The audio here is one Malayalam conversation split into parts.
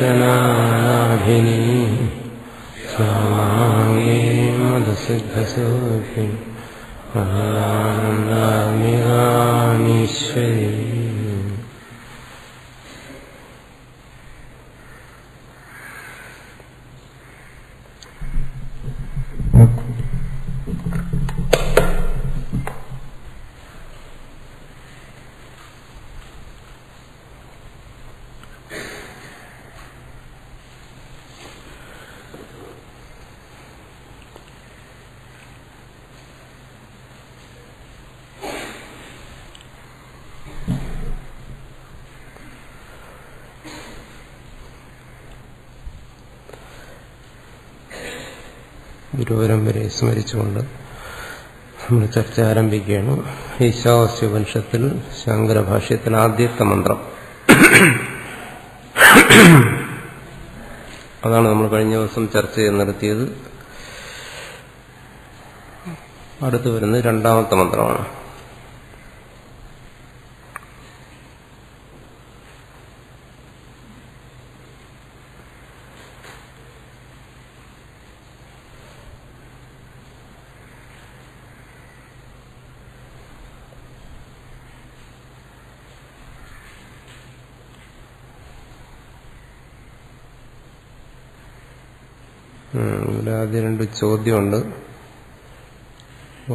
സങ്കീർത്തനാഭിനി മധുസിദ്ധസൂഖ്യം ആനന്ദാമികാനീശ്വരി. ഗുരുപരമ്പരെ സ്മരിച്ചുകൊണ്ട് നമ്മൾ ചർച്ച ആരംഭിക്കുകയാണ്. ഈശാവാസ്യോപനിഷത്തിൽ ശങ്കരഭാഷ്യത്തിൽ ആദ്യത്തെ മന്ത്രം അതാണ് നമ്മൾ കഴിഞ്ഞ ദിവസം ചർച്ച ചെയ്ത് നിർത്തിയത്. അടുത്ത് വരുന്നത് രണ്ടാമത്തെ മന്ത്രമാണ്. ഇവിടെ ആദ്യം രണ്ട് ചോദ്യമുണ്ട്.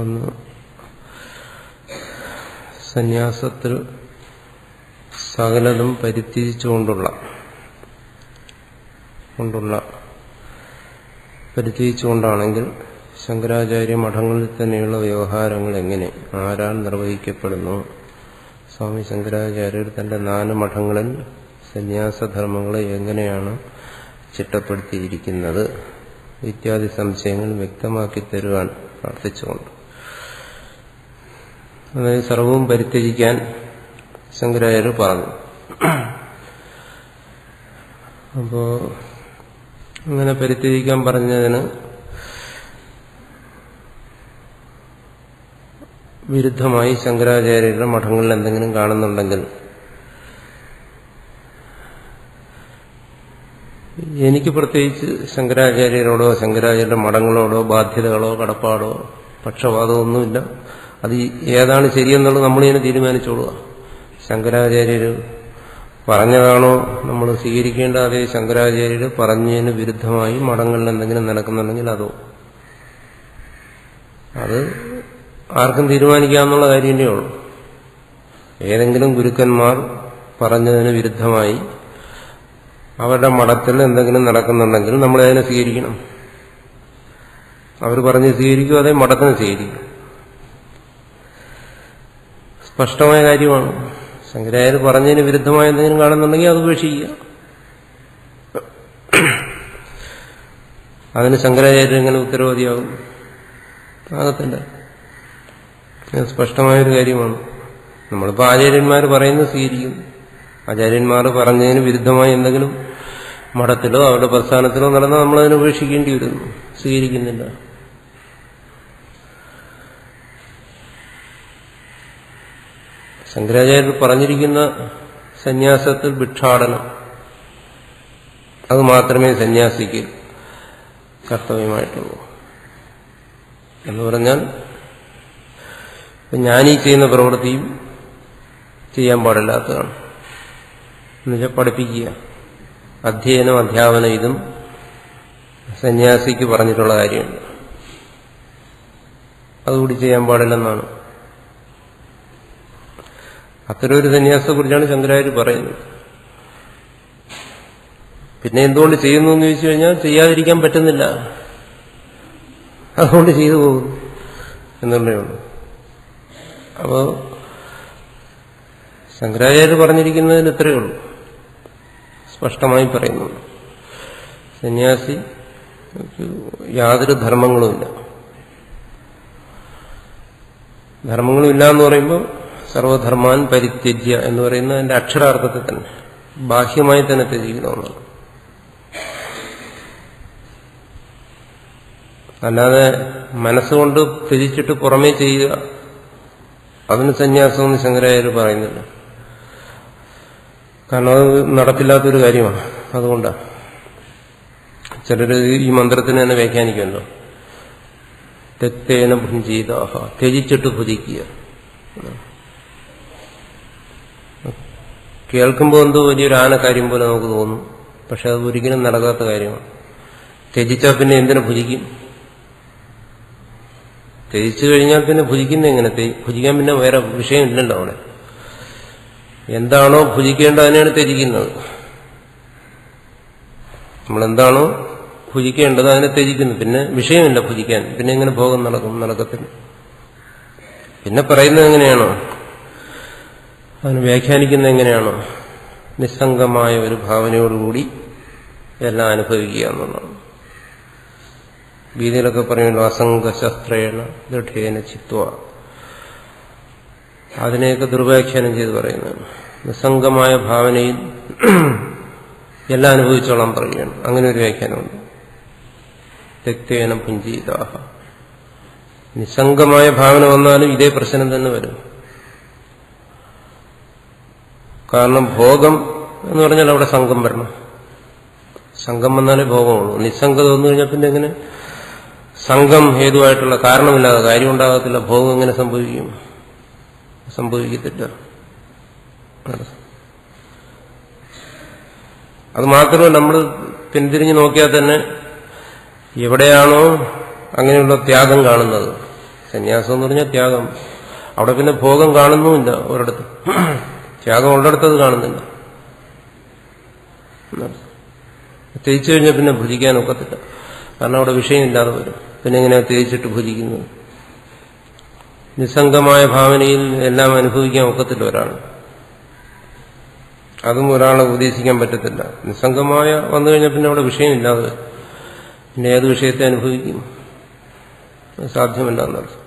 ഒന്ന്, സന്യാസത്തിൽ സകലതും പരിത്യജിച്ചുകൊണ്ടാണെങ്കിൽ ശങ്കരാചാര്യ മഠങ്ങളിൽ തന്നെയുള്ള വ്യവഹാരങ്ങൾ എങ്ങനെ ആരാൽ നിർവഹിക്കപ്പെടുന്നു? സ്വാമി ശങ്കരാചാര്യർ തന്റെ 4 മഠങ്ങളിൽ സന്യാസധർമ്മങ്ങളെ എങ്ങനെയാണ് ചിട്ടപ്പെടുത്തിയിരിക്കുന്നത് ഇത്യാദി സംശയങ്ങൾ വ്യക്തമാക്കി തരുവാൻ പ്രാർത്ഥിച്ചുകൊണ്ട്, അതായത് സർവവും പരിത്യജിക്കാൻ ശങ്കരാചാര്യർ പറഞ്ഞു. അപ്പോ അങ്ങനെ പരിത്യജിക്കാൻ പറഞ്ഞതിന് വിരുദ്ധമായി ശങ്കരാചാര്യരുടെ മഠങ്ങളിൽ എന്തെങ്കിലും കാണുന്നുണ്ടെങ്കിൽ എനിക്ക് പ്രത്യേകിച്ച് ശങ്കരാചാര്യരോടോ ശങ്കരാചാര്യരുടെ മഠങ്ങളോടോ ബാധ്യതകളോ കടപ്പാടോ പക്ഷപാതമോ ഒന്നുമില്ല. അത് ഏതാണ് ശരിയെന്നുള്ളത് നമ്മളിങ്ങനെ തീരുമാനിച്ചോളുക. ശങ്കരാചാര്യർ പറഞ്ഞതാണോ നമ്മൾ സ്വീകരിക്കേണ്ട, അതേ ശങ്കരാചാര്യർ പറഞ്ഞതിന് വിരുദ്ധമായി മഠങ്ങളിൽ എന്തെങ്കിലും നടക്കുന്നുണ്ടെങ്കിൽ അത് ആർക്കും തീരുമാനിക്കാമെന്നുള്ള കാര്യമേ ഉള്ളൂ. ഏതെങ്കിലും ഗുരുക്കന്മാർ പറഞ്ഞതിന് വിരുദ്ധമായി അവരുടെ മഠത്തിൽ എന്തെങ്കിലും നടക്കുന്നുണ്ടെങ്കിൽ നമ്മളതിനെ സ്വീകരിക്കണം. അവർ പറഞ്ഞ് സ്വീകരിക്കും, അതേ മഠത്തിന് സ്വീകരിക്കും. സ്പഷ്ടമായ കാര്യമാണ്. ശങ്കരാചാര്യർ പറഞ്ഞതിന് വിരുദ്ധമായ എന്തെങ്കിലും കാണുന്നുണ്ടെങ്കിൽ അത് ഉപേക്ഷിക്കുക. അതിന് ശങ്കരാചാര്യർ എങ്ങനെ ഉത്തരവാദിയാകും? ആകത്തില്ല. സ്പഷ്ടമായൊരു കാര്യമാണ്. നമ്മളിപ്പോൾ ആചാര്യന്മാർ പറയുന്നത് സ്വീകരിക്കും. ആചാര്യന്മാർ പറഞ്ഞതിന് വിരുദ്ധമായി എന്തെങ്കിലും മഠത്തിലോ അവരുടെ പ്രസ്ഥാനത്തിലോ നടന്നാൽ നമ്മളതിനെ ഉപേക്ഷിക്കേണ്ടി വരുന്നു, സ്വീകരിക്കുന്നില്ല. ശങ്കരാചാര്യർ പറഞ്ഞിരിക്കുന്ന സന്യാസത്തിൽ ഭിക്ഷാടനം, അത് മാത്രമേ സന്യാസിക്ക് കർത്തവ്യമായിട്ടുള്ളൂ. എന്ന് പറഞ്ഞാൽ ഞാനീ ചെയ്യുന്ന പ്രവൃത്തിയും ചെയ്യാൻ പാടില്ലാത്തതാണ്. എന്നുവെച്ചാൽ പഠിപ്പിക്കുക, അധ്യയനം അധ്യാപനം, ഇതും സന്യാസിക്ക് പറഞ്ഞിട്ടുള്ള കാര്യമുണ്ട്. അതുകൂടി ചെയ്യാൻ പാടില്ലെന്നാണ്. അത്തരമൊരു സന്യാസത്തെക്കുറിച്ചാണ് ശങ്കരാചാര്യർ പറയുന്നത്. പിന്നെ എന്തുകൊണ്ട് ചെയ്യുന്നു എന്ന് ചോദിച്ചു കഴിഞ്ഞാൽ ചെയ്യാതിരിക്കാൻ പറ്റുന്നില്ല, അതുകൊണ്ട് ചെയ്തു പോകും എന്നുള്ളതേ ഉള്ളൂ. അപ്പോൾ ശങ്കരാചാര്യർ പറഞ്ഞിരിക്കുന്നതിന് ഇത്രയേ ഉള്ളൂ, സ്പഷ്ടമായി പറയുന്നു. സന്യാസി യാതൊരു ധർമ്മങ്ങളുമില്ല. ധർമ്മങ്ങളും ഇല്ല എന്ന് പറയുമ്പോൾ സർവധർമാൻ പരിത്യജ്യ എന്ന് പറയുന്ന അതിന്റെ അക്ഷരാർത്ഥത്തിൽ തന്നെ ബാഹ്യമായി തന്നെ ത്യജിക്കണമെന്നാണ്. അല്ലാതെ മനസ്സുകൊണ്ട് ത്യജിച്ചിട്ട് പുറമേ ചെയ്യുക, അതിന് സന്യാസമെന്ന് ശങ്കരാചാര്യർ പറയുന്നില്ല. കാരണം അത് നടപ്പില്ലാത്തൊരു കാര്യമാണ്. അതുകൊണ്ടാണ് ചിലർ ഈ മന്ത്രത്തിന് തന്നെ വ്യാഖ്യാനിക്കുമല്ലോ, തെത്തേന ഭുഞ്ചീതാഹ, ത്യജിച്ചിട്ട് ഭുജിക്കുക. കേൾക്കുമ്പോൾ എന്തോ വലിയൊരു ആനക്കാര്യം പോലെ നമുക്ക് തോന്നും. പക്ഷെ അത് ഒരിക്കലും നടക്കാത്ത കാര്യമാണ്. ത്യജിച്ചാൽ പിന്നെ എന്തിനു ഭുജിക്കും? ത്യജിച്ചു കഴിഞ്ഞാൽ പിന്നെ ഭുജിക്കുന്ന എങ്ങനെ? ഭുജിക്കാൻ പിന്നെ വേറെ വിഷയമില്ലല്ലോ അവിടെ. എന്താണോ ഭുജിക്കേണ്ടത് അതിനെയാണ് ത്യജിക്കുന്നത്. നമ്മളെന്താണോ ഭുജിക്കേണ്ടത് അതിനെ ത്യജിക്കുന്നു. പിന്നെ വിഷയമില്ല ഭുജിക്കാൻ. പിന്നെ എങ്ങനെ ഭോഗം നടക്കും? നടക്കത്തില്ല. പിന്നെ പറയുന്നത് എങ്ങനെയാണോ, അതിന് വ്യാഖ്യാനിക്കുന്നത് എങ്ങനെയാണോ, നിസ്സംഗമായ ഒരു ഭാവനയോടുകൂടി എല്ലാം അനുഭവിക്കുക എന്നുള്ളതാണ്. ഗീതയിലൊക്കെ പറയുമല്ലോ, അസംഗശസ്ത്രേണ ദൃഢേന ചിത്വ. അതിനെയൊക്കെ ദുർവ്യാഖ്യാനം ചെയ്ത് പറയുന്നതാണ്. നിസ്സംഗമായ ഭാവനയിൽ എല്ലാം അനുഭവിച്ചോളാൻ പറയുകയാണ്. അങ്ങനെ ഒരു വ്യാഖ്യാനമുണ്ട്. തെക്തേന പുഞ്ചീതാഹ. നിസ്സംഗമായ ഭാവന വന്നാലും ഇതേ പ്രശ്നം തന്നെ വരും. കാരണം ഭോഗം എന്ന് പറഞ്ഞാൽ അവിടെ സംഘം വരണം. സംഘം വന്നാലേ ഭോഗമുള്ളൂ. നിസ്സംഗത വന്നു കഴിഞ്ഞാൽ പിന്നെ എങ്ങനെ സംഘം ഹേതുവായിട്ടുള്ള കാരണമില്ലാതെ കാര്യം ഉണ്ടാകത്തില്ല. ഭോഗം എങ്ങനെ സംഭവിക്കും? സംഭവിക്കത്തില്ല. അത് മാത്രമല്ല, നമ്മൾ പിന്തിരിഞ്ഞ് നോക്കിയാൽ തന്നെ എവിടെയാണോ അങ്ങനെയുള്ള ത്യാഗം കാണുന്നത്, സന്യാസം എന്ന് പറഞ്ഞാൽ ത്യാഗം, അവിടെ പിന്നെ ഭോഗം കാണുന്നുമില്ല. ഒരിടത്ത് ത്യാഗം ഉള്ളിടത്തത് കാണുന്നില്ല. ത്യജിച്ചു കഴിഞ്ഞാൽ പിന്നെ ഭുജിക്കാൻ ഒക്കത്തില്ല. കാരണം അവിടെ വിഷയമില്ലാതെ വരും. പിന്നെ എങ്ങനെയാണ് ത്യജിച്ചിട്ട് ഭുജിക്കുന്നത്? നിസ്സംഗമായ ഭാവനയിൽ എല്ലാം അനുഭവിക്കാൻ ഒക്കത്തില്ല ഒരാൾ. അതും ഒരാളെ ഉപദേശിക്കാൻ പറ്റത്തില്ല. നിസ്സംഗമായ വന്നു കഴിഞ്ഞാൽ പിന്നെ അവിടെ വിഷയമില്ലാതെ വരും. പിന്നെ ഏത് വിഷയത്തെ അനുഭവിക്കും? സാധ്യമല്ല എന്നർത്ഥം.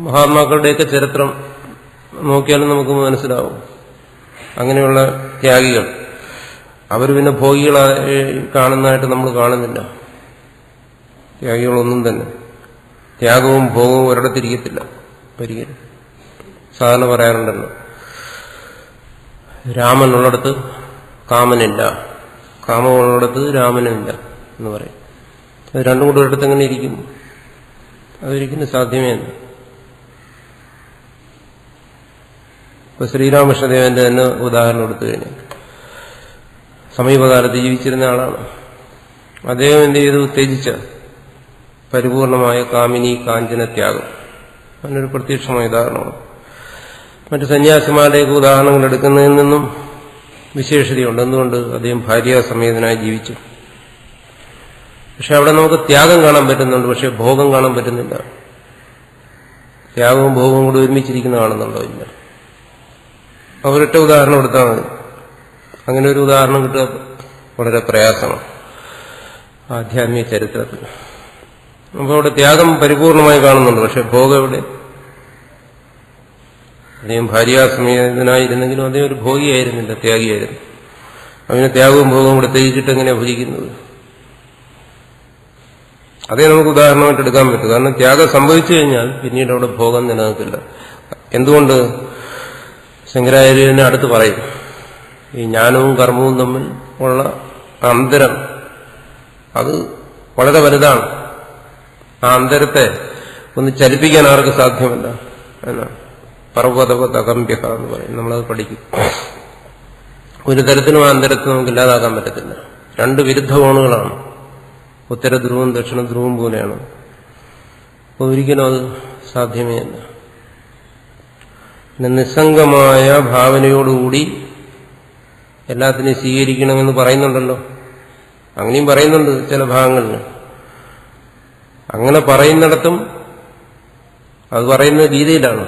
മഹാത്മാക്കളുടെയൊക്കെ ചരിത്രം നോക്കിയാലും നമുക്ക് മനസ്സിലാവും. അങ്ങനെയുള്ള ത്യാഗികൾ അവർ പിന്നെ ഭോഗികളായി കാണുന്നതായിട്ട് നമ്മൾ കാണുന്നില്ല. ത്യാഗികളൊന്നും തന്നെ ത്യാഗവും ഭോഗവും ഒരിടത്തിരിക്കത്തില്ല ഒരിക്കലും. സാധാരണ പറയാറുണ്ടല്ലോ, രാമനുള്ളിടത്ത് കാമനില്ല, കാമമുള്ളിടത്ത് രാമനുമില്ല എന്ന് പറയും. അത് രണ്ടും കൂടെ ഒരിടത്ത് എങ്ങനെ ഇരിക്കും? അതൊരിക്കലും സാധ്യമേ അല്ല. ഇപ്പൊ ശ്രീരാമകൃഷ്ണദേവന്റെ തന്നെ ഉദാഹരണം എടുത്തു കഴിഞ്ഞാൽ, സമീപകാലത്ത് ജീവിച്ചിരുന്ന ആളാണ്. അദ്ദേഹം എന്ത് ചെയ്തു? ത്യജിച്ച പരിപൂർണമായ കാമിനി കാഞ്ചന ത്യാഗം. അതിനൊരു പ്രത്യക്ഷമായ ഉദാഹരണമാണ്. മറ്റ് സന്യാസിമാരുടെയൊക്കെ ഉദാഹരണങ്ങൾ എടുക്കുന്നതിൽ നിന്നും വിശേഷതയുണ്ട്. എന്തുകൊണ്ട്? അദ്ദേഹം ഭാര്യാസമേതനായി ജീവിച്ചു. പക്ഷെ അവിടെ നമുക്ക് ത്യാഗം കാണാൻ പറ്റുന്നുണ്ട്, പക്ഷെ ഭോഗം കാണാൻ പറ്റുന്നില്ല. ത്യാഗവും ഭോഗവും കൂടി ഒരുമിച്ചിരിക്കുന്ന കാണുന്നുണ്ടോ? ഇല്ല. അവരൊറ്റ ഉദാഹരണം എടുത്താൽ മതി. അങ്ങനെ ഒരു ഉദാഹരണം കിട്ടുക വളരെ പ്രയാസമാണ് ആധ്യാത്മിക ചരിത്രത്തിൽ. അപ്പോൾ അവിടെ ത്യാഗം പരിപൂർണമായി കാണുന്നുണ്ട്, പക്ഷെ ഭോഗം എവിടെ? അദ്ദേഹം ഭാര്യാസമേതനായിരുന്നെങ്കിലും അദ്ദേഹം ഒരു ഭോഗിയായിരുന്നില്ല, ത്യാഗിയായിരുന്നു. അങ്ങനെ ത്യാഗവും ഭോഗവും കൂടെ ത്യജിച്ചിട്ട് എങ്ങനെയാണ് ഭുജിക്കുന്നത്? അതേ നമുക്ക് ഉദാഹരണമായിട്ട് എടുക്കാൻ പറ്റും. കാരണം ത്യാഗം സംഭവിച്ചു കഴിഞ്ഞാൽ പിന്നീട് അവിടെ ഭോഗം നിലനിൽക്കില്ല. എന്തുകൊണ്ട്? ശങ്കരാചാര്യനെ അടുത്ത് പറയും, ഈ ജ്ഞാനവും കർമ്മവും തമ്മിൽ ഉള്ള അന്തരം അത് വളരെ വലുതാണ്. ആ അന്തരത്തെ ഒന്ന് ചലിപ്പിക്കാൻ ആർക്ക് സാധ്യമല്ല എന്നാണ്. പർവ്വതവത് അകമ്പ്യഹ എന്ന് പറയും. നമ്മളത് പഠിക്കും. ഒരു തരത്തിലും ആ അന്തരത്തെ നമുക്ക് ഇല്ലാതാക്കാൻ പറ്റത്തില്ല. രണ്ട് വിരുദ്ധ കോണുകളാണ്. ഉത്തരധ്രുവവും ദക്ഷിണധ്രുവവും പോലെയാണ്. അപ്പോൾ ഒരിക്കലും അത് സാധ്യമേ അല്ല. പിന്നെ നിസ്സംഗമായ ഭാവനയോടുകൂടി എല്ലാത്തിനെയും സ്വീകരിക്കണമെന്ന് പറയുന്നുണ്ടല്ലോ. അങ്ങനെയും പറയുന്നുണ്ട് ചില ഭാഗങ്ങളിൽ. അങ്ങനെ പറയുന്നിടത്തും അത് പറയുന്നത് ഗീതയിലാണ്.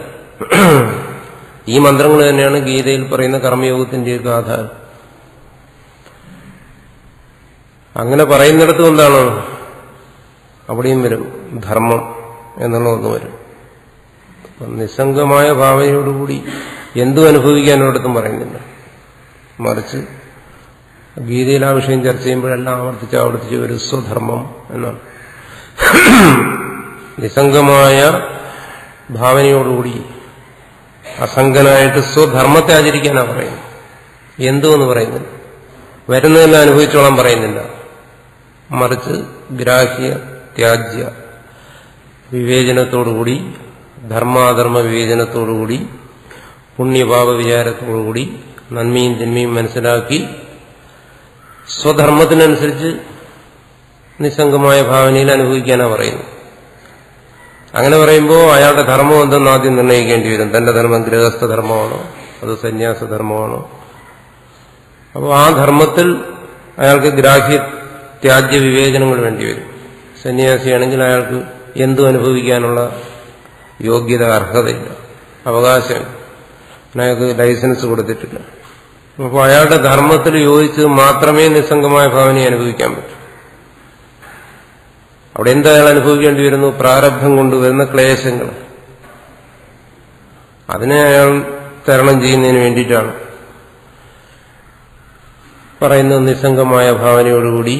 ഈ മന്ത്രങ്ങൾ തന്നെയാണ് ഗീതയിൽ പറയുന്ന കർമ്മയോഗത്തിന്റെയൊക്കെ ആധാരം. അങ്ങനെ പറയുന്നിടത്തും എന്താണ്? അവിടെയും വരും ധർമ്മം എന്നുള്ള ഒന്ന് വരും. നിസ്സംഗമായ ഭാവനയോടുകൂടി എന്തും അനുഭവിക്കാനൊരിടത്തും പറയുന്നില്ല. മറിച്ച് ഗീതയിൽ ആ വിഷയം ചർച്ച ചെയ്യുമ്പോഴെല്ലാം ആവർത്തിച്ച് ഒരു സ്വധർമ്മം എന്നാണ്. നിസ്സംഗമായ ഭാവനയോടുകൂടി അസംഗനായിട്ട് സ്വധർമ്മത്തെ ആചരിക്കാനാണ് പറയുന്നത്. എന്തുവെന്ന് പറയുന്നില്ല, വരുന്നതെല്ലാം അനുഭവിച്ചോളാൻ പറയുന്നില്ല. മറിച്ച് ഗ്രാഹ്യ ത്യാജ്യ വിവേചനത്തോടുകൂടി, ധർമാധർമ്മ വിവേചനത്തോടുകൂടി, പുണ്യപാപ വിചാരത്തോടുകൂടി നന്മയും തിന്മയും മനസ്സിലാക്കി സ്വധർമ്മത്തിനനുസരിച്ച് നിസ്സംഗമായ ഭാവനയിൽ അനുഭവിക്കാനാണ് പറയുന്നത്. അങ്ങനെ പറയുമ്പോൾ അയാളുടെ ധർമ്മം എന്തെന്ന് ആദ്യം നിർണ്ണയിക്കേണ്ടി വരും. തന്റെ ധർമ്മം ഗൃഹസ്ഥധർമ്മമാണോ അതോ സന്യാസധർമ്മമാണോ? അപ്പോൾ ആ ധർമ്മത്തിൽ അയാൾക്ക് ഗ്രാഹ്യ ത്യാജ്യ വിവേചനങ്ങൾ വേണ്ടിവരും. സന്യാസിയാണെങ്കിൽ അയാൾക്ക് എന്തും അനുഭവിക്കാനുള്ള യോഗ്യത, അർഹതയില്ല, അവകാശം, അയാൾക്ക് ലൈസൻസ് കൊടുത്തിട്ടില്ല. അപ്പോൾ അയാളുടെ ധർമ്മത്തിൽ യോജിച്ച് മാത്രമേ നിസ്സംഗമായ ഭാവനയെ അനുഭവിക്കാൻ പറ്റൂ. അവിടെ എന്താ അയാൾ അനുഭവിക്കേണ്ടി വരുന്നു? പ്രാരബ്ധം കൊണ്ടുവരുന്ന ക്ലേശങ്ങൾ. അതിനെ അയാൾ തരണം ചെയ്യുന്നതിന് വേണ്ടിയിട്ടാണ് പറയുന്നത്. നിസ്സംഗമായ ഭാവനയോടുകൂടി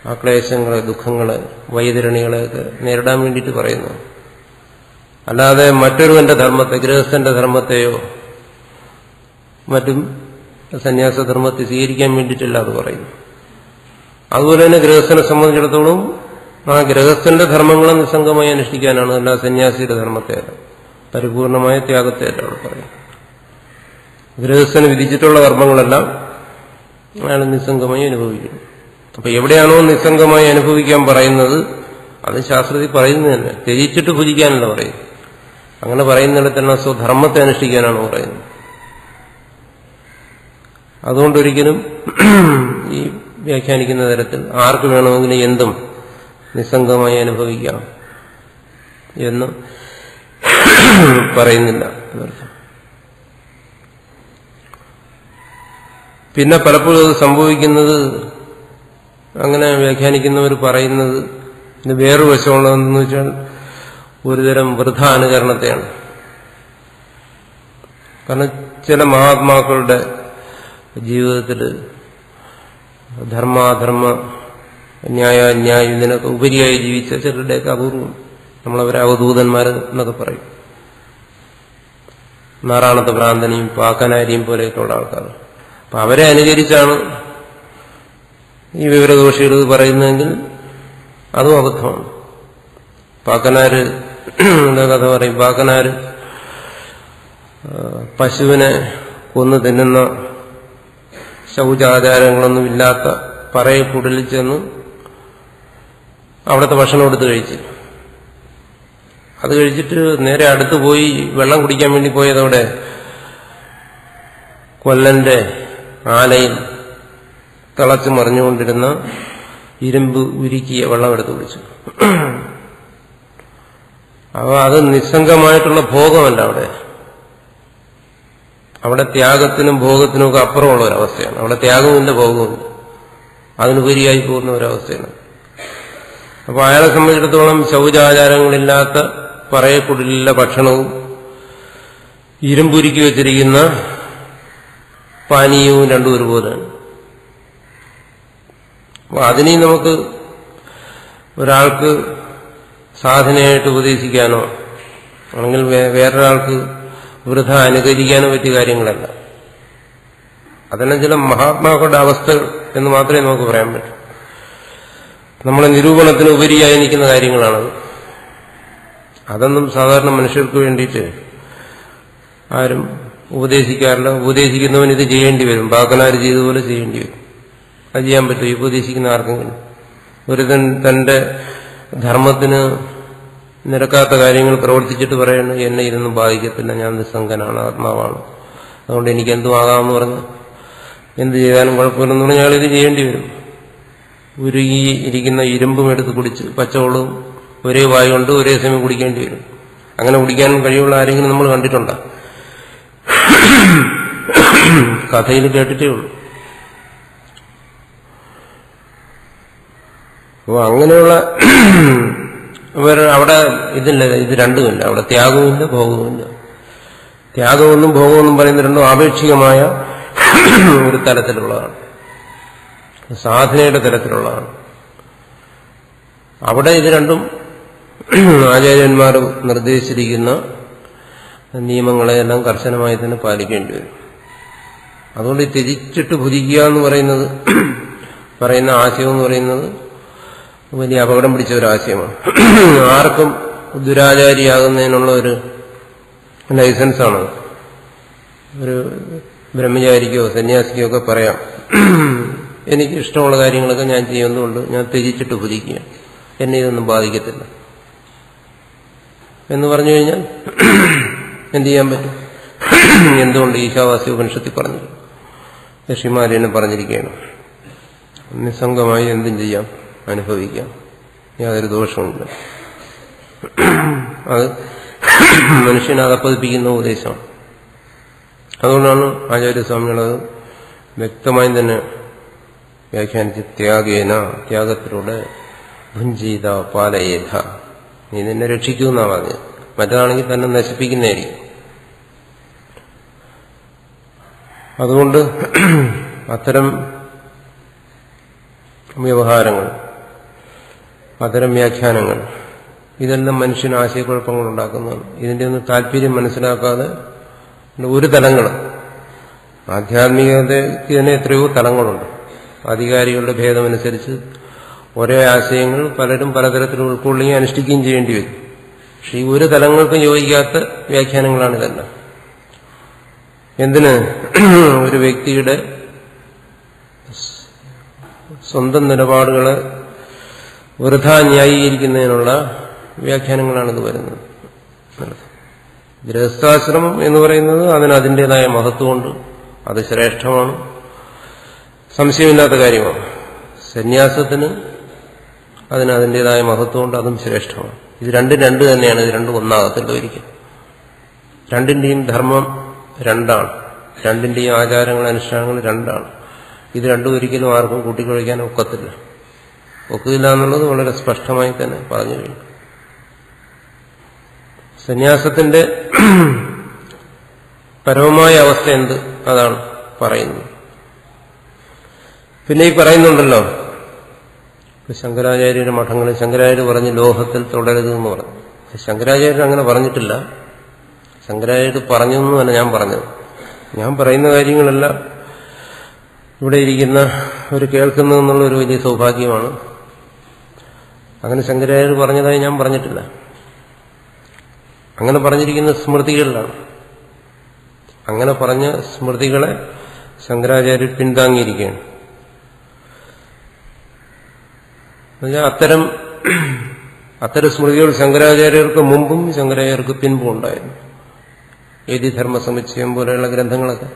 ആ ക്ലേശങ്ങളെ, ദുഃഖങ്ങളെ, വൈതരണികളെയൊക്കെ നേരിടാൻ വേണ്ടിയിട്ട് പറയുന്നു. അല്ലാതെ മറ്റൊരുവന്റെ ധർമ്മത്തെ, ഗൃഹസ്ഥന്റെ ധർമ്മത്തെയോ മറ്റും സന്യാസധർമ്മത്തെ സ്വീകരിക്കാൻ വേണ്ടിയിട്ടല്ല അത് പറയുന്നു. അതുപോലെ തന്നെ ഗൃഹസ്ഥനെ സംബന്ധിച്ചിടത്തോളം ആ ഗൃഹസ്ഥന്റെ ധർമ്മങ്ങളെ നിസ്സംഗമായി അനുഷ്ഠിക്കാനാണ്, അല്ല സന്യാസിയുടെ ധർമ്മത്തെയല്ല, പരിപൂർണമായ ത്യാഗത്തെയല്ല അവിടെ പറയുന്നത്. ഗൃഹസ്ഥന് വിധിച്ചിട്ടുള്ള കർമ്മങ്ങളെല്ലാം അയാൾ നിസ്സംഗമായി അനുഭവിക്കുന്നു. അപ്പൊ എവിടെയാണോ നിസ്സംഗമായി അനുഭവിക്കാൻ പറയുന്നത് അത് ശാസ്ത്രത്തിൽ പറയുന്നത് തന്നെ. ത്യജിച്ചിട്ട് ഭുജിക്കാനല്ല പറയുന്നത്. അങ്ങനെ പറയുന്നിടത്തന്നെ സ്വധർമ്മത്തെ അനുഷ്ഠിക്കാനാണ് പറയുന്നത്. അതുകൊണ്ടൊരിക്കലും ഈ വ്യാഖ്യാനിക്കുന്ന തരത്തിൽ ആർക്ക് വേണമെങ്കിലും എന്തും നിസ്സംഗമായി അനുഭവിക്കാം എന്ന് പറയുന്നില്ല എന്നർത്ഥം. പിന്നെ പലപ്പോഴും അത് സംഭവിക്കുന്നത്, അങ്ങനെ വ്യാഖ്യാനിക്കുന്നവർ പറയുന്നത് ഇത് വേറൊരു വശമുള്ളതെന്ന് വെച്ചാൽ ഒരുതരം വൃഥാ അനുകരണത്തെയാണ്. കാരണം ചില മഹാത്മാക്കളുടെ ജീവിതത്തിൽ ധർമാധർമ്മ ന്യായാന്യായം ഇതിനൊക്കെ ഉപരിയായി ജീവിച്ച ചിലരുടെയൊക്കെ അപൂർവം. നമ്മളവരെ അവധൂതന്മാർ എന്നൊക്കെ പറയും. നാറാണത്തെ ഭ്രാന്തനെയും പാക്കനാരിയും പോലെയൊക്കെയുള്ള ആൾക്കാർ. അപ്പൊ അവരെ അനുകരിച്ചാണ് ഈ വിവരദോഷികൾ പറയുന്നതെങ്കിൽ അതും അബദ്ധമാണ്. പാക്കനാര് കഥ പറയും. പാക്കനാര് പശുവിനെ കൊന്നു തിന്നുന്ന ശൗചാചാരങ്ങളൊന്നും ഇല്ലാത്ത പറയക്കുടലിൽ ചെന്ന് അവിടുത്തെ ഭക്ഷണം എടുത്ത് കഴിച്ചു. അത് കഴിച്ചിട്ട് നേരെ അടുത്ത് പോയി വെള്ളം കുടിക്കാൻ വേണ്ടി പോയതവിടെ കൊല്ലന്റെ ആലയിൽ തിളച്ചു മറിഞ്ഞുകൊണ്ടിരുന്ന ഇരുമ്പ് ഉരുക്കിയ വെള്ളം എടുത്ത് കുടിച്ചു. അപ്പോൾ അത് നിസ്സംഗമായിട്ടുള്ള ഭോഗമല്ല. അവിടെ ത്യാഗത്തിനും ഭോഗത്തിനും ഒക്കെ അപ്പുറമുള്ള ഒരവസ്ഥയാണ്. അവിടെ ത്യാഗവുമില്ല, ഭോഗവുമില്ല, അതിനുപരിയായി പോകുന്ന ഒരവസ്ഥയാണ്. അപ്പോൾ അയാളെ സംബന്ധിച്ചിടത്തോളം ശൗചാചാരങ്ങളില്ലാത്ത പറയക്കുടലില്ല ഭക്ഷണവും ഇരുമ്പുരുക്കി വെച്ചിരിക്കുന്ന പാനീയവും രണ്ടും ഒരുപോലെയാണ്. അപ്പോൾ അതിനെ നമുക്ക് ഒരാൾക്ക് സാധനയായിട്ട് ഉപദേശിക്കാനോ അല്ലെങ്കിൽ വേറൊരാൾക്ക് വൃഥ അനുകരിക്കാനോ പറ്റിയ കാര്യങ്ങളല്ല. അതെല്ലാം ചില മഹാത്മാക്കളുടെ അവസ്ഥകൾ എന്ന് മാത്രമേ നമുക്ക് പറയാൻ പറ്റൂ. നമ്മളെ നിരൂപണത്തിന് ഉപരിയായി നിൽക്കുന്ന കാര്യങ്ങളാണത്. അതൊന്നും സാധാരണ മനുഷ്യർക്ക് വേണ്ടിയിട്ട് ആരും ഉപദേശിക്കാറില്ല. ഉപദേശിക്കുന്നവൻ ഇത് ചെയ്യേണ്ടി വരും. പാക്കനാർ ചെയ്തതുപോലെ ചെയ്യേണ്ടി വരും. അത് ചെയ്യാൻ പറ്റും ഉപദേശിക്കുന്ന ആർക്കെങ്കിലും. ഒരുതൻ തന്റെ ധർമ്മത്തിന് നിരക്കാത്ത കാര്യങ്ങൾ പ്രവർത്തിച്ചിട്ട് പറയുന്നു, എന്നെ ഇതൊന്നും ബാധിക്കത്തില്ല, ഞാൻ നിസ്സംഗനാണ്, ആത്മാവാണ്, അതുകൊണ്ട് എനിക്ക് എന്തും ആകാമെന്ന് പറഞ്ഞ് എന്ത് ചെയ്താലും കുഴപ്പമില്ലെന്ന് പറഞ്ഞാൽ അയാൾ ഇത് ചെയ്യേണ്ടി വരും. ഉരുകി ഇരിക്കുന്ന ഇരുമ്പും എടുത്ത് കുടിച്ച് പച്ചവെള്ളവും ഒരേ വായു കൊണ്ട് ഒരേ സമയം കുടിക്കേണ്ടി വരും. അങ്ങനെ കുടിക്കാൻ കഴിയുള്ള ആരെങ്കിലും നമ്മൾ കണ്ടിട്ടുണ്ടോ? കഥയിൽ കേട്ടിട്ടേ ഉള്ളൂ. അപ്പോൾ അങ്ങനെയുള്ള അവിടെ ഇതില്ല, ഇത് രണ്ടുമില്ല. അവിടെ ത്യാഗവുമില്ല, ഭോഗവുമില്ല. ത്യാഗമെന്നും ഭോഗമെന്നും പറയുന്ന രണ്ടും ആപേക്ഷികമായ ഒരു തലത്തിലുള്ളതാണ്, സാധനയുടെ തലത്തിലുള്ളതാണ്. അവിടെ ഇത് രണ്ടും ആചാര്യന്മാർ നിർദ്ദേശിച്ചിരിക്കുന്ന നിയമങ്ങളെല്ലാം കർശനമായി തന്നെ പാലിക്കേണ്ടി വരും. അതുകൊണ്ട് തിരിച്ചിട്ട് ഭുജിക്കുക എന്ന് പറയുന്ന ആശയം എന്ന് പറയുന്നത് വലിയ അപകടം പിടിച്ച ഒരു ആശയമാണ്. ആർക്കും ദുരാചാരിയാകുന്നതിനുള്ള ഒരു ലൈസൻസാണ്. ഒരു ബ്രഹ്മചാരിക്കോ സന്യാസിക്കോ ഒക്കെ പറയാം, എനിക്ക് ഇഷ്ടമുള്ള കാര്യങ്ങളൊക്കെ ഞാൻ ചെയ്യുന്നതുകൊണ്ട് ഞാൻ ത്യജിച്ചിട്ട് ഭുജിക്കുക, എന്നെ ഇതൊന്നും ബാധിക്കത്തില്ല എന്ന് പറഞ്ഞു കഴിഞ്ഞാൽ എന്ത് ചെയ്യാൻ പറ്റും? എന്തുകൊണ്ട് ഈശാവാസ്യ ഉപനിഷത്തിൽ പറഞ്ഞു, ഋഷിമാരെന്നെ പറഞ്ഞിരിക്കുകയാണ്, നിസ്സംഗമായി എന്തും ചെയ്യാം, അനുഭവിക്കാം, യാതൊരു ദോഷവുമില്ല. അത് മനുഷ്യനെ അകപ്പതിപ്പിക്കുന്ന ഉപദേശമാണ്. അതുകൊണ്ടാണ് ആചാര്യസ്വാമികളത് വ്യക്തമായി തന്നെ വ്യാഖ്യാനിച്ച് ത്യാഗേന, ത്യാഗത്തിലൂടെ ഭുഞ്ചീത പാലയേധ, നീ നിന്നെ രക്ഷിക്കുമെന്നാ പറഞ്ഞത്. മറ്റതാണെങ്കിൽ തന്നെ നശിപ്പിക്കുന്നതായിരിക്കും. അതുകൊണ്ട് അത്തരം വ്യവഹാരങ്ങൾ, അത്തരം വ്യാഖ്യാനങ്ങൾ, ഇതെല്ലാം മനുഷ്യന് ആശയക്കുഴപ്പങ്ങൾ ഉണ്ടാക്കുന്നതാണ്. ഇതിന്റെ ഒന്നും താല്പര്യം മനസ്സിലാക്കാതെ ഒരു തലങ്ങൾ, ആധ്യാത്മികതയ്ക്ക് തന്നെ എത്രയോ തലങ്ങളുണ്ട്. അധികാരികളുടെ ഭേദമനുസരിച്ച് ഒരേ ആശയങ്ങൾ പലരും പലതരത്തിൽ ഉൾക്കൊള്ളുകയും അനുഷ്ഠിക്കുകയും ചെയ്യേണ്ടി വരും. പക്ഷെ ഈ ഒരു തലങ്ങൾക്കും യോജിക്കാത്ത വ്യാഖ്യാനങ്ങളാണ് ഇതെല്ലാം. എന്തിന്? ഒരു വ്യക്തിയുടെ സ്വന്തം നിലപാടുകളെ വൃഥാ ന്യായീകരിക്കുന്നതിനുള്ള വ്യാഖ്യാനങ്ങളാണിത് വരുന്നത്. ഗൃഹസ്ഥാശ്രമം എന്ന് പറയുന്നത് അതിന് അതിൻ്റെതായ മഹത്വമുണ്ട്, അത് ശ്രേഷ്ഠമാണ്, സംശയമില്ലാത്ത കാര്യമാണ്. സന്യാസത്തിന് അതിന് അതിൻ്റെതായ മഹത്വമുണ്ട്, അതും ശ്രേഷ്ഠമാണ്. ഇത് രണ്ട് തന്നെയാണ്, ഇത് രണ്ടും ഒന്നാകത്തില്ല ഒരിക്കലും. രണ്ടിന്റെയും ധർമ്മം രണ്ടാണ്, രണ്ടിന്റെയും ആചാരങ്ങൾ അനുഷ്ഠാനങ്ങൾ രണ്ടാണ്. ഇത് രണ്ടും ഒരിക്കലും ആർക്കും കൂട്ടിക്കുഴയ്ക്കാൻ ഒക്കത്തില്ല എന്നുള്ളത് വളരെ സ്പഷ്ടമായി തന്നെ പറഞ്ഞു കഴിഞ്ഞു. സന്യാസത്തിന്റെ പരമമായ അവസ്ഥ എന്ത്, അതാണ് പറയുന്നത്. പിന്നെ ഈ പറയുന്നുണ്ടല്ലോ, ശങ്കരാചാര്യരുടെ മഠങ്ങളിൽ ശങ്കരാചാര്യ പറഞ്ഞ് ലോഹത്തിൽ തുടരുതെന്ന് പറഞ്ഞു. ശങ്കരാചാര്യർ അങ്ങനെ പറഞ്ഞിട്ടില്ല. ശങ്കരാചാര്യർ പറഞ്ഞൊന്നുമല്ല ഞാൻ പറഞ്ഞത്. ഞാൻ പറയുന്ന കാര്യങ്ങളെല്ലാം ഇവിടെ ഇരിക്കുന്ന ഒരു കേൾക്കുന്നതെന്നുള്ള ഒരു വലിയ സൗഭാഗ്യമാണ്. അങ്ങനെ ശങ്കരാചാര്യർ പറഞ്ഞതായി ഞാൻ പറഞ്ഞിട്ടില്ല. അങ്ങനെ പറഞ്ഞിരിക്കുന്ന സ്മൃതികളിലാണ്. അങ്ങനെ പറഞ്ഞ സ്മൃതികളെ ശങ്കരാചാര്യർ പിന്താങ്ങിയിരിക്കുകയാണ്. അത്തരം സ്മൃതികൾ ശങ്കരാചാര്യർക്ക് മുമ്പും ശങ്കരാചാര്യർക്ക് പിൻപും ഉണ്ടായിരുന്നു. യതിധർമ്മ സമുച്ചയം പോലെയുള്ള ഗ്രന്ഥങ്ങളൊക്കെ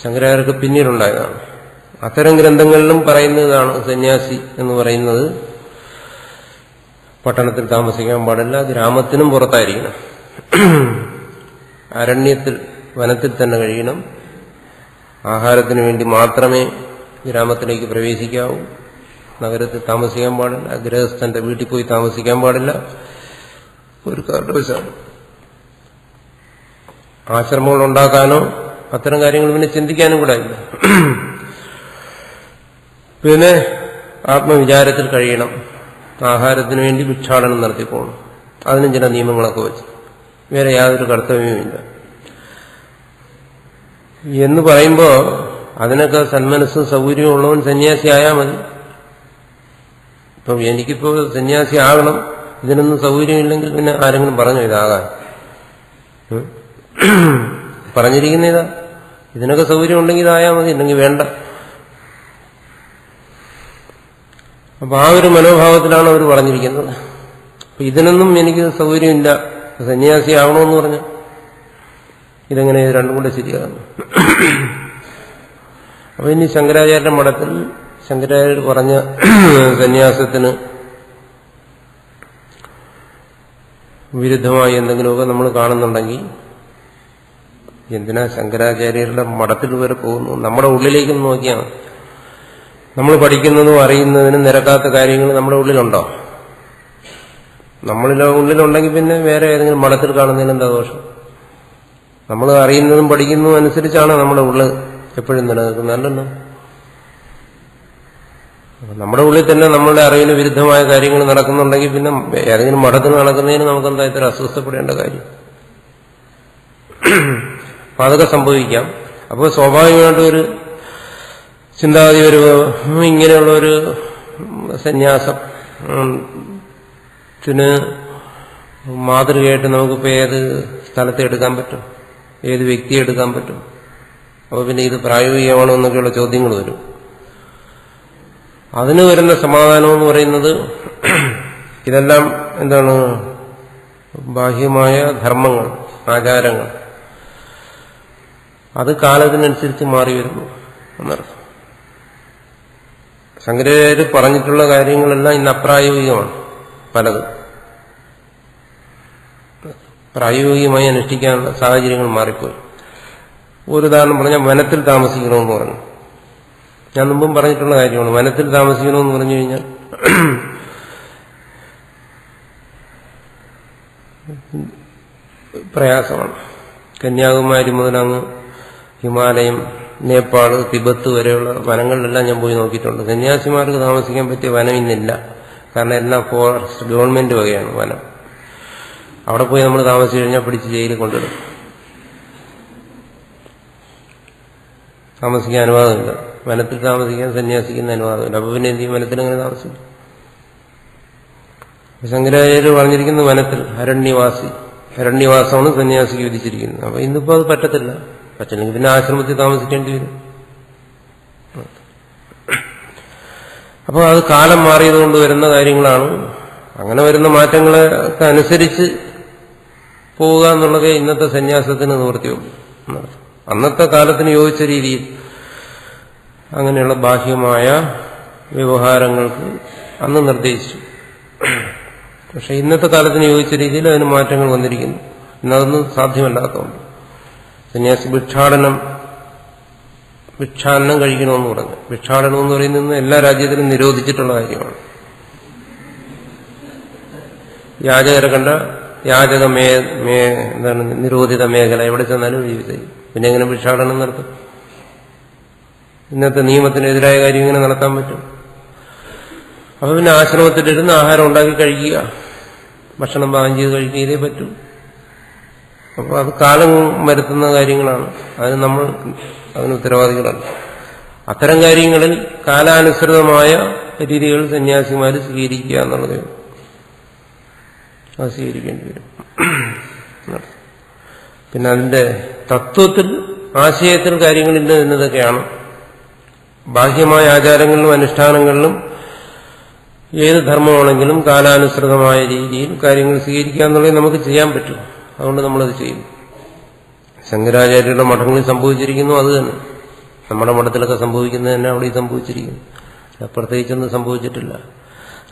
ശങ്കരാചാര്യർക്ക് പിന്നീടുണ്ടായതാണ്. അത്തരം ഗ്രന്ഥങ്ങളിലും പറയുന്നതാണ് സന്യാസി എന്ന് പറയുന്നത് പട്ടണത്തിൽ താമസിക്കാൻ പാടില്ല, ഗ്രാമത്തിനും പുറത്തായിരിക്കണം, അരണ്യത്തിൽ വനത്തിൽ തന്നെ കഴിയണം, ആഹാരത്തിന് വേണ്ടി മാത്രമേ ഗ്രാമത്തിലേക്ക് പ്രവേശിക്കാവൂ, നഗരത്തിൽ താമസിക്കാൻ പാടില്ല, ഗൃഹസ്ഥന്റെ വീട്ടിൽ പോയി താമസിക്കാൻ പാടില്ല, ഒരു കാരണവശാലും ആശ്രമങ്ങൾ ഉണ്ടാക്കാനോ അത്തരം കാര്യങ്ങൾ പിന്നെ ചിന്തിക്കാനും കൂടെ ഇല്ല. പിന്നെ ആത്മവിചാരത്തിൽ കഴിയണം, ആഹാരത്തിന് വേണ്ടി ഭിക്ഷാടനം നടത്തിപ്പോകണം, അതിനും ചില നിയമങ്ങളൊക്കെ വെച്ച്, വേറെ യാതൊരു കർത്തവ്യവുമില്ല എന്ന് പറയുമ്പോൾ അതിനൊക്കെ സന്മനസ്സും സൗകര്യവും ഉള്ളവൻ സന്യാസിയായാൽ മതി. ഇപ്പം എനിക്കിപ്പോ സന്യാസി ആകണം, ഇതിനൊന്നും സൗകര്യമില്ലെങ്കിൽ പിന്നെ ആരെങ്കിലും പറഞ്ഞോ ഇതാകാൻ? പറഞ്ഞിരിക്കുന്ന ഇതാ, ഇതിനൊക്കെ സൗകര്യം ഉണ്ടെങ്കിൽ ഇതായാൽ മതി, ഇല്ലെങ്കിൽ വേണ്ട. അപ്പൊ ആ ഒരു മനോഭാവത്തിലാണ് അവർ പറഞ്ഞിരിക്കുന്നത്. അപ്പൊ ഇതിനൊന്നും എനിക്ക് സൗകര്യമില്ല, സന്യാസി ആകണമെന്ന് പറഞ്ഞു, ഇതെങ്ങനെ രണ്ടും കൂടെ ശരിയാകുന്നു? അപ്പൊ ഇനി ശങ്കരാചാര്യരുടെ മഠത്തിൽ ശങ്കരാചാര്യർ പറഞ്ഞ സന്യാസത്തിന് വിരുദ്ധമായി എന്തെങ്കിലുമൊക്കെ നമ്മൾ കാണുന്നുണ്ടെങ്കിൽ എന്തിനാ ശങ്കരാചാര്യരുടെ മഠത്തിൽ വരെ പോകുന്നു? നമ്മുടെ ഉള്ളിലേക്കൊന്ന് നോക്കിയാൽ നമ്മൾ പഠിക്കുന്നതും അറിയുന്നതിനും നിരക്കാത്ത കാര്യങ്ങൾ നമ്മുടെ ഉള്ളിലുണ്ടോ? ഉള്ളിലുണ്ടെങ്കിൽ പിന്നെ വേറെ ഏതെങ്കിലും മഠത്തിൽ കാണുന്നതിന് എന്താ ദോഷം? നമ്മൾ അറിയുന്നതും പഠിക്കുന്നതും അനുസരിച്ചാണ് നമ്മുടെ ഉള്ളിൽ എപ്പോഴും നിലനിൽക്കുന്നത്, അല്ലല്ലോ. നമ്മുടെ ഉള്ളിൽ തന്നെ നമ്മളുടെ അറിവിന് വിരുദ്ധമായ കാര്യങ്ങൾ നടക്കുന്നുണ്ടെങ്കിൽ പിന്നെ ഏതെങ്കിലും മഠത്തിൽ നടക്കുന്നതിന് നമുക്കെന്താ ഇത്ര അസ്വസ്ഥപ്പെടേണ്ട കാര്യം? അപ്പൊ അതൊക്കെ സംഭവിക്കാം. അപ്പോൾ സ്വാഭാവികമായിട്ടും ഒരു ചിന്താഗതി വരുമോ, ഇങ്ങനെയുള്ള ഒരു സന്യാസത്തിന് മാതൃകയായിട്ട് നമുക്കിപ്പോൾ ഏത് സ്ഥലത്തെ എടുക്കാൻ പറ്റും, ഏത് വ്യക്തിയെ എടുക്കാൻ പറ്റും? അപ്പോൾ പിന്നെ ഇത് പ്രായോഗികമാണോ എന്നൊക്കെയുള്ള ചോദ്യങ്ങൾ വരും. അതിന് വരുന്ന സമാധാനം എന്ന് പറയുന്നത് ഇതെല്ലാം എന്താണ്? ബാഹ്യമായ ധർമ്മങ്ങൾ, ആചാരങ്ങൾ, അത് കാലത്തിനനുസരിച്ച് മാറി വരുന്നു എന്നർത്ഥം. ശങ്കരാചാര്യർ പറഞ്ഞിട്ടുള്ള കാര്യങ്ങളെല്ലാം ഇന്ന് അപ്രായോഗികമാണ്. പലതും പ്രായോഗികമായി അനുഷ്ഠിക്കാനുള്ള സാഹചര്യങ്ങൾ മാറിപ്പോയി. ഒരു ഉദാഹരണം പറഞ്ഞാൽ വനത്തിൽ താമസിക്കണമെന്ന് പറഞ്ഞു. ഞാൻ മുമ്പും പറഞ്ഞിട്ടുള്ള കാര്യമാണ്. വനത്തിൽ താമസിക്കണമെന്ന് പറഞ്ഞു കഴിഞ്ഞാൽ പ്രയാസമാണ്. കന്യാകുമാരി മുതലങ്ങ് ഹിമാലയം, നേപ്പാൾ, തിബത്ത് വരെയുള്ള വനങ്ങളിലെല്ലാം ഞാൻ പോയി നോക്കിയിട്ടുണ്ട്. സന്യാസിമാർക്ക് താമസിക്കാൻ പറ്റിയ വനം ഇന്നില്ല. കാരണം എല്ലാം ഫോറസ്റ്റ്, ഗവൺമെന്റ് വകയാണ് വനം. അവിടെ പോയി നമ്മൾ താമസിച്ചു കഴിഞ്ഞാൽ പിടിച്ച് ജയിലിൽ കൊണ്ടിടും. താമസിക്കാൻ അനുവാദമില്ല. വനത്തിൽ താമസിക്കാൻ സന്യാസിക്കുന്ന അനുവാദമില്ല. അപ്പൊ പിന്നെ എന്ത് ചെയ്യും? വനത്തിൽ അങ്ങനെ താമസിക്കും. ശങ്കരാചാര്യർ പറഞ്ഞിരിക്കുന്ന വനത്തിൽ അരണ്യവാസമാണ് സന്യാസിക്ക് വിധിച്ചിരിക്കുന്നത്. അപ്പൊ ഇന്നിപ്പോ അത് പറ്റത്തില്ല. പറ്റില്ലെങ്കിൽ പിന്നെ ആശ്രമത്തിൽ താമസിക്കേണ്ടി വരും. അപ്പോൾ അത് കാലം മാറിയതുകൊണ്ട് വരുന്ന കാര്യങ്ങളാണ്. അങ്ങനെ വരുന്ന മാറ്റങ്ങളൊക്കെ അനുസരിച്ച് പോവുക എന്നുള്ളതേ ഇന്നത്തെ സന്യാസത്തിന് നിവൃത്തിയുള്ളൂ. അന്നത്തെ കാലത്തിന് യോജിച്ച രീതിയിൽ അങ്ങനെയുള്ള ബാഹ്യമായ വ്യവഹാരങ്ങൾക്ക് അന്ന് നിർദ്ദേശിച്ചു. പക്ഷെ ഇന്നത്തെ കാലത്തിന് യോജിച്ച രീതിയിൽ അതിന് മാറ്റങ്ങൾ വന്നിരിക്കുന്നു. ഇന്നതൊന്നും സാധ്യമല്ലാത്തതുകൊണ്ട് സന്യാസി ഭിക്ഷാടനം കഴിക്കണമെന്ന് പറഞ്ഞു. ഭിക്ഷാടനം എന്ന് പറയുന്നത് എല്ലാ രാജ്യത്തിലും നിരോധിച്ചിട്ടുള്ള കാര്യമാണ്. യാചകരെ കണ്ട യാചക എന്താണ് നിരോധിത മേഖല എവിടെ ചെന്നാലും ജീവിതം. പിന്നെ എങ്ങനെ ഭിക്ഷാടനം നടത്തും? ഇന്നത്തെ നിയമത്തിനെതിരായ കാര്യം ഇങ്ങനെ നടത്താൻ പറ്റും? അപ്പൊ പിന്നെ ആശ്രമത്തിലിരുന്ന് ആഹാരം ഉണ്ടാക്കി കഴിക്കുക, ഭക്ഷണം പാകം ചെയ്ത് കഴിക്കുക, ഇതേ പറ്റൂ. അപ്പോൾ അത് കാലം വരുത്തുന്ന കാര്യങ്ങളാണ്. അതിന് ഉത്തരവാദികളല്ല. അത്തരം കാര്യങ്ങളിൽ കാലാനുസൃതമായ രീതികൾ സന്യാസിമാർ സ്വീകരിക്കുക എന്നുള്ളത് അത് സ്വീകരിക്കേണ്ടി വരും. പിന്നെ അതിന്റെ തത്വത്തിൽ, ആശയത്തിൽ കാര്യങ്ങൾ ഇന്നതൊക്കെയാണ്. ബാഹ്യമായ ആചാരങ്ങളിലും അനുഷ്ഠാനങ്ങളിലും ഏത് ധർമ്മമാണെങ്കിലും കാലാനുസൃതമായ രീതിയിൽ കാര്യങ്ങൾ സ്വീകരിക്കുക എന്നുള്ളത് നമുക്ക് ചെയ്യാൻ പറ്റും. അതുകൊണ്ട് നമ്മളത് ചെയ്യും. ശങ്കരാചാര്യരുടെ മഠങ്ങളിൽ സംഭവിച്ചിരിക്കുന്നു അത് തന്നെ. നമ്മുടെ മഠത്തിലൊക്കെ സംഭവിക്കുന്നത് തന്നെ അവിടെ സംഭവിച്ചിരിക്കുന്നു. പ്രത്യേകിച്ചൊന്നും സംഭവിച്ചിട്ടില്ല.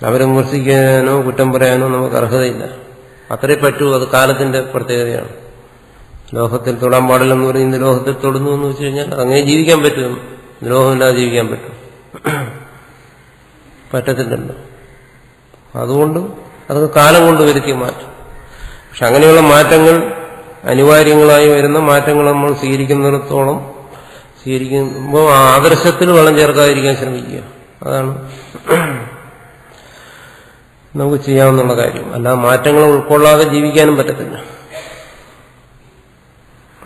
അവരെ വിമർശിക്കാനോ കുറ്റം പറയാനോ നമുക്ക് അർഹതയില്ല. അത്രേ പറ്റൂ. അത് കാലത്തിന്റെ പ്രത്യേകതയാണ്. ലോഹത്തിൽ തൊടാൻ പാടില്ലെന്ന് പറയുന്ന ലോഹത്തിൽ തൊടുന്നു എന്ന് വെച്ച് കഴിഞ്ഞാൽ അങ്ങനെ ജീവിക്കാൻ പറ്റും. ലോഹമില്ലാതെ ജീവിക്കാൻ പറ്റും? പറ്റത്തില്ലല്ലോ. അതുകൊണ്ട് അതൊക്കെ കാലം കൊണ്ട് വരുത്തിയ മാറ്റം. പക്ഷെ അങ്ങനെയുള്ള മാറ്റങ്ങൾ, അനിവാര്യങ്ങളായി വരുന്ന മാറ്റങ്ങൾ നമ്മൾ സ്വീകരിക്കുമ്പോൾ ആദർശത്തിൽ വളം ചേർക്കാതിരിക്കാൻ ശ്രമിക്കുക. അതാണ് നമുക്ക് ചെയ്യാവുന്ന കാര്യം. അല്ലാതെ മാറ്റങ്ങൾ ഉൾക്കൊള്ളാതെ ജീവിക്കാനും പറ്റത്തില്ല.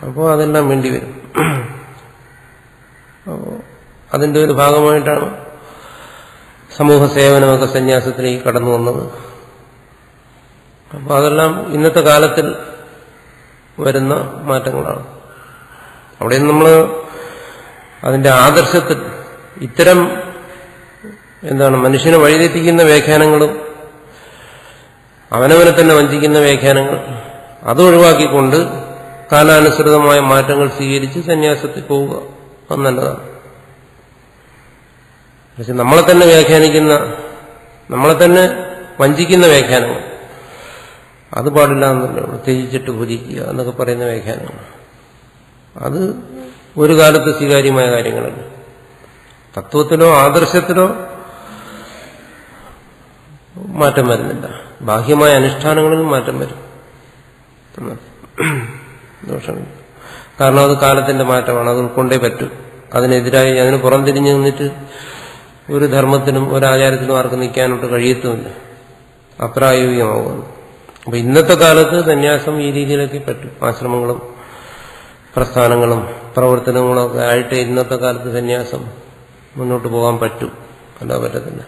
അപ്പോൾ അതെല്ലാം വേണ്ടി വരും. അതിന്റെ ഒരു ഭാഗമായിട്ടാണ് സമൂഹ സേവനമൊക്കെ സന്യാസത്തിലേക്ക് കടന്നു വന്നത്. അപ്പോൾ അതെല്ലാം ഇന്നത്തെ കാലത്തിൽ വരുന്ന മാറ്റങ്ങളാണ്. അവിടെ നമ്മൾ അതിന്റെ ആദർശത്തിൽ ഇത്തരം മനുഷ്യനെ വഴിതെറ്റിക്കുന്ന വ്യാഖ്യാനങ്ങളും അവനവനെ തന്നെ വഞ്ചിക്കുന്ന വ്യാഖ്യാനങ്ങൾ അത് ഒഴിവാക്കിക്കൊണ്ട് കാലാനുസൃതമായ മാറ്റങ്ങൾ സ്വീകരിച്ച് സന്യാസത്തിൽ പോവുക അത് നല്ലതാണ്. പക്ഷെ നമ്മളെ തന്നെ വ്യാഖ്യാനിക്കുന്ന, നമ്മളെ തന്നെ വഞ്ചിക്കുന്ന വ്യാഖ്യാനങ്ങൾ അത് പാടില്ല എന്നല്ലേ ഉള്ളൂ. ത്യജിച്ചിട്ട് ഭുജിക്കുക എന്നൊക്കെ പറയുന്ന വ്യാഖ്യാനങ്ങൾ അത് ഒരു കാലത്ത് സ്വീകാര്യമായ കാര്യങ്ങളല്ല. തത്വത്തിലോ ആദർശത്തിലോ മാറ്റം വരുന്നില്ല. ബാഹ്യമായ അനുഷ്ഠാനങ്ങളിലും മാറ്റം വരും. ദോഷമില്ല. കാരണം അത് കാലത്തിന്റെ മാറ്റമാണ്. അത് ഉൾക്കൊണ്ടേ പറ്റൂ. അതിനെതിരായി അതിന് പുറംതിരിഞ്ഞു നിന്നിട്ട് ഒരു ധർമ്മത്തിനും ഒരാചാരത്തിനും ആർക്കും നിൽക്കാനോട്ട് കഴിയത്തുമില്ല. അപ്രായോഗികമാകുന്നു. അപ്പൊ ഇന്നത്തെ കാലത്ത് സന്യാസം ഈ രീതിയിലൊക്കെ പറ്റും. ആശ്രമങ്ങളും പ്രസ്ഥാനങ്ങളും പ്രവർത്തനങ്ങളും ഒക്കെ ആയിട്ട് ഇന്നത്തെ കാലത്ത് സന്യാസം മുന്നോട്ട് പോകാൻ പറ്റും. അല്ല പറ്റത്തില്ല.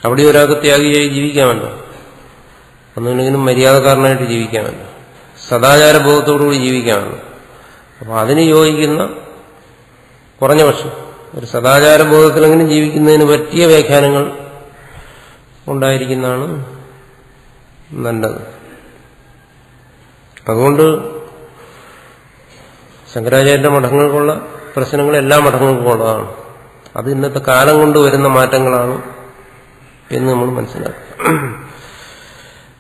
അവിടെ ഒരാൾക്ക് ത്യാഗിയായി ജീവിക്കാമല്ലോ. ഒന്നുമില്ലെങ്കിലും മര്യാദക്കാരനായിട്ട് ജീവിക്കാമല്ലോ. സദാചാരബോധത്തോടുകൂടി ജീവിക്കാമല്ലോ. അപ്പൊ അതിന് യോജിക്കുന്ന കുറഞ്ഞ പക്ഷം ഒരു സദാചാരബോധത്തിലെങ്കിലും ജീവിക്കുന്നതിന് പറ്റിയ വ്യാഖ്യാനങ്ങൾ ഉണ്ടായിരിക്കുന്നതാണ് നല്ലത്. അതുകൊണ്ട് ശങ്കരാചാര്യന്റെ മഠങ്ങൾക്കുള്ള പ്രശ്നങ്ങൾ എല്ലാ മഠങ്ങൾക്കും ഉള്ളതാണ്. അത് ഇന്നത്തെ കാലം കൊണ്ട് വരുന്ന മാറ്റങ്ങളാണ് എന്ന് നമ്മൾ മനസ്സിലാക്കും.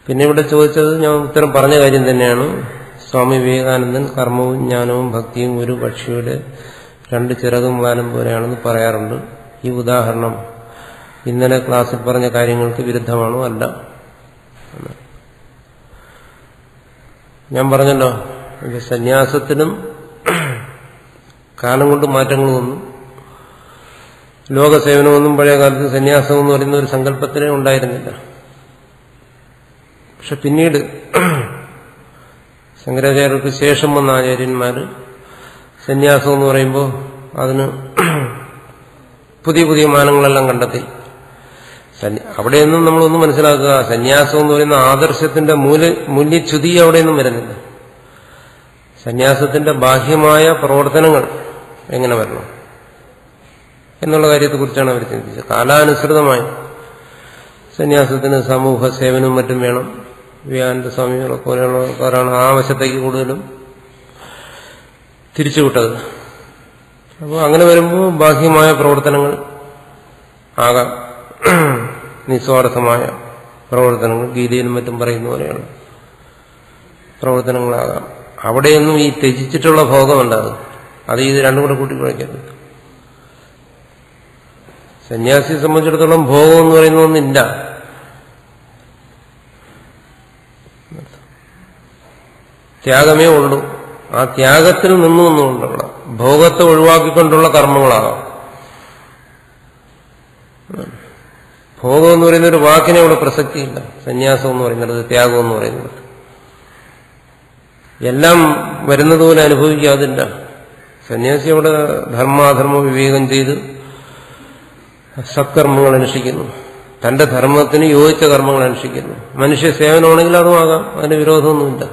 പിന്നെ ഇവിടെ ചോദിച്ചത് ഞാൻ ഉത്തരം പറഞ്ഞ കാര്യം തന്നെയാണ്. സ്വാമി വിവേകാനന്ദൻ കർമ്മവും ജ്ഞാനവും ഭക്തിയും ഒരു പക്ഷിയുടെ രണ്ട് ചിറകും വാലും പോലെയാണെന്ന് പറയാറുണ്ട്. ഈ ഉദാഹരണം ഇന്നലെ ക്ലാസ്സിൽ പറഞ്ഞ കാര്യങ്ങൾക്ക് വിരുദ്ധമാണോ? അല്ല. ഞാൻ പറഞ്ഞല്ലോ, ഇത് സന്യാസത്തിനും കാലം കൊണ്ട് മാറ്റങ്ങൾ വന്നു. ലോകസേവനമൊന്നും പഴയ കാലത്ത് സന്യാസം എന്ന് പറയുന്ന ഒരു സങ്കല്പത്തിനെ ഉണ്ടായിരുന്നില്ല. പക്ഷെ പിന്നീട് ശങ്കരാചാര്യർക്ക് ശേഷം വന്ന ആചാര്യന്മാര് സന്യാസം എന്ന് പറയുമ്പോൾ അതിന് പുതിയ പുതിയ മാനങ്ങളെല്ലാം കണ്ടെത്തി. അവിടെയൊന്നും നമ്മളൊന്നും മനസ്സിലാക്കുക, സന്യാസം എന്ന് പറയുന്ന ആദർശത്തിന്റെ മൂല്യച്യുതി അവിടെയൊന്നും വരുന്നില്ല. സന്യാസത്തിന്റെ ബാഹ്യമായ പ്രവർത്തനങ്ങൾ എങ്ങനെ വരണം എന്നുള്ള കാര്യത്തെക്കുറിച്ചാണ് അവർ ചിന്തിച്ചത്. കാലാനുസൃതമായി സന്യാസത്തിന് സമൂഹ സേവനവും മറ്റും വേണം. വിവേകാനന്ദ സ്വാമികളെ പോലെയുള്ളവരാണ് ആ വശത്തേക്ക് കൂടുതലും തിരിച്ചുവിട്ടത്. അപ്പോൾ അങ്ങനെ വരുമ്പോൾ ബാഹ്യമായ പ്രവർത്തനങ്ങൾ ആകാം, നിസ്വാർത്ഥമായ പ്രവർത്തനങ്ങൾ, ഗീതയിലും മറ്റും പറയുന്ന പോലെയുള്ള പ്രവർത്തനങ്ങളാകാം. അവിടെയൊന്നും ഈ ത്യജിച്ചിട്ടുള്ള ഭോഗമുണ്ടാകും. അത് ഇത് രണ്ടും കൂടെ കൂട്ടിക്കുഴയ്ക്കരുത്. സന്യാസിയെ സംബന്ധിച്ചിടത്തോളം ഭോഗം എന്ന് പറയുന്ന ഒന്നില്ല. ത്യാഗമേ ഉള്ളൂ. ആ ത്യാഗത്തിൽ നിന്നുകൊണ്ടുള്ള ഭോഗത്തെ ഒഴിവാക്കിക്കൊണ്ടുള്ള കർമ്മങ്ങളാകാം. ഭോഗം എന്ന് പറയുന്ന ഒരു വാക്കിനെ അവിടെ പ്രസക്തിയില്ല. സന്യാസം എന്ന് പറയുന്നത്, ത്യാഗം എന്ന് പറയുന്നത് എല്ലാം വരുന്നതുപോലെ അനുഭവിക്കാതില്ല. സന്യാസി അവിടെ ധർമാധർമ്മ വിവേകം ചെയ്ത് സത്കർമ്മങ്ങൾ അനുഷ്ഠിക്കുന്നു. തന്റെ ധർമ്മത്തിന് യോജിച്ച കർമ്മങ്ങൾ അനുഷ്ഠിക്കുന്നു. മനുഷ്യ സേവനമാണെങ്കിൽ അതുമാകാം, അതിന് വിരോധമൊന്നുമില്ല.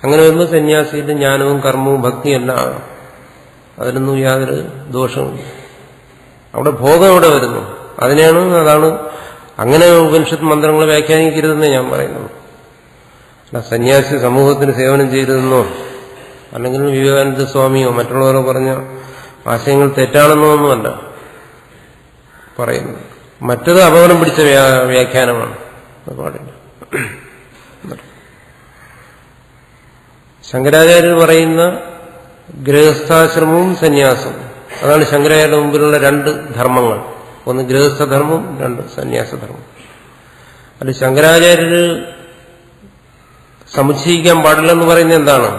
അങ്ങനെ വരുമ്പോൾ സന്യാസിയുടെ ജ്ഞാനവും കർമ്മവും ഭക്തിയും എല്ലാം ആകാം. അതിനൊന്നും യാതൊരു ദോഷവുമില്ല. അവിടെ ഭോഗം അവിടെ വരുന്നു. അതാണ് അങ്ങനെ ഉപനിഷത്ത് മന്ത്രങ്ങളെ വ്യാഖ്യാനിക്കരുതെന്ന് ഞാൻ പറയുന്നു. അല്ല സന്യാസി സമൂഹത്തിന് സേവനം ചെയ്തതെന്നോ അല്ലെങ്കിൽ വിവേകാനന്ദ സ്വാമിയോ മറ്റുള്ളവരോ പറഞ്ഞ ആശയങ്ങൾ തെറ്റാണെന്നോ ഒന്നുമല്ല പറയുന്നത്. മറ്റത് അപകടം പിടിച്ച വ്യാഖ്യാനമാണ്. അത് പാടില്ല. ശങ്കരാചാര്യർ പറയുന്ന ഗൃഹസ്ഥാശ്രമവും സന്യാസവും, അതാണ് ശങ്കരാചാര്യരുടെ മുമ്പിലുള്ള രണ്ട് ധർമ്മങ്ങൾ. ഒന്ന് ഗൃഹസ്ഥധർമ്മം, രണ്ട് സന്യാസധർമ്മം. അത് ശങ്കരാചാര്യര് സമുച്ചയിക്കാൻ പാടില്ലെന്ന് പറയുന്നത് എന്താണ്?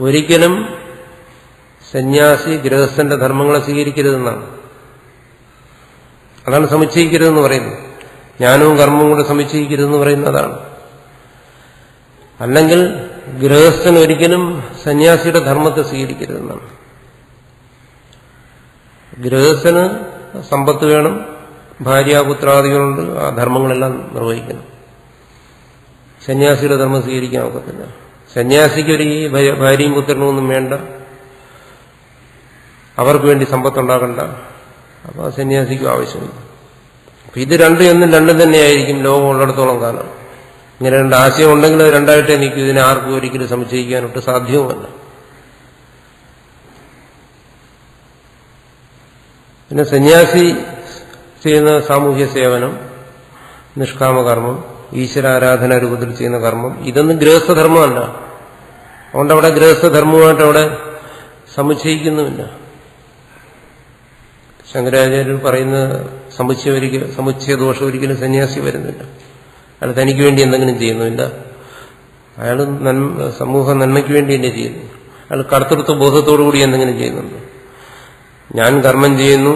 ഒരിക്കലും സന്യാസി ഗൃഹസ്ഥന്റെ ധർമ്മങ്ങളെ സ്വീകരിക്കരുതെന്നാണ്. അതാണ് സമുച്ചയിക്കരുതെന്ന് പറയുന്നത്. ജ്ഞാനവും കർമ്മവും കൂടെ സമുച്ചയിക്കരുതെന്ന് പറയുന്നതാണ്. അല്ലെങ്കിൽ ഗൃഹസ്ഥൻ ഒരിക്കലും സന്യാസിയുടെ ധർമ്മത്തെ സ്വീകരിക്കരുതെന്നാണ്. ഗൃഹസ്ഥന് സമ്പത്ത് വേണം, ഭാര്യാപുത്രാദികളുണ്ട്, ആ ധർമ്മങ്ങളെല്ലാം നിർവഹിക്കണം. സന്യാസിയുടെ ധർമ്മം സ്വീകരിക്കാൻ ഒക്കത്തില്ല. സന്യാസിക്കൊരു ഈ ഭാര്യയും പുത്രനും ഒന്നും വേണ്ട, അവർക്ക് വേണ്ടി സമ്പത്തുണ്ടാക്കണ്ട. അപ്പൊ ആ സന്യാസിക്കും ആവശ്യമില്ല. അപ്പൊ ഇത് രണ്ടും തന്നെയായിരിക്കും ലോകം ഉള്ളിടത്തോളം കാലം. ഇങ്ങനെ രണ്ട് ആശയം ഉണ്ടെങ്കിൽ അത് രണ്ടായിട്ടേ നിൽക്കും. ഇതിനെ ആർക്കും ഒരിക്കലും സമുച്ചയിക്കാനൊട്ട് സാധ്യവുമല്ല. പിന്നെ സന്യാസി ചെയ്യുന്ന സാമൂഹ്യ സേവനം, നിഷ്കാമകർമ്മം, ഈശ്വരാരാധന രൂപത്തിൽ ചെയ്യുന്ന കർമ്മം, ഇതൊന്നും ഗൃഹസ്ഥധർമ്മമല്ല. അതുകൊണ്ട് അവിടെ ഗൃഹസ്ഥധർമ്മമായിട്ട് അവിടെ സമുച്ചയിക്കുന്നുമില്ല. ശങ്കരാചാര്യർ പറയുന്ന സമുച്ചയ ദോഷം ഒരിക്കലും സന്യാസി വരുന്നില്ല. അയാൾ തനിക്ക് വേണ്ടി എന്തെങ്കിലും ചെയ്യുന്നില്ല. അയാൾ സമൂഹ നന്മയ്ക്ക് വേണ്ടി തന്നെ ചെയ്യുന്നു. അയാൾ കർത്തൃത്വ ബോധത്തോടുകൂടി എന്തെങ്കിലും ചെയ്യുന്നുണ്ട്. ഞാൻ കർമ്മം ചെയ്യുന്നു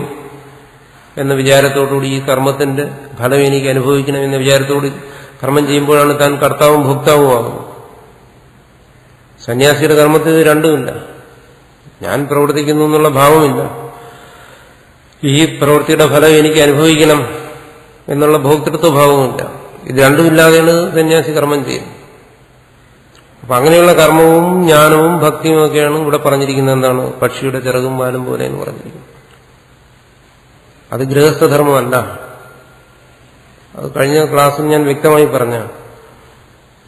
എന്ന വിചാരത്തോടുകൂടി ഈ കർമ്മത്തിന്റെ ഫലം എനിക്ക് അനുഭവിക്കണം എന്ന വിചാരത്തോട് കർമ്മം ചെയ്യുമ്പോഴാണ് താൻ കർത്താവും ഭോക്താവും ആകുന്നത്. സന്യാസിയുടെ കർമ്മത്തിൽ രണ്ടുമില്ല. ഞാൻ പ്രവർത്തിക്കുന്നു എന്നുള്ള ഭാവമില്ല. ഈ പ്രവൃത്തിയുടെ ഫലം എനിക്ക് അനുഭവിക്കണം എന്നുള്ള ഭോക്തൃത്വ ഭാവമില്ല. ഇത് രണ്ടുമില്ലാതെയാണ് സന്യാസി കർമ്മം ചെയ്യുന്നത്. അപ്പൊ അങ്ങനെയുള്ള കർമ്മവും ജ്ഞാനവും ഭക്തിയും ഒക്കെയാണ് ഇവിടെ പറഞ്ഞിരിക്കുന്നത്. എന്താണ്? പക്ഷിയുടെ ചിറകും വാലും പോലെ എന്ന് പറഞ്ഞിരിക്കുന്നത്. അത് ഗൃഹസ്ഥധർമ്മമല്ല. അത് കഴിഞ്ഞ ക്ലാസ്സിൽ ഞാൻ വ്യക്തമായി പറഞ്ഞ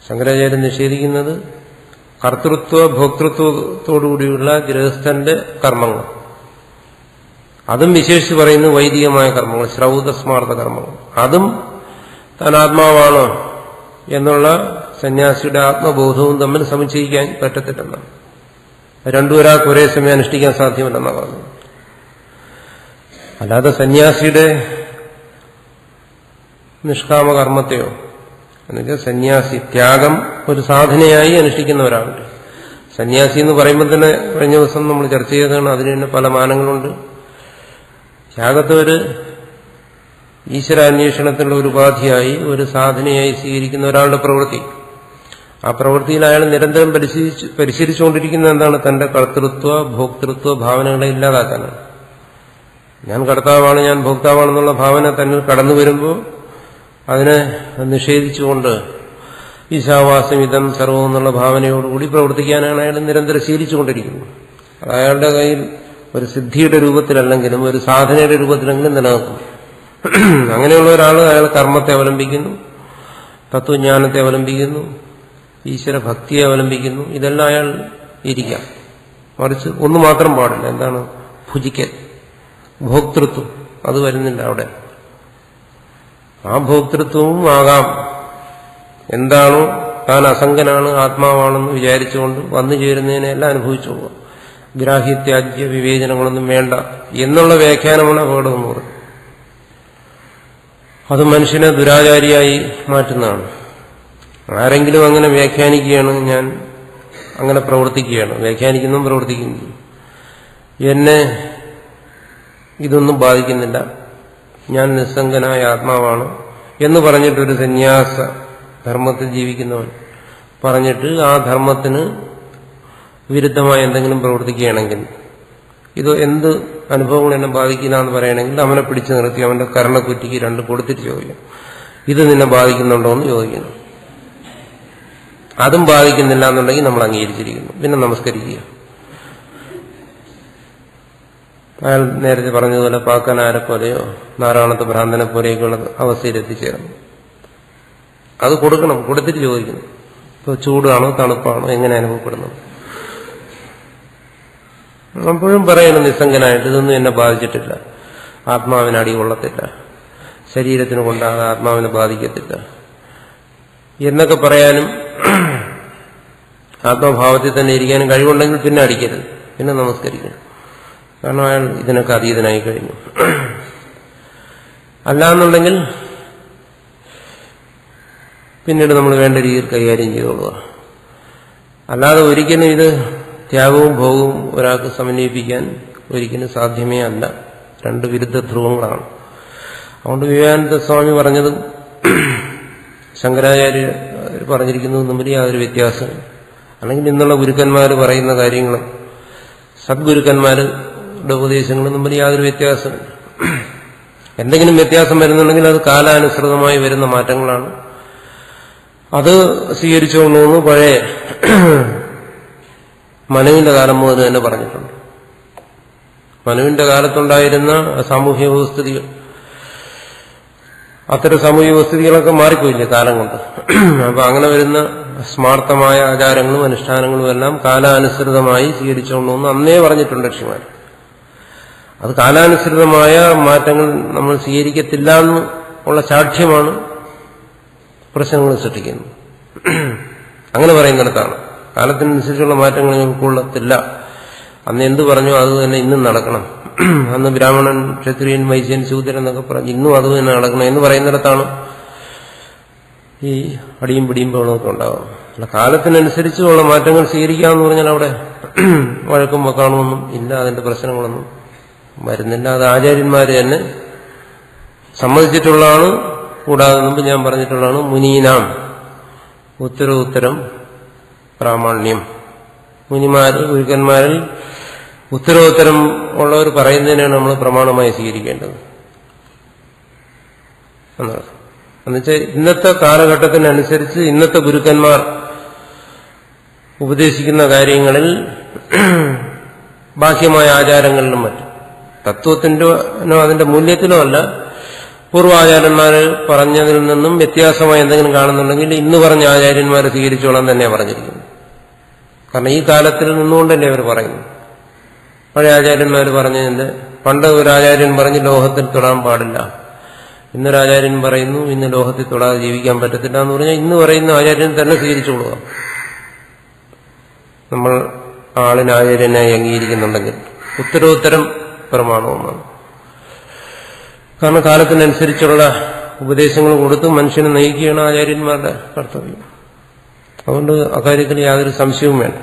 ശങ്കരാചാര്യൻ നിഷേധിക്കുന്നത് കർത്തൃത്വ ഭോക്തൃത്വത്തോടുകൂടിയുള്ള ഗൃഹസ്ഥന്റെ കർമ്മങ്ങൾ. അതും വിശേഷിച്ച് പറയുന്നു വൈദികമായ കർമ്മങ്ങൾ, ശ്രൗതസ്മാർത്ഥ കർമ്മങ്ങൾ. അതും താൻ ആത്മാവാണോ എന്നുള്ള സന്യാസിയുടെ ആത്മബോധവും തമ്മിൽ സമുച്ചയിക്കാൻ പറ്റത്തില്ലെന്നാണ്. രണ്ടും ഒരാൾക്ക് ഒരേ സമയം അനുഷ്ഠിക്കാൻ സാധ്യമല്ലെന്നാണ് പറഞ്ഞത്. അല്ലാതെ സന്യാസിയുടെ നിഷ്കാമകർമ്മത്തെയോ എന്നുവെച്ചാൽ സന്യാസി ത്യാഗം ഒരു സാധനയായി അനുഷ്ഠിക്കുന്ന ഒരാളുണ്ട്. സന്യാസി എന്ന് പറയുമ്പോൾ തന്നെ കഴിഞ്ഞ ദിവസം നമ്മൾ ചർച്ച ചെയ്തതാണ്. അതിന് തന്നെ പല മാനങ്ങളുണ്ട്. ത്യാഗത്തെ ഒരു ഈശ്വരാന്വേഷണത്തിനുള്ള ഒരു ഉപാധിയായി ഒരു സാധനയായി സ്വീകരിക്കുന്ന ഒരാളുടെ പ്രവൃത്തി. ആ പ്രവൃത്തിയിൽ അയാൾ നിരന്തരം പരിശീലിച്ചുകൊണ്ടിരിക്കുന്ന എന്താണ്? തന്റെ കർത്തൃത്വ ഭോക്തൃത്വ ഭാവനകളെ ഇല്ലാതാക്കാനാണ്. ഞാൻ കർത്താവാണ്, ഞാൻ ഭോക്താവാണെന്നുള്ള ഭാവന തന്നിൽ കടന്നു വരുമ്പോൾ അതിനെ നിഷേധിച്ചുകൊണ്ട് ഈശാവാസം ഇതം സർവം എന്നുള്ള ഭാവനയോടുകൂടി പ്രവർത്തിക്കാനാണ് അയാൾ നിരന്തരം ശീലിച്ചുകൊണ്ടിരിക്കുന്നത്. അത് അയാളുടെ കയ്യിൽ ഒരു സിദ്ധിയുടെ രൂപത്തിലല്ലെങ്കിലും ഒരു സാധനയുടെ രൂപത്തിലെങ്കിലും നിലനിൽക്കും. അങ്ങനെയുള്ള ഒരാൾ അയാൾ കർമ്മത്തെ അവലംബിക്കുന്നു, തത്വജ്ഞാനത്തെ അവലംബിക്കുന്നു, ഈശ്വര ഭക്തിയെ അവലംബിക്കുന്നു. ഇതെല്ലാം അയാൾ ഇരിക്കാം. മറിച്ച് ഒന്നു മാത്രം പാടില്ല. എന്താണ്? ഭുജിക്കൽ, ഭോക്തൃത്വം. അത് വരുന്നില്ല അവിടെ. ആ ഭോക്തൃത്വവും ആകാം. എന്താണോ താൻ അസംഗനാണ്, ആത്മാവാണെന്ന് വിചാരിച്ചുകൊണ്ട് വന്നു ചേരുന്നതിനെല്ലാം അനുഭവിച്ചു പോകാം. ഗ്രാഹ്യത്യാജ്യ വിവേചനങ്ങളൊന്നും വേണ്ട എന്നുള്ള വ്യാഖ്യാനമാണ് അപകടമെന്ന് പറയുന്നത്. അത് മനുഷ്യനെ ദുരാചാരിയായി മാറ്റുന്നതാണ്. ആരെങ്കിലും അങ്ങനെ വ്യാഖ്യാനിക്കുകയാണ്, ഞാൻ അങ്ങനെ പ്രവർത്തിക്കുകയാണ്, വ്യാഖ്യാനിക്കുന്നതും പ്രവർത്തിക്കുന്നു, എന്നെ ഇതൊന്നും ബാധിക്കുന്നില്ല, ഞാൻ നിസ്സംഗനായ ആത്മാവാണ് എന്ന് പറഞ്ഞിട്ടൊരു സന്യാസ ധർമ്മത്തിൽ ജീവിക്കുന്നവൻ പറഞ്ഞിട്ട് ആ ധർമ്മത്തിന് വിരുദ്ധമായി എന്തെങ്കിലും പ്രവർത്തിക്കുകയാണെങ്കിൽ, ഇത് എന്ത് അനുഭവങ്ങൾ എന്നെ ബാധിക്കില്ല എന്ന് പറയണമെങ്കിൽ അവനെ പിടിച്ചു നിർത്തി അവന്റെ കർണക്കുറ്റിക്ക് രണ്ട് കൊടുത്തിട്ട് ചോദിക്കും, ഇത് നിന്നെ ബാധിക്കുന്നുണ്ടോ എന്ന് ചോദിക്കുന്നു. അതും ബാധിക്കുന്നില്ല എന്നുണ്ടെങ്കിൽ നമ്മൾ അംഗീകരിച്ചിരിക്കുന്നു. പിന്നെ നമസ്കരിക്കുക. അയാൾ നേരത്തെ പറഞ്ഞതുപോലെ പാക്കനാരെ പോലെയോ നാരായണത്തെ ഭ്രാന്തനെ പോലെയൊക്കെയുള്ള അവസ്ഥയിലെത്തിച്ചേർന്നു. അത് കൊടുക്കണം, കൊടുത്തിട്ട് ചോദിക്കണം. ഇപ്പോൾ ചൂടാണോ തണുപ്പാണോ എങ്ങനെ അനുഭവപ്പെടുന്നത്? അപ്പോഴും പറയണം നിസ്സംഗനായിട്ട്, ഇതൊന്നും എന്നെ ബാധിച്ചിട്ടില്ല, ആത്മാവിന് അടി കൊള്ളത്തില്ല, ശരീരത്തിന് കൊണ്ടാകാതെ ആത്മാവിനെ ബാധിക്കത്തില്ല എന്നൊക്കെ പറയാനും ആത്മഭാവത്തിൽ തന്നെ ഇരിക്കാനും കഴിവുണ്ടെങ്കിൽ പിന്നെ അടിക്കരുത്, പിന്നെ നമസ്കരിക്കണം. കാരണം അയാൾ ഇതിനൊക്കെ അതീതനായി കഴിഞ്ഞു. അല്ലാന്നുണ്ടെങ്കിൽ പിന്നീട് നമ്മൾ വേണ്ട രീതിയിൽ കൈകാര്യം ചെയ്തോളുക. അല്ലാതെ ഒരിക്കലും ഇത് ത്യാഗവും ഭോഗവും ഒരാൾക്ക് സമന്വയിപ്പിക്കാൻ ഒരിക്കലും സാധ്യമേ അല്ല. രണ്ട് വിരുദ്ധ ധ്രുവങ്ങളാണ്. അതുകൊണ്ട് വിവേകാനന്ദ സ്വാമി പറഞ്ഞതും ശങ്കരാചാര്യ പറഞ്ഞിരിക്കുന്നതും തമ്മിൽ യാതൊരു വ്യത്യാസം, അല്ലെങ്കിൽ ഇന്നുള്ള ഗുരുക്കന്മാർ പറയുന്ന കാര്യങ്ങളും സദ്ഗുരുക്കന്മാരുടെ ഉപദേശങ്ങളും തമ്മിൽ യാതൊരു വ്യത്യാസമില്ല. എന്തെങ്കിലും വ്യത്യാസം വരുന്നുണ്ടെങ്കിൽ അത് കാലാനുസൃതമായി വരുന്ന മാറ്റങ്ങളാണ്. അത് സ്വീകരിച്ചുകൊണ്ടുവന്ന് പഴയ മനുവിന്റെ കാലം മുതൽ തന്നെ പറഞ്ഞിട്ടുണ്ട്. മനുവിന്റെ കാലത്തുണ്ടായിരുന്ന സാമൂഹ്യ വ്യവസ്ഥിതികൾ, അത്തരം സാമൂഹ്യ വ്യവസ്ഥിതികളൊക്കെ മാറിപ്പോയില്ലേ കാലം കൊണ്ട്. അപ്പൊ അങ്ങനെ വരുന്ന സ്മാർത്ഥമായ ആചാരങ്ങളും അനുഷ്ഠാനങ്ങളും എല്ലാം കാലാനുസൃതമായി സ്വീകരിച്ചുകൊണ്ടുവന്ന് അന്നേ പറഞ്ഞിട്ടുണ്ട് ഋഷിമാർ. അത് കാലാനുസൃതമായ മാറ്റങ്ങൾ നമ്മൾ സ്വീകരിക്കത്തില്ല എന്നുള്ള സാക്ഷ്യമാണ് പ്രശ്നങ്ങൾ സൃഷ്ടിക്കുന്നത്. അങ്ങനെ പറയുന്നിടത്താണ് കാലത്തിനനുസരിച്ചുള്ള മാറ്റങ്ങൾ ഉൾക്കൊള്ളത്തില്ല, അന്ന് എന്ത് പറഞ്ഞോ അത് തന്നെ ഇന്നും നടക്കണം അന്ന് ബ്രാഹ്മണൻ, ക്ഷത്രിയൻ, വൈശ്യൻ, ശൂദ്രൻ എന്നൊക്കെ പറഞ്ഞ് ഇന്നും അത് തന്നെ നടക്കണം എന്ന് പറയുന്നിടത്താണ് ഈ അടിയും പിടിയും ബഹളമൊക്കെ ഉണ്ടാകും. അല്ല, കാലത്തിനനുസരിച്ചുള്ള മാറ്റങ്ങൾ സ്വീകരിക്കാമെന്ന് പറഞ്ഞാൽ അവിടെ വഴക്കും വെക്കാണമൊന്നും ഇല്ല, അതിന്റെ പ്രശ്നങ്ങളൊന്നും വരുന്നില്ല. അത് ആചാര്യന്മാര് തന്നെ സമ്മതിച്ചിട്ടുള്ളതാണ്. കൂടാതെ മുമ്പ് ഞാൻ പറഞ്ഞിട്ടുള്ളതാണ് മുനീനാം ഉത്തരോത്തരം പ്രാമാണ്യം. മുനിമാരിൽ, ഗുരുക്കന്മാരിൽ ഉത്തരോത്തരം ഉള്ളവർ പറയുന്നതിനാണ് നമ്മൾ പ്രമാണമായി സ്വീകരിക്കേണ്ടത് എന്നാണ്. എന്നുവെച്ചാൽ ഇന്നത്തെ കാലഘട്ടത്തിനനുസരിച്ച് ഇന്നത്തെ ഗുരുക്കന്മാർ ഉപദേശിക്കുന്ന കാര്യങ്ങളിൽ ബാഹ്യമായ ആചാരങ്ങളിലും മറ്റും തത്വത്തിനോ അതിന്റെ മൂല്യത്തിലോ അല്ല, പൂർവാചാര്യന്മാർ പറഞ്ഞതിൽ നിന്നും വ്യത്യാസമായി എന്തെങ്കിലും കാണുന്നുണ്ടെങ്കിൽ ഇന്ന് പറഞ്ഞ ആചാര്യന്മാർ സ്വീകരിച്ചോളാൻ തന്നെയാണ് പറഞ്ഞിരിക്കുന്നത്. കാരണം ഈ കാലത്തിൽ നിന്നുകൊണ്ടല്ലേ അവർ പറയുന്നു. പഴയ ആചാര്യന്മാർ പറഞ്ഞതിന്റെ പണ്ട് ഒരു ആചാര്യൻ പറഞ്ഞ് ലോഹത്തിൽ തൊടാൻ പാടില്ല, ഇന്നൊരാചാര്യൻ പറയുന്നു ഇന്ന് ലോഹത്തിൽ തൊടാതെ ജീവിക്കാൻ പറ്റത്തില്ല എന്ന് പറഞ്ഞാൽ ഇന്ന് പറയുന്ന ആചാര്യൻ തന്നെ സ്വീകരിച്ചുകൊള്ളുക. നമ്മൾ ആളിന് ആചാര്യനായി അംഗീകരിക്കുന്നുണ്ടെങ്കിൽ ഉത്തരോത്തരം പ്രമാണവുമാണ്. കാരണം കാലത്തിനനുസരിച്ചുള്ള ഉപദേശങ്ങൾ കൊടുത്ത് മനുഷ്യനെ നയിക്കുകയാണ് ആചാര്യന്മാരുടെ കർത്തവ്യം. അതുകൊണ്ട് അക്കാര്യത്തിൽ യാതൊരു സംശയവും വേണ്ട.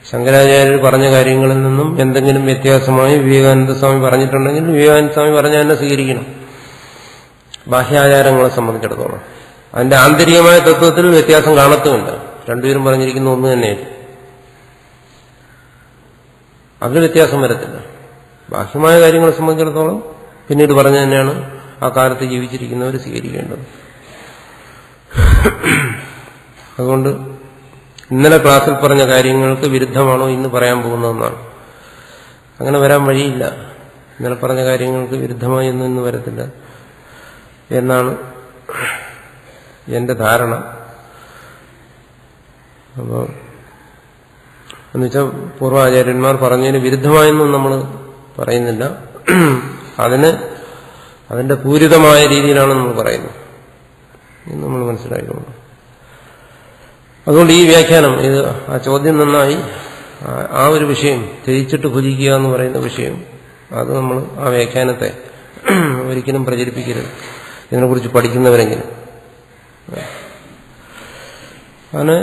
ശങ്കരാചാര്യർ പറഞ്ഞ കാര്യങ്ങളിൽ നിന്നും എന്തെങ്കിലും വ്യത്യാസമായി വിവേകാനന്ദ സ്വാമി പറഞ്ഞിട്ടുണ്ടെങ്കിൽ വിവേകാനന്ദ സ്വാമി പറഞ്ഞ തന്നെ സ്വീകരിക്കണം. ബാഹ്യാചാരങ്ങളെ സംബന്ധിച്ചിടത്തോളം അതിന്റെ ആന്തരികമായ തത്വത്തിൽ വ്യത്യാസം കാണത്തുമില്ല. രണ്ടുപേരും പറഞ്ഞിരിക്കുന്ന ഒന്ന് തന്നെയാണ്, അതിൽ വ്യത്യാസം വരത്തില്ല. ബാഹ്യമായ കാര്യങ്ങളെ സംബന്ധിച്ചിടത്തോളം പിന്നീട് പറഞ്ഞു തന്നെയാണ് ആ കാലത്ത് ജീവിച്ചിരിക്കുന്നവർ സ്വീകരിക്കേണ്ടത്. അതുകൊണ്ട് ഇന്നലെ ക്ലാസ്സിൽ പറഞ്ഞ കാര്യങ്ങൾക്ക് വിരുദ്ധമാണോ ഇന്ന് പറയാൻ പോകുന്നതെന്നാണ്. അങ്ങനെ വരാൻ വഴിയില്ല. ഇന്നലെ പറഞ്ഞ കാര്യങ്ങൾക്ക് വിരുദ്ധമായി ഇന്ന് വരത്തില്ല എന്നാണ് എന്റെ ധാരണ. അപ്പോൾ എന്നുവെച്ചാൽ പൂർവാചാര്യന്മാർ പറഞ്ഞതിന് വിരുദ്ധമായെന്നും നമ്മൾ പറയുന്നില്ല, അതിന്റെ പൂരിതമായ രീതിയിലാണ് നമ്മൾ പറയുന്നത് എന്ന് നമ്മൾ മനസ്സിലായിട്ടുണ്ട്. അതുകൊണ്ട് ഈ വ്യാഖ്യാനം, ഇത് ആ ചോദ്യം നന്നായി, ആ ഒരു വിഷയം ത്യജിച്ചിട്ട് ഭുജിക്കുക എന്ന് പറയുന്ന വിഷയം, അത് നമ്മൾ ആ വ്യാഖ്യാനത്തെ ഒരിക്കലും പ്രചരിപ്പിക്കരുത്, ഇതിനെക്കുറിച്ച് പഠിക്കുന്നവരെങ്കിലും. അങ്ങനെ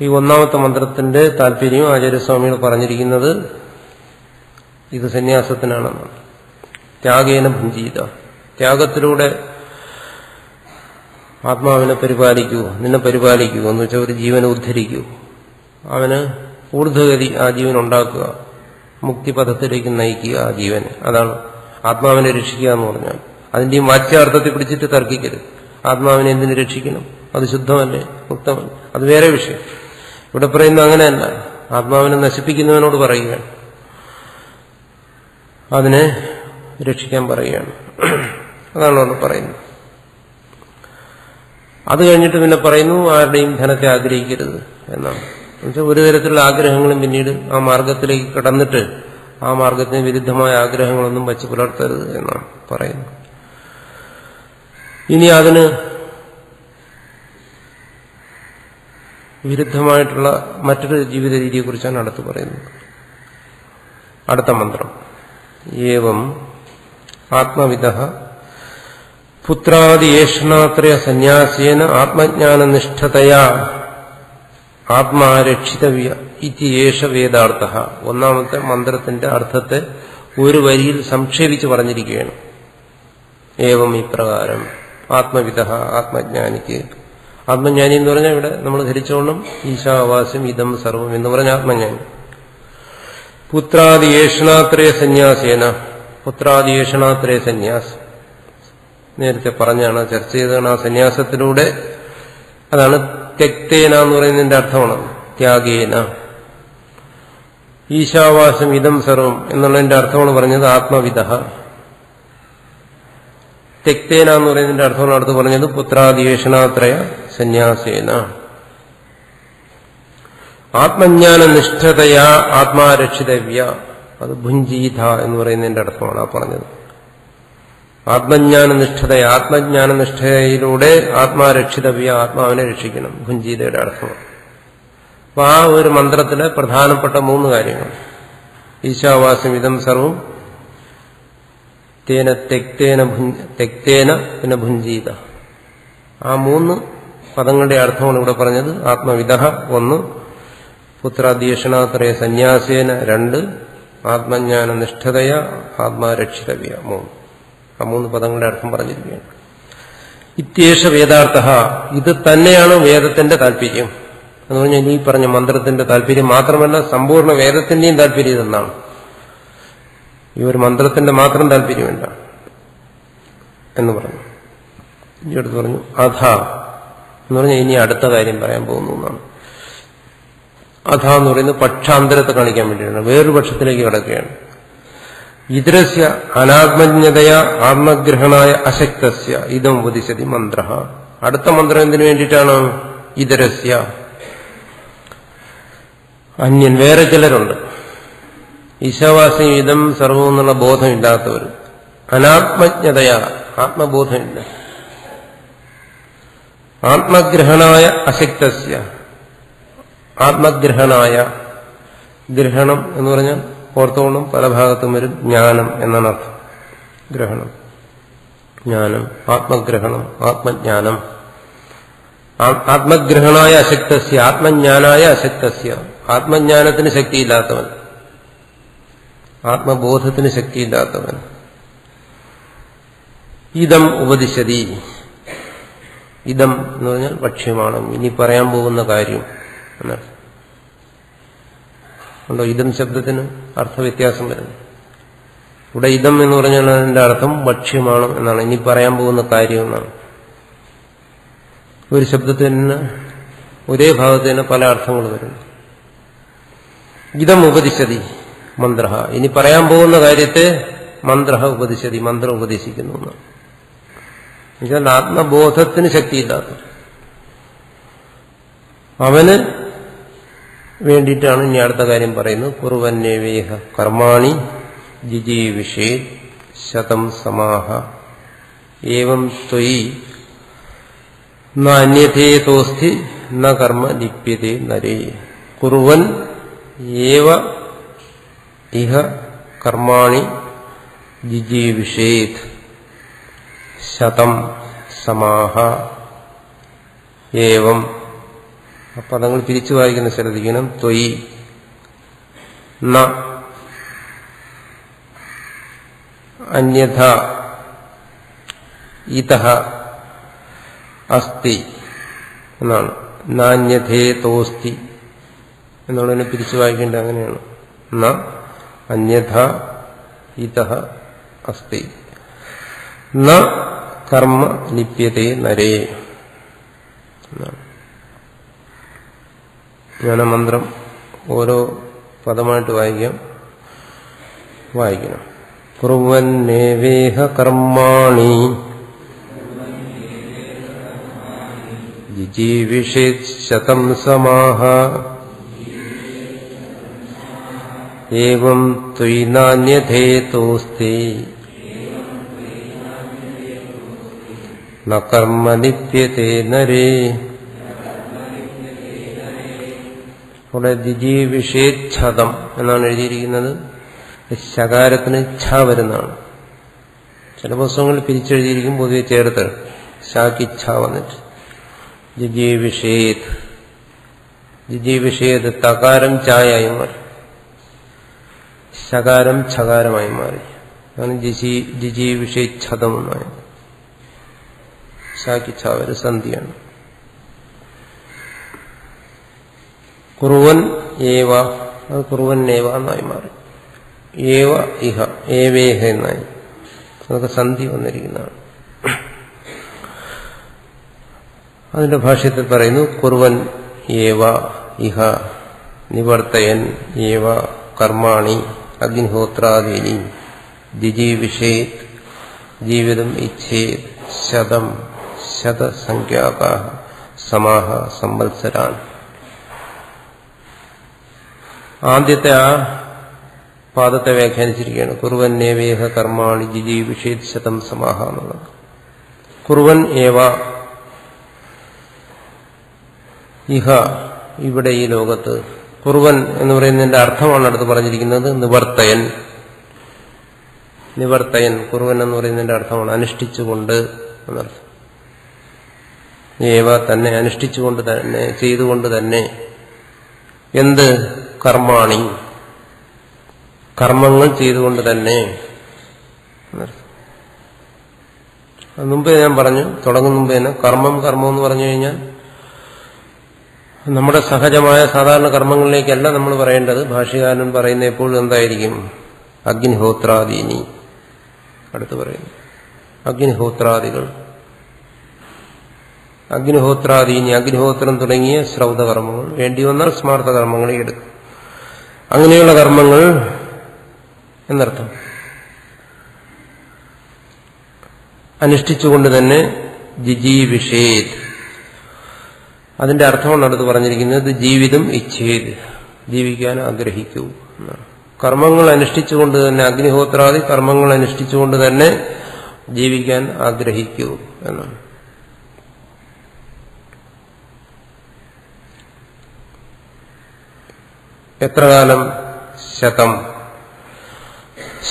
ഈ ഒന്നാമത്തെ മന്ത്രത്തിന്റെ താല്പര്യം ആചാര്യസ്വാമികൾ പറഞ്ഞിരിക്കുന്നത് ഇത് സന്യാസത്തിനാണെന്നാണ്. ത്യാഗേന ഭുഞ്ചീത, ത്യാഗത്തിലൂടെ ആത്മാവിനെ പരിപാലിക്കൂ, നിന്നെ പരിപാലിക്കൂ എന്ന് വെച്ചാൽ ഒരു ജീവനെ ഉദ്ധരിക്കൂ, അവന് ഊർധ്വഗതി ആ ജീവൻ ഉണ്ടാക്കുക, മുക്തിപഥത്തിലേക്ക് നയിക്കുക ആ ജീവനെ. അതാണ് ആത്മാവിനെ രക്ഷിക്കുക എന്ന് പറഞ്ഞാൽ. അതിന്റെയും വാച്യാർത്ഥത്തെ പിടിച്ചിട്ട് തർക്കിക്കരുത്. ആത്മാവിനെ എന്തിനു രക്ഷിക്കണം? അത് ശുദ്ധമല്ലേ, മുക്തമല്ലേ, അത് വേറെ വിഷയം. ഇവിടെ പറയുന്നത് അങ്ങനെയല്ല. ആത്മാവിനെ നശിപ്പിക്കുന്നവനോട് പറയുകയാണ്, അതിനെ രക്ഷിക്കാൻ പറയുകയാണ്. അതാണ് അവിടെ പറയുന്നത്. അത് കഴിഞ്ഞിട്ട് പിന്നെ പറയുന്നു ആരുടെയും ധനത്തെ ആഗ്രഹിക്കരുത് എന്നാണ്. എന്നുവെച്ചാൽ ഒരു തരത്തിലുള്ള ആഗ്രഹങ്ങളും പിന്നീട് ആ മാർഗത്തിലേക്ക് കടന്നിട്ട് ആ മാർഗത്തിന് വിരുദ്ധമായ ആഗ്രഹങ്ങളൊന്നും വച്ച് പുലർത്തരുത് എന്നാണ് പറയുന്നത്. ഇനി അതിന് വിരുദ്ധമായിട്ടുള്ള മറ്റൊരു ജീവിത രീതിയെക്കുറിച്ചാണ് അടുത്ത് പറയുന്നത്. അടുത്ത മന്ത്രം, ഏവം ആത്മവിദഃ പുത്രാദിയേഷണാത്രയ സന്യാസേന ആത്മജ്ഞാനനിഷ്ഠതയാ ആത്മാരക്ഷിതവ്യ ഇത്യേഷ വേദാർത്ഥഃ. ഒന്നാമത്തെ മന്ത്രത്തിന്റെ അർത്ഥത്തെ ഒരു വരിയിൽ സംക്ഷേപിച്ച് പറഞ്ഞിരിക്കുകയാണ്. ഏവം ഇപ്രകാരം ആത്മവിദഃ, ആത്മജ്ഞാനിക്ക്, ആത്മജ്ഞാനി എന്ന് പറഞ്ഞാൽ ഇവിടെ നമ്മൾ ധരിച്ചോണം ഈശാവാസ്യം ഇതം സർവം എന്ന് പറഞ്ഞ ആത്മജ്ഞാനി. പുത്രാദിയേഷണാത്രയ സന്യാസേന, പുത്രാദിയേഷണാത്രയ സന്യാസം നേരത്തെ പറഞ്ഞാണ്, ചർച്ച ചെയ്തതാണ്. ആ സന്യാസത്തിലൂടെ, അതാണ് ത്യക്തേന എന്ന് പറയുന്നതിന്റെ അർത്ഥമാണ്. ത്യാഗേന ഈശാവാസം ഇതം സർവം എന്നുള്ളതിന്റെ അർത്ഥമാണ് പറഞ്ഞത് ആത്മവിദഃ. ത്യക്തേന എന്ന് പറയുന്നതിന്റെ അർത്ഥമാണ് അടുത്ത് പറഞ്ഞത് പുത്രാദിയേഷണാത്രയ സന്യാസേന. ആത്മജ്ഞാനനിഷ്ഠതയാ ആത്മാരക്ഷിതവ്യ, അത് ഭുഞ്ചീത എന്ന് പറയുന്നതിന്റെ അർത്ഥമാണ് ആ പറഞ്ഞത്. ആത്മജ്ഞാനനിഷ്ഠത, ആത്മജ്ഞാനനിഷ്ഠയിലൂടെ ആത്മാരക്ഷിതവ്യ, ആത്മാവിനെ രക്ഷിക്കണം, ഭുഞ്ചീതയുടെ അർത്ഥമാണ്. അപ്പൊ ആ ഒരു മന്ത്രത്തിലെ പ്രധാനപ്പെട്ട 3 കാര്യങ്ങൾ ഈശാവാസ്യമിതം സർവം തേന തെക്തേന പിന്നെ ഭുഞ്ജീത. ആ 3 പദങ്ങളുടെ അർത്ഥമാണ് ഇവിടെ പറഞ്ഞത്. ആത്മവിദഃ 1, പുത്രാദ്യേഷണാത്രയ സന്യാസേന 2, ആത്മജ്ഞാന നിഷ്ഠതയ ആത്മാരക്ഷിതവ്യ 3. ആ 3 പദങ്ങളുടെ അർത്ഥം പറഞ്ഞിരിക്കുകയാണ്. ഇത്യേഷ വേദാർത്ഥ, ഇത് തന്നെയാണ് വേദത്തിന്റെ താല്പര്യം എന്ന് പറഞ്ഞാൽ ഈ പറഞ്ഞ മന്ത്രത്തിന്റെ താല്പര്യം മാത്രമല്ല, സമ്പൂർണ്ണ വേദത്തിന്റെയും താല്പര്യം ഇതെന്നാണ്. ഈ ഒരു മന്ത്രത്തിന്റെ മാത്രം താല്പര്യമല്ല എന്ന് പറഞ്ഞു. ഇനി അടുത്ത് പറഞ്ഞു അധ എന്ന് പറഞ്ഞാൽ ഇനി അടുത്ത കാര്യം പറയാൻ പോകുന്നു എന്നാണ്. അധ എന്ന് പറയുന്നത് പക്ഷാന്തരത്തെ കാണിക്കാൻ വേണ്ടിയാണ്, വേറൊരു പക്ഷത്തിലേക്ക് കിടക്കുകയാണ്. ഇതരസ്യ അനാത്മജ്ഞതയ ആത്മഗ്രഹണായ അശക്തസ്യ ഇതം ഉപദിശതി മന്ത്ര. അടുത്ത മന്ത്രം എന്തിനു വേണ്ടിയിട്ടാണ്? ഇതരസ്യ, അന്യൻ, വേറെ ചിലരുണ്ട്. ഈശാവാസ്യം ഇതം സർവം എന്നുള്ള ബോധമില്ലാത്തവർ, അനാത്മജ്ഞതയ, ആത്മബോധമില്ല, ആത്മഗ്രഹണായ അശക്തസ്യ, ആത്മഗ്രഹണായ, ഗ്രഹണം എന്ന് പറഞ്ഞാൽ ഓർത്തോണം പല ഭാഗത്തും വരും, ജ്ഞാനം എന്നാണ് അർത്ഥം. ഗ്രഹണം, ജ്ഞാനം, ആത്മഗ്രഹണം, ആത്മജ്ഞാനം. ആത്മഗ്രഹണായ അശക്തസ്യ, ആത്മജ്ഞാനായ അശക്തസ്യ, ആത്മജ്ഞാനത്തിന് ശക്തിയില്ലാത്തവൻ, ആത്മബോധത്തിന് ശക്തിയില്ലാത്തവൻ. ഇതം ഉപദിശതി, ഇതം എന്ന് പറഞ്ഞാൽ ഭക്ഷ്യമാണ്, ഇനി പറയാൻ പോകുന്ന കാര്യം എന്നർത്ഥം. ഉണ്ടോ? ഇതം ശബ്ദത്തിന് അർത്ഥവ്യത്യാസം വരുന്നു. ഇവിടെ ഇതം എന്ന് പറഞ്ഞാൽ അതിന്റെ അർത്ഥം ഭക്ഷ്യമാണ് എന്നാണ്, ഇനി പറയാൻ പോകുന്ന കാര്യം എന്നാണ്. ഒരു ശബ്ദത്തിന് ഒരേ ഭാഗത്ത് തന്നെ പല അർത്ഥങ്ങൾ വരുന്നു. ഇതം ഉപദിശതി മന്ത്ര, ഇനി പറയാൻ പോകുന്ന കാര്യത്തെ മന്ത്ര ഉപദിശതി, മന്ത്രം ഉപദേശിക്കുന്നു എന്നാണ്. എന്നുവെച്ചാൽ ആത്മബോധത്തിന് ശക്തിയില്ലാത്ത അവന് വേണ്ടിയിട്ടാണ് ഇനി അടുത്ത കാര്യം പറയുന്നത്. കുറുവന്നേവേഹ കർമാണി ജിജീവിഷേ ശതം സമാഹ ഏവം ത്വയി ന അന്യഥേതോസ്തി ന കർമ്മ ലിപ്യതേ നരേ. കുറുവൻ ഏവ ഇഹ കർമാണി ജിജീവിഷേത് ശതം സമാഹ ഏവം. പദങ്ങൾ പിരിച്ചു വായിക്കുന്ന ശ്രദ്ധിക്കണം. ത്വയി ന അന്യഥ ഇതഃ അസ്തി എന്നാണ്. നാന്യഥേതോസ്തി എന്നുള്ളതിനെ പിരിച്ചു വായിക്കേണ്ടത് അങ്ങനെയാണ്. ന അന്യഥ ഇതഃ അസ്തി ന കർമ്മ ലിപ്യതേ നരേ എന്നാണ്. ജ്ഞാനമന്ത്രം ഓരോ പദമായിട്ട് വായിക്കണം. കുറുവന്നേവേഹ കർമാണി ജിജീവിഷേത് ശതം സമാഹ ഏവം ത്വയി നാന്യഥേതോസ്തി ന കർമ്മ ലിപ്യതേ നരേ. അവിടെ ജിജീവിഷേച്ഛതം എന്നാണ് എഴുതിയിരിക്കുന്നത്. ശകാരത്തിന് ഛ വരുന്നതാണ്. ചില പുസ്തകങ്ങളിൽ പിരിച്ചെഴുതിയിരിക്കും പൊതുവെ ചേർത്ത് ശാക്കി ഛ വന്നിട്ട് ജിജീവിഷേത്. ജിജീവിഷേത് തകാരം ചായായി മാറി, ശകാരം ഛകാരമായി മാറി. അതാണ് ജിജീവിഷേച്ഛതം എന്നാണ്. ശാക്കി ഛ ഒരു സന്ധിയാണ്. കുറുവൻ ഏവ, അത് കുറുവൻ ഏവ എന്നായി മാറി. ഏവ ഇഹ, ഏവേഹ എന്നായി. അതൊക്കെ സന്ധി വന്നിരിക്കുന്നതാണ്. അതിന്റെ ഭാഷ്യത്തിൽ പറയുന്നു കുറുവൻ ഏവ ഇഹ നിവർത്തയൻ ഏവ കർമാണി അഗ്നിഹോത്രാദീനി ജിജീവിഷേത് ജീവിതം ഇച്ഛേത് ശതം ശതസംഖ്യാകാ സമാഹ സംവത്സരാൻ. ആദ്യത്തെ ആ പാദത്തെ വ്യാഖ്യാനിച്ചിരിക്കുകയാണ്. കുറുവന്നേവേഹ കർമാണി ജിജീവിഷേത് ശതം സമാഹ എന്നുള്ളത്. കുറുവൻ ഏവ ഇഹ, ഇവിടെ ഈ ലോകത്ത്, കുറുവൻ എന്ന് പറയുന്നതിന്റെ അർത്ഥമാണ് അടുത്ത് പറഞ്ഞിരിക്കുന്നത്. നിവർത്തയൻ. നിവർത്തയൻ കുറുവൻ എന്ന് പറയുന്നതിന്റെ അർത്ഥമാണ് അനുഷ്ഠിച്ചുകൊണ്ട് എന്നർത്ഥം. ഏവ തന്നെ അനുഷ്ഠിച്ചുകൊണ്ട് തന്നെ, ചെയ്തുകൊണ്ട് തന്നെ. എന്ത്? കർമാണി, കർമ്മങ്ങൾ ചെയ്തുകൊണ്ട് തന്നെ. മുമ്പേ ഞാൻ പറഞ്ഞു, തുടങ്ങുന്ന മുമ്പേ തന്നെ കർമ്മം എന്ന് പറഞ്ഞു കഴിഞ്ഞാൽ നമ്മുടെ സഹജമായ സാധാരണ കർമ്മങ്ങളിലേക്കല്ല നമ്മൾ പറയേണ്ടത്. ഭാഷ്യകാരൻ പറയുന്ന എപ്പോഴും എന്തായിരിക്കും? അഗ്നിഹോത്രാദീനി. അടുത്ത് പറയുന്നു അഗ്നിഹോത്രാദികൾ. അഗ്നിഹോത്രാദീനി, അഗ്നിഹോത്രം തുടങ്ങിയ ശ്രൗതകർമ്മങ്ങൾ, വേണ്ടി വന്നാൽ സ്മാർത്ഥ കർമ്മങ്ങളെ എടുക്കും. അങ്ങനെയുള്ള കർമ്മങ്ങൾ എന്നർത്ഥം. അനുഷ്ഠിച്ചുകൊണ്ട് തന്നെ ജിജീവിഷേത്. അതിന്റെ അർത്ഥമാണ് അടുത്ത് പറഞ്ഞിരിക്കുന്നത്. ജീവിതം ഇച്ഛേത്, ജീവിക്കാൻ ആഗ്രഹിക്കൂ എന്നാണ്. കർമ്മങ്ങൾ അനുഷ്ഠിച്ചുകൊണ്ട് തന്നെ, അഗ്നിഹോത്രാദി കർമ്മങ്ങൾ അനുഷ്ഠിച്ചുകൊണ്ട് തന്നെ ജീവിക്കാൻ ആഗ്രഹിക്കൂ എന്നാണ്. എത്ര കാലം? ശതം.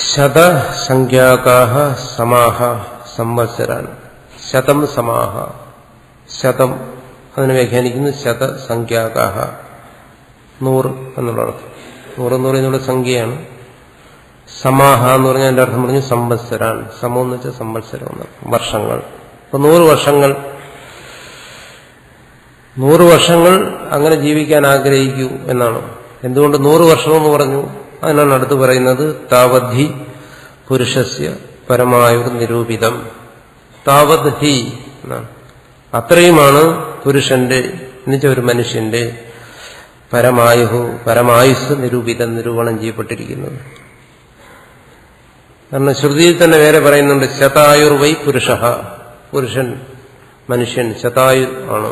ശതസംഖ്യാകാഹ സമാഹ സംവത്സരാൻ. ശതം സമാഹ, ശതം അതിനെ വ്യാഖ്യാനിക്കുന്നു ശതസംഖ്യാകാഹ, 100 എന്നുള്ള അർത്ഥം. 100 എന്ന് പറയുന്നുള്ള സംഖ്യയാണ്. സമാഹ എന്ന് പറഞ്ഞാൽ എന്റെ അർത്ഥം പറഞ്ഞു സംവത്സരാൻ. സമം എന്ന് വെച്ചാൽ സംവത്സരം എന്നർത്ഥം, വർഷങ്ങൾ. അപ്പൊ 100 വർഷങ്ങൾ, 100 വർഷങ്ങൾ അങ്ങനെ ജീവിക്കാൻ ആഗ്രഹിക്കൂ എന്നാണ്. എന്തുകൊണ്ട് 100 വർഷമെന്ന് പറഞ്ഞു? അതിനാണ് അടുത്ത് പറയുന്നത് താവദ്ധി പുരുഷസ്യ പരമായുർ നിരൂപിതം. താവദ്ധി എന്നാണ്, അത്രയുമാണ് പുരുഷന്റെ എന്നുവെച്ചാൽ ഒരു മനുഷ്യന്റെ പരമായുസ് നിരൂപണം ചെയ്യപ്പെട്ടിരിക്കുന്നത്. കാരണം ശ്രുതിയിൽ തന്നെ വേറെ പറയുന്നുണ്ട് ശതായുർ വൈ പുരുഷ. പുരുഷൻ, മനുഷ്യൻ ശതായു ആണ്,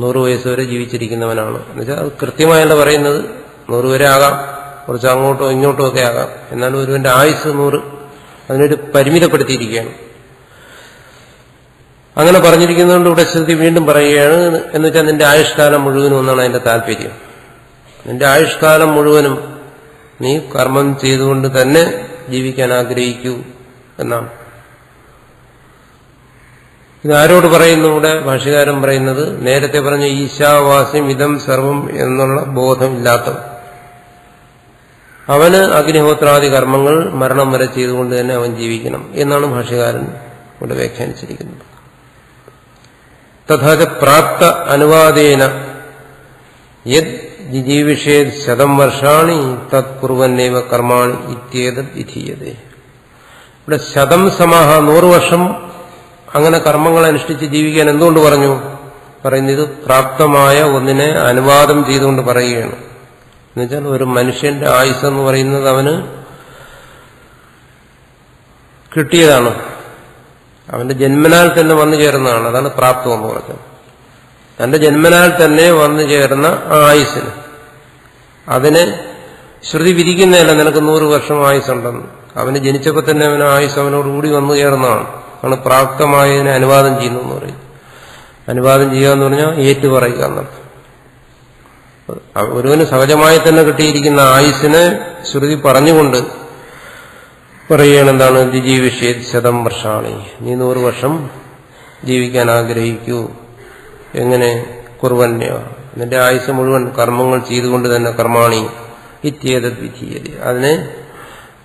100 വയസ്സ് വരെ ജീവിച്ചിരിക്കുന്നവനാണ്. എന്നുവെച്ചാൽ അത് കൃത്യമായല്ല പറയുന്നത്. 100 വരെ ആകാം, കുറച്ച് അങ്ങോട്ടോ ഇങ്ങോട്ടോ ഒക്കെ ആകാം. എന്നാലും ഒരുവന്റെ ആയുസ് 100, അതിനൊരു പരിമിതപ്പെടുത്തിയിരിക്കുകയാണ്. അങ്ങനെ പറഞ്ഞിരിക്കുന്നതുകൊണ്ട് ഇവിടെ ശ്രുതി വീണ്ടും പറയുകയാണ്. എന്നുവെച്ചാൽ നിന്റെ ആയുഷ്കാലം മുഴുവനും എന്നാണ് അതിന്റെ താല്പര്യം. നിന്റെ ആയുഷ്കാലം മുഴുവനും നീ കർമ്മം ചെയ്തുകൊണ്ട് തന്നെ ജീവിക്കാൻ ആഗ്രഹിക്കൂ എന്നാണ്. ഇതാരോട് പറയുന്നു? ഇവിടെ ഭാഷ്യകാരൻ പറയുന്നത് നേരത്തെ പറഞ്ഞ ഈശാവാസ്യം ഇതം സർവം എന്നുള്ള ബോധമില്ലാത്തവൻ, അവന് അഗ്നിഹോത്രാദി കർമ്മങ്ങൾ മരണം വരെ ചെയ്തുകൊണ്ട് തന്നെ അവൻ ജീവിക്കണം എന്നാണ് ഭാഷ്യകാരൻ ഇവിടെ വ്യാഖ്യാനിച്ചിരിക്കുന്നത്. തഥാ പ്രാപ്ത അനുവാദേന യത് ജിജീവിഷേത് 100 വർഷാണി തത് കുർവന്നേവ കർമാണി ഇത്യേതത് വിധീയതേ. ഇവിടെ 100 സമാഹ 100 വർഷം അങ്ങനെ കർമ്മങ്ങൾ അനുഷ്ഠിച്ച് ജീവിക്കാൻ എന്തുകൊണ്ട് പറഞ്ഞു? പറയുന്നത് പ്രാപ്തമായ ഒന്നിനെ അനുവാദം ചെയ്തുകൊണ്ട് പറയുകയാണ്. എന്നുവെച്ചാൽ ഒരു മനുഷ്യന്റെ ആയുസ് എന്ന് പറയുന്നത് അവന് കിട്ടിയതാണ്, അവന്റെ ജന്മനാൽ തന്നെ വന്നു ചേർന്നതാണ്. അതാണ് പ്രാപ്തം എന്ന് പറഞ്ഞത്. തന്റെ ജന്മനാൽ തന്നെ വന്നു ചേർന്ന ആ ആയുസ്സിന്, അതിനെ ശ്രുതി വിധിക്കുന്നതല്ല നിനക്ക് 100 വർഷം ആയുസ്സുണ്ടെന്ന്. അവന് ജനിച്ചപ്പോൾ തന്നെ അവന് ആയുസ് അവനോടുകൂടി വന്നു ചേർന്നതാണ്. ആണ് പ്രാപ്തമായതിനെ അനുവാദം ചെയ്യുന്നു എന്ന് പറയും. അനുവാദം ചെയ്യുക എന്ന് പറഞ്ഞാൽ ഏറ്റുപറയുക എന്നർത്ഥം. ഒരുവന് സഹജമായി തന്നെ കിട്ടിയിരിക്കുന്ന ആയുസ്സിനെ ശ്രുതി പറഞ്ഞുകൊണ്ട് പറയുകയാണ് എന്താണ്? ജിജീവിഷേത് 100 വർഷാണി, നീ 100 വർഷം ജീവിക്കാൻ ആഗ്രഹിക്കൂ. എങ്ങനെ? കുർവന്യ, നിന്റെ ആയുസ് മുഴുവൻ കർമ്മങ്ങൾ ചെയ്തുകൊണ്ട് തന്നെ കർമാണി ഇത്യേതത് വിധീയത, അതിനെ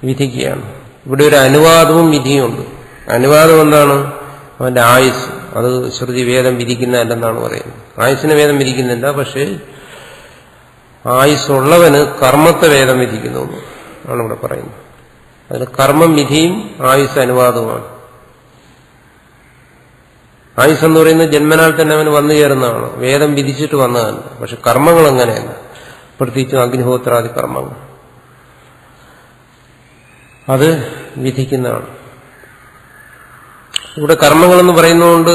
വിധിക്കുകയാണ്. ഇവിടെ ഒരു അനുവാദവും വിധിയുമുണ്ട്. അനുവാദം എന്താണ്? അവന്റെ ആയുസ്, അത് ശ്രുതി വേദം വിധിക്കുന്നതല്ലെന്നാണ് പറയുന്നത്. ആയുസ്സിനെ വേദം വിധിക്കുന്നില്ല, പക്ഷേ ആയുസ്സുള്ളവന് കർമ്മത്തെ വേദം വിധിക്കുന്നു ആണ് ഇവിടെ പറയുന്നത്. അതിന് കർമ്മം വിധിയും ആയുസ് അനുവാദവുമാണ്. ആയുസ് എന്ന് പറയുന്നത് ജന്മനാൽ തന്നെ അവന് വന്നു ചേർന്നതാണ്, വേദം വിധിച്ചിട്ട് വന്നതല്ല. പക്ഷെ കർമ്മങ്ങൾ അങ്ങനെയല്ല, പ്രത്യേകിച്ചും അഗ്നിഹോത്രാദി കർമ്മങ്ങൾ അത് വിധിക്കുന്നതാണ്. ഇവിടെ കർമ്മങ്ങളെന്ന് പറയുന്നതുകൊണ്ട്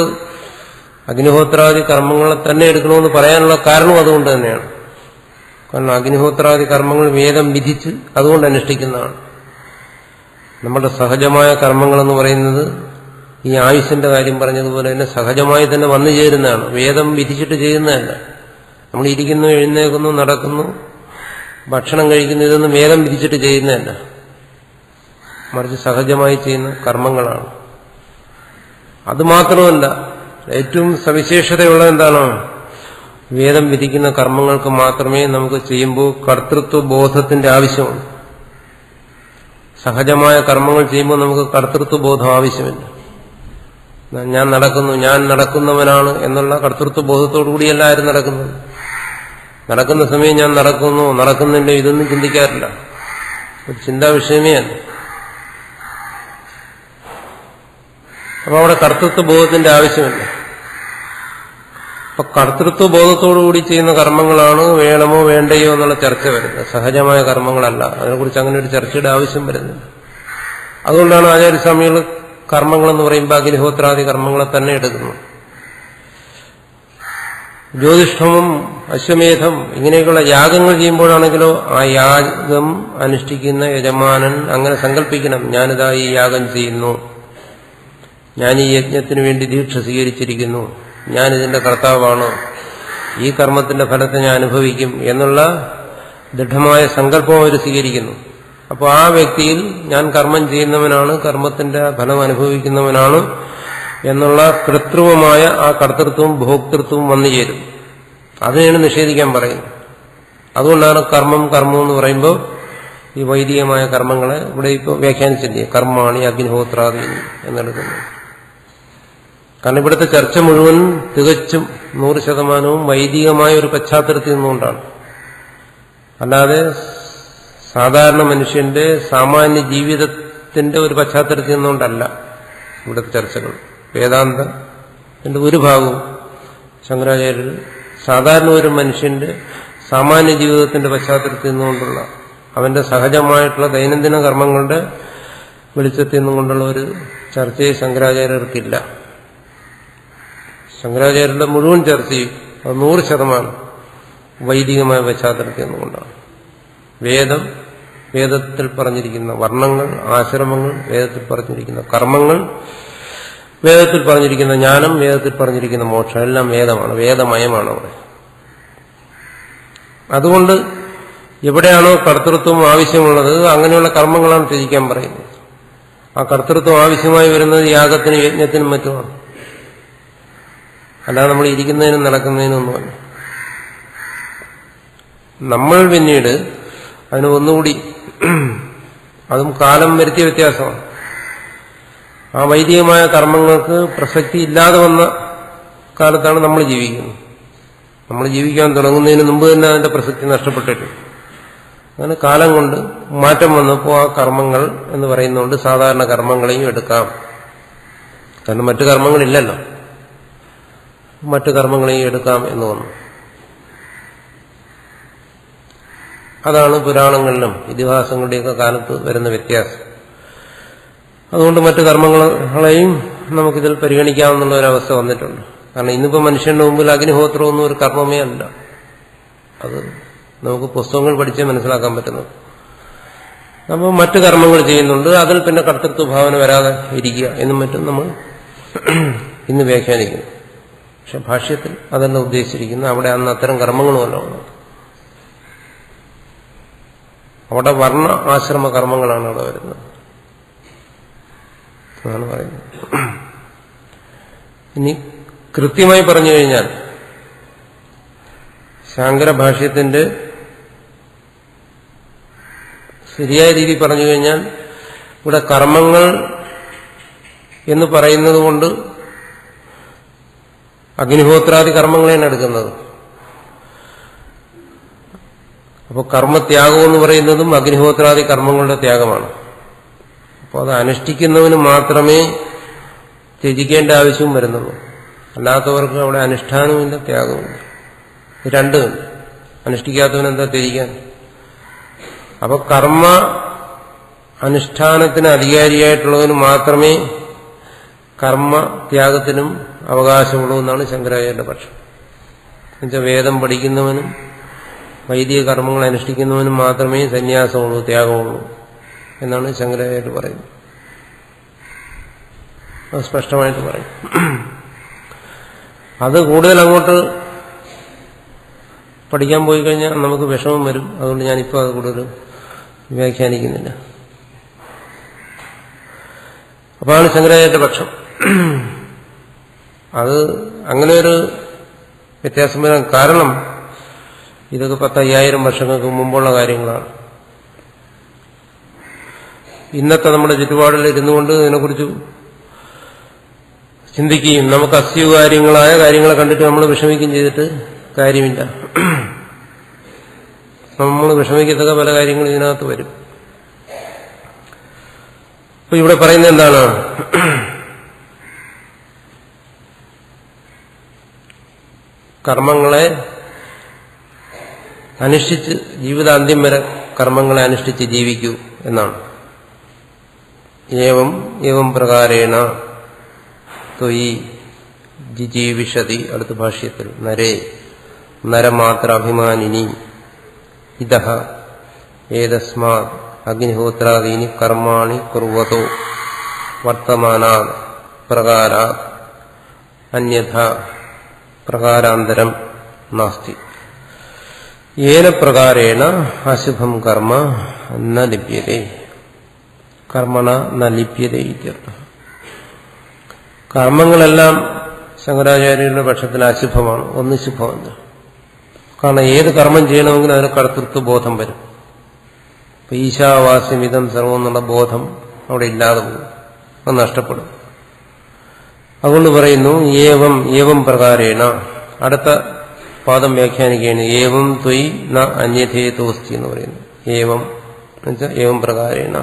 അഗ്നിഹോത്രാദി കർമ്മങ്ങളെ തന്നെ എടുക്കണമെന്ന് പറയാനുള്ള കാരണം അതുകൊണ്ട് തന്നെയാണ്. കാരണം അഗ്നിഹോത്രാദി കർമ്മങ്ങൾ വേദം വിധിച്ച് അതുകൊണ്ട് അനുഷ്ഠിക്കുന്നതാണ്. നമ്മുടെ സഹജമായ കർമ്മങ്ങളെന്ന് പറയുന്നത് ഈ ആയുസ്സിന്റെ കാര്യം പറഞ്ഞതുപോലെ തന്നെ സഹജമായി തന്നെ വന്നു ചേരുന്നതാണ്, വേദം വിധിച്ചിട്ട് ചെയ്യുന്നതല്ല. നമ്മൾ ഇരിക്കുന്നു, എഴുന്നേൽക്കുന്നു, നടക്കുന്നു, ഭക്ഷണം കഴിക്കുന്നു, ഇതൊന്നും വേദം വിധിച്ചിട്ട് ചെയ്യുന്നതല്ല, മറിച്ച് സഹജമായി ചെയ്യുന്ന കർമ്മങ്ങളാണ്. അതുമാത്രമല്ല, ഏറ്റവും സവിശേഷതയുള്ള എന്താണ്? വേദം വിധിക്കുന്ന കർമ്മങ്ങൾക്ക് മാത്രമേ നമുക്ക് ചെയ്യുമ്പോൾ കർത്തൃത്വ ബോധത്തിന്റെ ആവശ്യമുണ്ട്. സഹജമായ കർമ്മങ്ങൾ ചെയ്യുമ്പോൾ നമുക്ക് കർത്തൃത്വ ബോധം ആവശ്യമില്ല. ഞാൻ നടക്കുന്നു, ഞാൻ നടക്കുന്നവനാണ് എന്നുള്ള കർത്തൃത്വ ബോധത്തോടുകൂടിയല്ല ആരും നടക്കുന്നത്. നടക്കുന്ന സമയം ഞാൻ നടക്കുന്നു, നടക്കുന്നില്ല, ഇതൊന്നും ചിന്തിക്കാറില്ല. ഒരു ചിന്താ വിഷയമേ അല്ല. അപ്പൊ അവിടെ കർത്തൃത്വ ബോധത്തിന്റെ ആവശ്യമില്ല. അപ്പൊ കർത്തൃത്വ ബോധത്തോടുകൂടി ചെയ്യുന്ന കർമ്മങ്ങളാണ് വേണമോ വേണ്ടയോ എന്നുള്ള ചർച്ച വരുന്നത്, സഹജമായ കർമ്മങ്ങളല്ല. അതിനെക്കുറിച്ച് അങ്ങനെ ഒരു ചർച്ചയുടെ ആവശ്യം വരുന്നില്ല. അതുകൊണ്ടാണ് ആചാര്യസ്വാമികൾ കർമ്മങ്ങളെന്ന് പറയുമ്പോൾ അഗ്നിഹോത്രാദി കർമ്മങ്ങളെ തന്നെ എടുക്കുന്നു. ജ്യോതിഷ്ഠമം, അശ്വമേധം ഇങ്ങനെയൊക്കെയുള്ള യാഗങ്ങൾ ചെയ്യുമ്പോഴാണെങ്കിലോ ആ യാഗം അനുഷ്ഠിക്കുന്ന യജമാനൻ അങ്ങനെ സങ്കല്പിക്കണം, ഞാനിതാ ഈ യാഗം ചെയ്യുന്നു, ഞാൻ ഈ യജ്ഞത്തിന് വേണ്ടി ദീക്ഷ സ്വീകരിച്ചിരിക്കുന്നു, ഞാനിതിന്റെ കർത്താവാണ്, ഈ കർമ്മത്തിന്റെ ഫലത്തെ ഞാൻ അനുഭവിക്കും എന്നുള്ള ദൃഢമായ സങ്കല്പം അവർ സ്വീകരിക്കുന്നു. അപ്പോൾ ആ വ്യക്തിയിൽ ഞാൻ കർമ്മം ചെയ്യുന്നവനാണ്, കർമ്മത്തിന്റെ ഫലം അനുഭവിക്കുന്നവനാണ് എന്നുള്ള കൃത്രിമമായ ആ കർത്തൃത്വവും ഭോക്തൃത്വവും വന്നു ചേരും. അതിനെയാണ് നിഷേധിക്കാൻ പറയുന്നത്. അതുകൊണ്ടാണ് കർമ്മം എന്ന് പറയുമ്പോൾ ഈ വൈദികമായ കർമ്മങ്ങളെ ഇവിടെ ഇപ്പോൾ വ്യാഖ്യാനിച്ചില്ലേ, കർമാണി അഗ്നിഹോത്രാദി എന്നെടുക്കുന്നത്. കാരണം ഇവിടുത്തെ ചർച്ച മുഴുവൻ തികച്ചും 100% വൈദികമായ ഒരു പശ്ചാത്തലത്തിൽ നിന്നുകൊണ്ടാണ്. അല്ലാതെ സാധാരണ മനുഷ്യന്റെ സാമാന്യ ജീവിതത്തിന്റെ ഒരു പശ്ചാത്തലത്തിൽ നിന്നുകൊണ്ടല്ല ഇവിടുത്തെ ചർച്ചകൾ. വേദാന്തത്തിന്റെ ഒരു ഭാഗവും ശങ്കരാചാര്യർ സാധാരണ ഒരു മനുഷ്യന്റെ സാമാന്യ ജീവിതത്തിന്റെ പശ്ചാത്തലത്തിൽ നിന്നുകൊണ്ടുള്ള അവന്റെ സഹജമായിട്ടുള്ള ദൈനംദിന കർമ്മങ്ങളുടെ വെളിച്ചത്തിൽ നിന്നുകൊണ്ടുള്ള ഒരു ചർച്ചയെ ശങ്കരാചാര്യർക്കില്ല. ശങ്കരാചാര്യരുടെ മുഴുവൻ ചർച്ചയും 100% വൈദികമായ പശ്ചാത്തലത്തിൽ നിന്നുകൊണ്ടാണ്. വേദത്തിൽ പറഞ്ഞിരിക്കുന്ന വർണ്ണങ്ങൾ, ആശ്രമങ്ങൾ, വേദത്തിൽ പറഞ്ഞിരിക്കുന്ന കർമ്മങ്ങൾ, വേദത്തിൽ പറഞ്ഞിരിക്കുന്ന ജ്ഞാനം, വേദത്തിൽ പറഞ്ഞിരിക്കുന്ന മോക്ഷം എല്ലാം വേദമാണ്, വേദമയമാണ് അവിടെ. അതുകൊണ്ട് എവിടെയാണോ കർത്തൃത്വം ആവശ്യമുള്ളത് അങ്ങനെയുള്ള കർമ്മങ്ങളാണ് ത്യജിക്കാൻ പറയുന്നത്. ആ കർത്തൃത്വം ആവശ്യമായി വരുന്നത് യാഗത്തിനും യജ്ഞത്തിനും മറ്റുമാണ്, അല്ലാതെ നമ്മൾ ഇരിക്കുന്നതിനും നടക്കുന്നതിനൊന്നുമല്ല. നമ്മൾ പിന്നീട് അതിന് ഒന്നുകൂടി, അതും കാലം വരുത്തിയ വ്യത്യാസമാണ്. ആ വൈദികമായ കർമ്മങ്ങൾക്ക് പ്രസക്തി ഇല്ലാതെ വന്ന കാലത്താണ് നമ്മൾ ജീവിക്കുന്നത്. നമ്മൾ ജീവിക്കാൻ തുടങ്ങുന്നതിന് മുമ്പ് തന്നെ അതിന്റെ പ്രസക്തി നഷ്ടപ്പെട്ടിട്ടുണ്ട്. അങ്ങനെ കാലം കൊണ്ട് മാറ്റം വന്നപ്പോൾ ആ കർമ്മങ്ങൾ എന്ന് പറയുന്നതുകൊണ്ട് സാധാരണ കർമ്മങ്ങളെയും എടുക്കാം. കാരണം മറ്റു കർമ്മങ്ങളില്ലല്ലോ, മറ്റു കർമ്മങ്ങളെയും എടുക്കാം എന്ന് വന്നു. അതാണ് പുരാണങ്ങളിലും ഇതിഹാസങ്ങളുടെയൊക്കെ കാലത്ത് വരുന്ന വ്യത്യാസം. അതുകൊണ്ട് മറ്റു കർമ്മങ്ങളെയും നമുക്കിതിൽ പരിഗണിക്കാമെന്നുള്ള ഒരവസ്ഥ വന്നിട്ടുണ്ട്. കാരണം ഇന്നിപ്പോൾ മനുഷ്യന്റെ മുമ്പിൽ അഗ്നിഹോത്രമൊന്നും ഒരു കർമ്മമേ അല്ല. അത് നമുക്ക് പുസ്തകങ്ങൾ പഠിച്ചേ മനസ്സിലാക്കാൻ പറ്റുന്നത്. അപ്പോൾ മറ്റു കർമ്മങ്ങൾ ചെയ്യുന്നുണ്ട്, അതിൽ പിന്നെ കർത്തൃത്വ ഭാവന വരാതെ ഇരിക്കുക എന്നും മറ്റും നമ്മൾ ഇന്ന് വ്യാഖ്യാനിക്കുന്നു. പക്ഷെ ഭാഷ്യത്തിൽ അതല്ല ഉദ്ദേശിച്ചിരിക്കുന്നത്. അവിടെ അന്ന് അത്തരം കർമ്മങ്ങളുമല്ല ഉള്ളത്. അവിടെ വർണ്ണ ആശ്രമ കർമ്മങ്ങളാണ് അവിടെ വരുന്നത് എന്നാണ് പറയുന്നത്. ഇനി കൃത്യമായി പറഞ്ഞു കഴിഞ്ഞാൽ ശാങ്കരഭാഷ്യത്തിന്റെ ശരിയായ രീതി പറഞ്ഞു കഴിഞ്ഞാൽ ഇവിടെ കർമ്മങ്ങൾ എന്ന് പറയുന്നത് കൊണ്ട് അഗ്നിഹോത്രാദി കർമ്മങ്ങളെയാണ് എടുക്കുന്നത്. അപ്പോൾ കർമ്മത്യാഗം എന്ന് പറയുന്നതും അഗ്നിഹോത്രാദി കർമ്മങ്ങളുടെ ത്യാഗമാണ്. അപ്പോൾ അത് അനുഷ്ഠിക്കുന്നവന് മാത്രമേ ത്യജിക്കേണ്ട ആവശ്യവും വരുന്നുള്ളൂ. അല്ലാത്തവർക്ക് അവിടെ അനുഷ്ഠാനവുമില്ല, ത്യാഗവുമില്ല. രണ്ടും അനുഷ്ഠിക്കാത്തവനെന്താ ത്യജിക്കാൻ? അപ്പൊ കർമ്മ അനുഷ്ഠാനത്തിന് അധികാരിയായിട്ടുള്ളവന് മാത്രമേ കർമ്മത്യാഗത്തിനും അവകാശമുള്ളൂ എന്നാണ് ശങ്കരാചാര്യരുടെ പക്ഷം. എന്നുവെച്ചാൽ വേദം പഠിക്കുന്നവനും വൈദിക കർമ്മങ്ങൾ അനുഷ്ഠിക്കുന്നവനും മാത്രമേ സന്യാസമുള്ളൂ, ത്യാഗമുള്ളൂ എന്നാണ് ശങ്കരാചാര്യർ പറയുന്നത്. അത് സ്പഷ്ടമായിട്ട് പറയും. അത് കൂടുതൽ അങ്ങോട്ട് പഠിക്കാൻ പോയി കഴിഞ്ഞാൽ നമുക്ക് വിഷമം വരും. അതുകൊണ്ട് ഞാനിപ്പോൾ അത് കൂടുതൽ വ്യാഖ്യാനിക്കുന്നില്ല. അപ്പോഴാണ് ശങ്കരാചാര്യന്റെ പക്ഷം. അത് അങ്ങനെ ഒരു വ്യത്യാസം വരാൻ കാരണം ഇതൊക്കെ 10,000 വർഷങ്ങൾക്ക് മുമ്പുള്ള കാര്യങ്ങളാണ്. ഇന്നത്തെ നമ്മുടെ ചുറ്റുപാടിൽ ഇരുന്നുകൊണ്ട് ഇതിനെക്കുറിച്ച് ചിന്തിക്കുകയും നമുക്ക് അസ്വീകാര്യങ്ങളായ കാര്യങ്ങളെ കണ്ടിട്ട് നമ്മൾ വിഷമിക്കുകയും ചെയ്തിട്ട് കാര്യമില്ല. നമ്മൾ വിഷമിക്കത്തക്ക പല കാര്യങ്ങളും ഇതിനകത്ത് വരും. അപ്പൊ ഇവിടെ പറയുന്നത് എന്താണ്? കർമ്മങ്ങളെ അനുഷ്ഠിച്ച് ജീവിതാന്ത്യം വരെ കർമ്മങ്ങളെ അനുഷ്ഠിച്ച് ജീവിക്കൂ എന്നാണ്. ഏവം പ്രകാരേണ ത്വയി ജിജീവിഷതി. അടുത്ത ഭാഷ്യത്തിൽ നരേ നരമാത്ര അഭിമാനിനി ഇതഃ ഏതസ്മാത് അഗ്നിഹോത്രാദീനി കർമാണി കുർവതോ വർത്തമാനാത് പ്രകാരാത് അന്യഥാ പ്രകാരാന്തരം നാസ്തി. ഏന പ്രകാരേണ അശുഭം കർമ്മ ന ലിപ്യതേ. കർമ്മണ ന ലിപ്യതേ ഇത്യർത്ഥം. കർമ്മങ്ങളെല്ലാം ശങ്കരാചാര്യരുടെ പക്ഷത്തിൽ അശുഭമാണ്, ഒന്ന് ശുഭമല്ല. കാരണം ഏത് കർമ്മം ചെയ്യണമെങ്കിലും അതിന് കർത്തൃത്വ ബോധം വരും. ഇപ്പൊ ഈശാവാസ്യമിതം സർവം എന്നുള്ള ബോധം അവിടെ ഇല്ലാതെ പോകും, അത് നഷ്ടപ്പെടും. അതുകൊണ്ട് പറയുന്നു ഏവം പ്രകാരേണ. അടുത്ത പാദം വ്യാഖ്യാനിക്കുകയാണ്. ഏവം ത്വയി ന അന്യഥേതോസ്തി എന്ന് പറയുന്നു. ഏവം എന്നുവെച്ചാൽ ഏവം പ്രകാരേണ,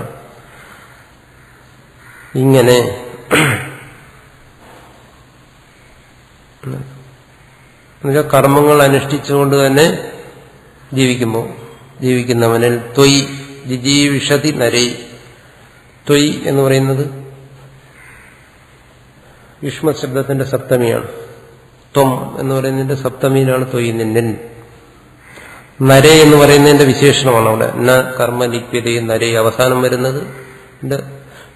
ഇങ്ങനെ എന്നുവെച്ചാൽ കർമ്മങ്ങൾ അനുഷ്ഠിച്ചുകൊണ്ട് തന്നെ ജീവിക്കുന്നവനിൽ ത്വയി ജിജീവിഷതി നരേ. ത്വയി എന്ന് പറയുന്നത് യുഷ്മശബ്ദത്തിന്റെ സപ്തമിയാണ്. ത്വം എന്ന് പറയുന്നതിന്റെ സപ്തമിയിലാണ് ത്വയി നിന്നിൽ. നരേ എന്ന് പറയുന്നതിന്റെ വിശേഷണമാണ് അവിടെ. ന കർമ്മ ലിപ്യതയും നരേ അവസാനം വരുന്നത്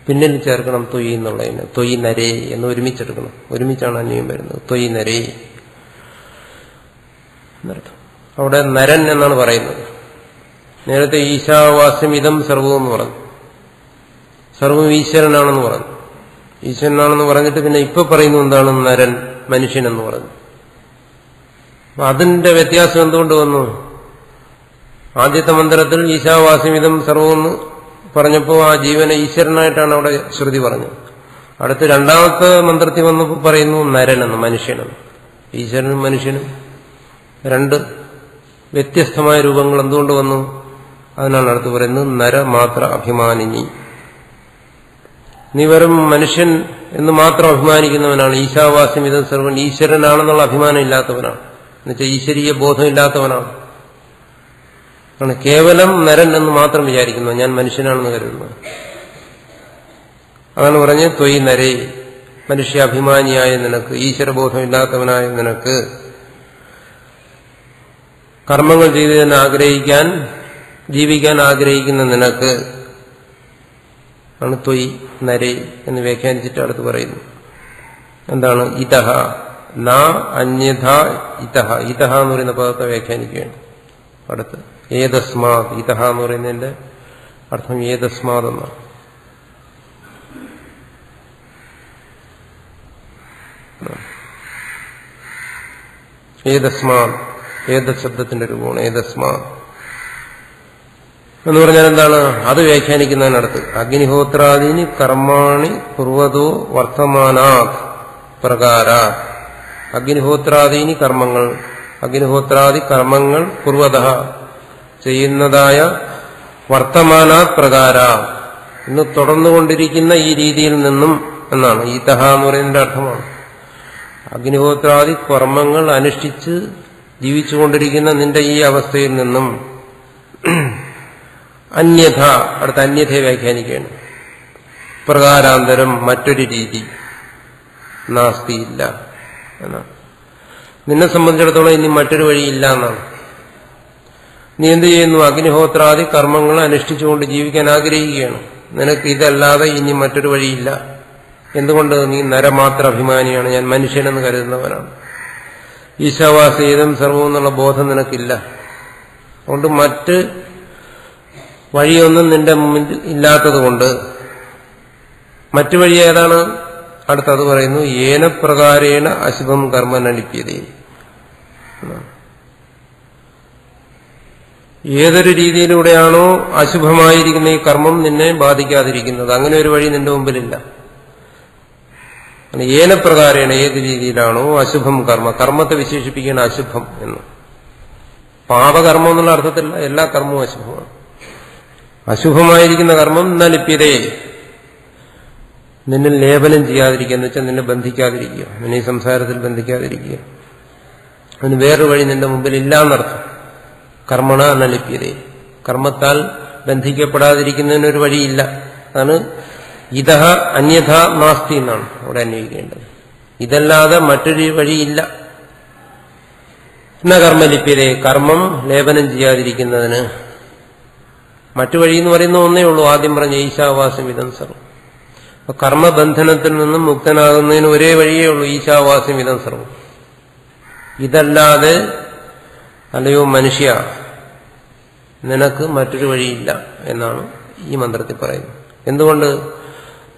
പിന്നിൽ ചേർക്കണം ത്വയി എന്നുള്ളതിന്. ത്വയി നരേ എന്ന് ഒരുമിച്ചെടുക്കണം. ഒരുമിച്ചാണ് അന്യം വരുന്നത്. ത്വയി നരേ എന്നർത്ഥം. അവിടെ നരൻ എന്നാണ് പറയുന്നത്. നേരത്തെ ഈശാവാസ്യം ഇതം സർവം എന്ന് പറഞ്ഞു. സർവം ഈശ്വരനാണെന്ന് പറഞ്ഞു. ഈശ്വരനാണെന്ന് പറഞ്ഞിട്ട് പിന്നെ ഇപ്പൊ പറയുന്നു എന്താണ്? നരൻ, മനുഷ്യനെന്ന് പറഞ്ഞു. അപ്പൊ അതിന്റെ വ്യത്യാസം എന്തുകൊണ്ട് വന്നു? ആദ്യത്തെ മന്ത്രത്തിൽ ഈശാവാസ്യമിതം സർവമെന്ന് പറഞ്ഞപ്പോൾ ആ ജീവനെ ഈശ്വരനായിട്ടാണ് അവിടെ ശ്രുതി പറഞ്ഞത്. അടുത്ത് രണ്ടാമത്തെ മന്ത്രത്തിൽ വന്നപ്പോൾ പറയുന്നു നരനെന്ന്, മനുഷ്യനെന്ന്. ഈശ്വരനും മനുഷ്യനും രണ്ട് വ്യത്യസ്തമായ രൂപങ്ങൾ എന്തുകൊണ്ട് വന്നു? അതിനാണ് അടുത്ത് പറയുന്നത് നരമാത്ര അഭിമാനിനി. നീ വെറും മനുഷ്യൻ എന്ന് മാത്രം അഭിമാനിക്കുന്നവനാണ്. ഈശാവാസ്യം ഇതം സർവൻ ഈശ്വരനാണെന്നുള്ള അഭിമാനം ഇല്ലാത്തവനാണ്. എന്നുവെച്ചാൽ ഈശ്വരീയ ബോധം ഇല്ലാത്തവനാണ്. കേവലം നരൻ എന്ന് മാത്രം വിചാരിക്കുന്നു, ഞാൻ മനുഷ്യനാണെന്ന് കരുതുന്നു. അതാണ് പറഞ്ഞ് ത്വയി നരേ, മനുഷ്യാഭിമാനിയായ നിനക്ക്, ഈശ്വരബോധം ഇല്ലാത്തവനായ നിനക്ക്, കർമ്മങ്ങൾ ചെയ്തതിനെ ജീവിക്കാൻ ആഗ്രഹിക്കുന്ന നിനക്ക് ആണ് ത്വയി നരേ എന്ന് വ്യാഖ്യാനിച്ചിട്ട് അടുത്ത് പറയുന്നു. എന്താണ്? ഇതഹ ന അന്യഥ ഇതഹ. ഇതഹ എന്ന് പറയുന്ന പദത്തെ വ്യാഖ്യാനിക്കുകയാണ് അടുത്ത്. ഏതസ്മാത്. ഇതഹ എന്ന് പറയുന്നതിന്റെ അർത്ഥം ഏതസ്മാത് എന്നാണ്. ഏതസ്മാത്, ഏത ശബ്ദത്തിന്റെ രൂപമാണ് ഏതസ്മാത് എന്ന് പറഞ്ഞാൽ എന്താണ്? അത് വ്യാഖ്യാനിക്കുന്നതിനടുത്ത് അഗ്നിഹോത്രാദീനി കർമാണി കുർവതോ വർത്തമാനാത് പ്രകാര. അഗ്നിഹോത്രാദീനി കർമ്മങ്ങൾ, അഗ്നിഹോത്രാദി കർമ്മങ്ങൾ കുർവത ചെയ്യുന്നതായ വർത്തമാനാത് പ്രകാര ഇന്ന് തുടർന്നുകൊണ്ടിരിക്കുന്ന ഈ രീതിയിൽ നിന്നും എന്നാണ് ഈതഹ എന്ന് പറയുന്നതിന്റെ അർത്ഥമാണ്. അഗ്നിഹോത്രാദി കർമ്മങ്ങൾ അനുഷ്ഠിച്ച് ജീവിച്ചുകൊണ്ടിരിക്കുന്ന നിന്റെ ഈ അവസ്ഥയിൽ നിന്നും അന്യഥ, അടുത്ത അന്യഥയെ വ്യാഖ്യാനിക്കുകയാണ്. പ്രകാരാന്തരം മറ്റൊരു രീതി നാസ്തിയില്ല എന്നാണ്. നിന്നെ സംബന്ധിച്ചിടത്തോളം ഇനി മറ്റൊരു വഴിയില്ല എന്നാണ്. നീ എന്ത് ചെയ്യുന്നു? അഗ്നിഹോത്രാദി കർമ്മങ്ങൾ അനുഷ്ഠിച്ചുകൊണ്ട് ജീവിക്കാൻ ആഗ്രഹിക്കുകയാണ്. നിനക്ക് ഇതല്ലാതെ ഇനി മറ്റൊരു വഴിയില്ല. എന്തുകൊണ്ട്? നീ നരമാത്ര അഭിമാനിയാണ്, ഞാൻ മനുഷ്യനെന്ന് കരുതുന്നവനാണ്. ഈശാവാസീതം സർവം എന്നുള്ള ബോധം നിനക്കില്ല. അതുകൊണ്ട് മറ്റ് വഴിയൊന്നും നിന്റെ മുമ്പിൽ ഇല്ലാത്തത് കൊണ്ട് മറ്റു വഴി ഏതാണ്? അടുത്തത് പറയുന്നു, ഏന പ്രകാരേണ അശുഭം കർമ്മ നലിപ്യതേ. ഏതൊരു രീതിയിലൂടെയാണോ അശുഭമായിരിക്കുന്ന ഈ കർമ്മം നിന്നെ ബാധിക്കാതിരിക്കുന്നത്, അങ്ങനെ ഒരു വഴി നിന്റെ മുമ്പിലില്ല. ഏനപ്രകാരേണ ഏത് രീതിയിലാണോ അശുഭം കർമ്മ, കർമ്മത്തെ വിശേഷിപ്പിക്കുന്ന അശുഭം എന്ന്. പാപകർമ്മം എന്നുള്ള അർത്ഥത്തില്ല, എല്ലാ കർമ്മവും അശുഭമാണ്. അശുഭമായിരിക്കുന്ന കർമ്മം നലിപ്യതേ, നിന്നിൽ ലേപനം ചെയ്യാതിരിക്കുക എന്ന് വെച്ചാൽ നിന്നെ ബന്ധിക്കാതിരിക്കുക, നിന്നെ ഈ സംസാരത്തിൽ ബന്ധിക്കാതിരിക്കുക. അതിന് വേറൊരു വഴി നിന്റെ മുമ്പിൽ ഇല്ല എന്നർത്ഥം. കർമ്മണ നലിപ്യതേ, കർമ്മത്താൽ ബന്ധിക്കപ്പെടാതിരിക്കുന്നതിനൊരു വഴിയില്ല. അതാണ് ഇതഹ അന്യഥ നാസ്തി എന്നാണ് അവിടെ അന്വയിക്കേണ്ടത്. ഇതല്ലാതെ മറ്റൊരു വഴിയില്ല. എന്ന കർമ്മലിപ്യതേ, കർമ്മം ലേപനം ചെയ്യാതിരിക്കുന്നതിന് മറ്റു വഴി എന്ന് പറയുന്ന ഒന്നേ ഉള്ളൂ. ആദ്യം പറഞ്ഞ ഈശാവാസം ഇതം സർവം. അപ്പൊ കർമ്മബന്ധനത്തിൽ നിന്നും മുക്തനാകുന്നതിന് ഒരേ വഴിയേ ഉള്ളൂ, ഈശാവാസം ഇതം സർവം. ഇതല്ലാതെ അല്ലയോ മനുഷ്യ, നിനക്ക് മറ്റൊരു വഴിയില്ല എന്നാണ് ഈ മന്ത്രത്തിൽ പറയുന്നത്. എന്തുകൊണ്ട്?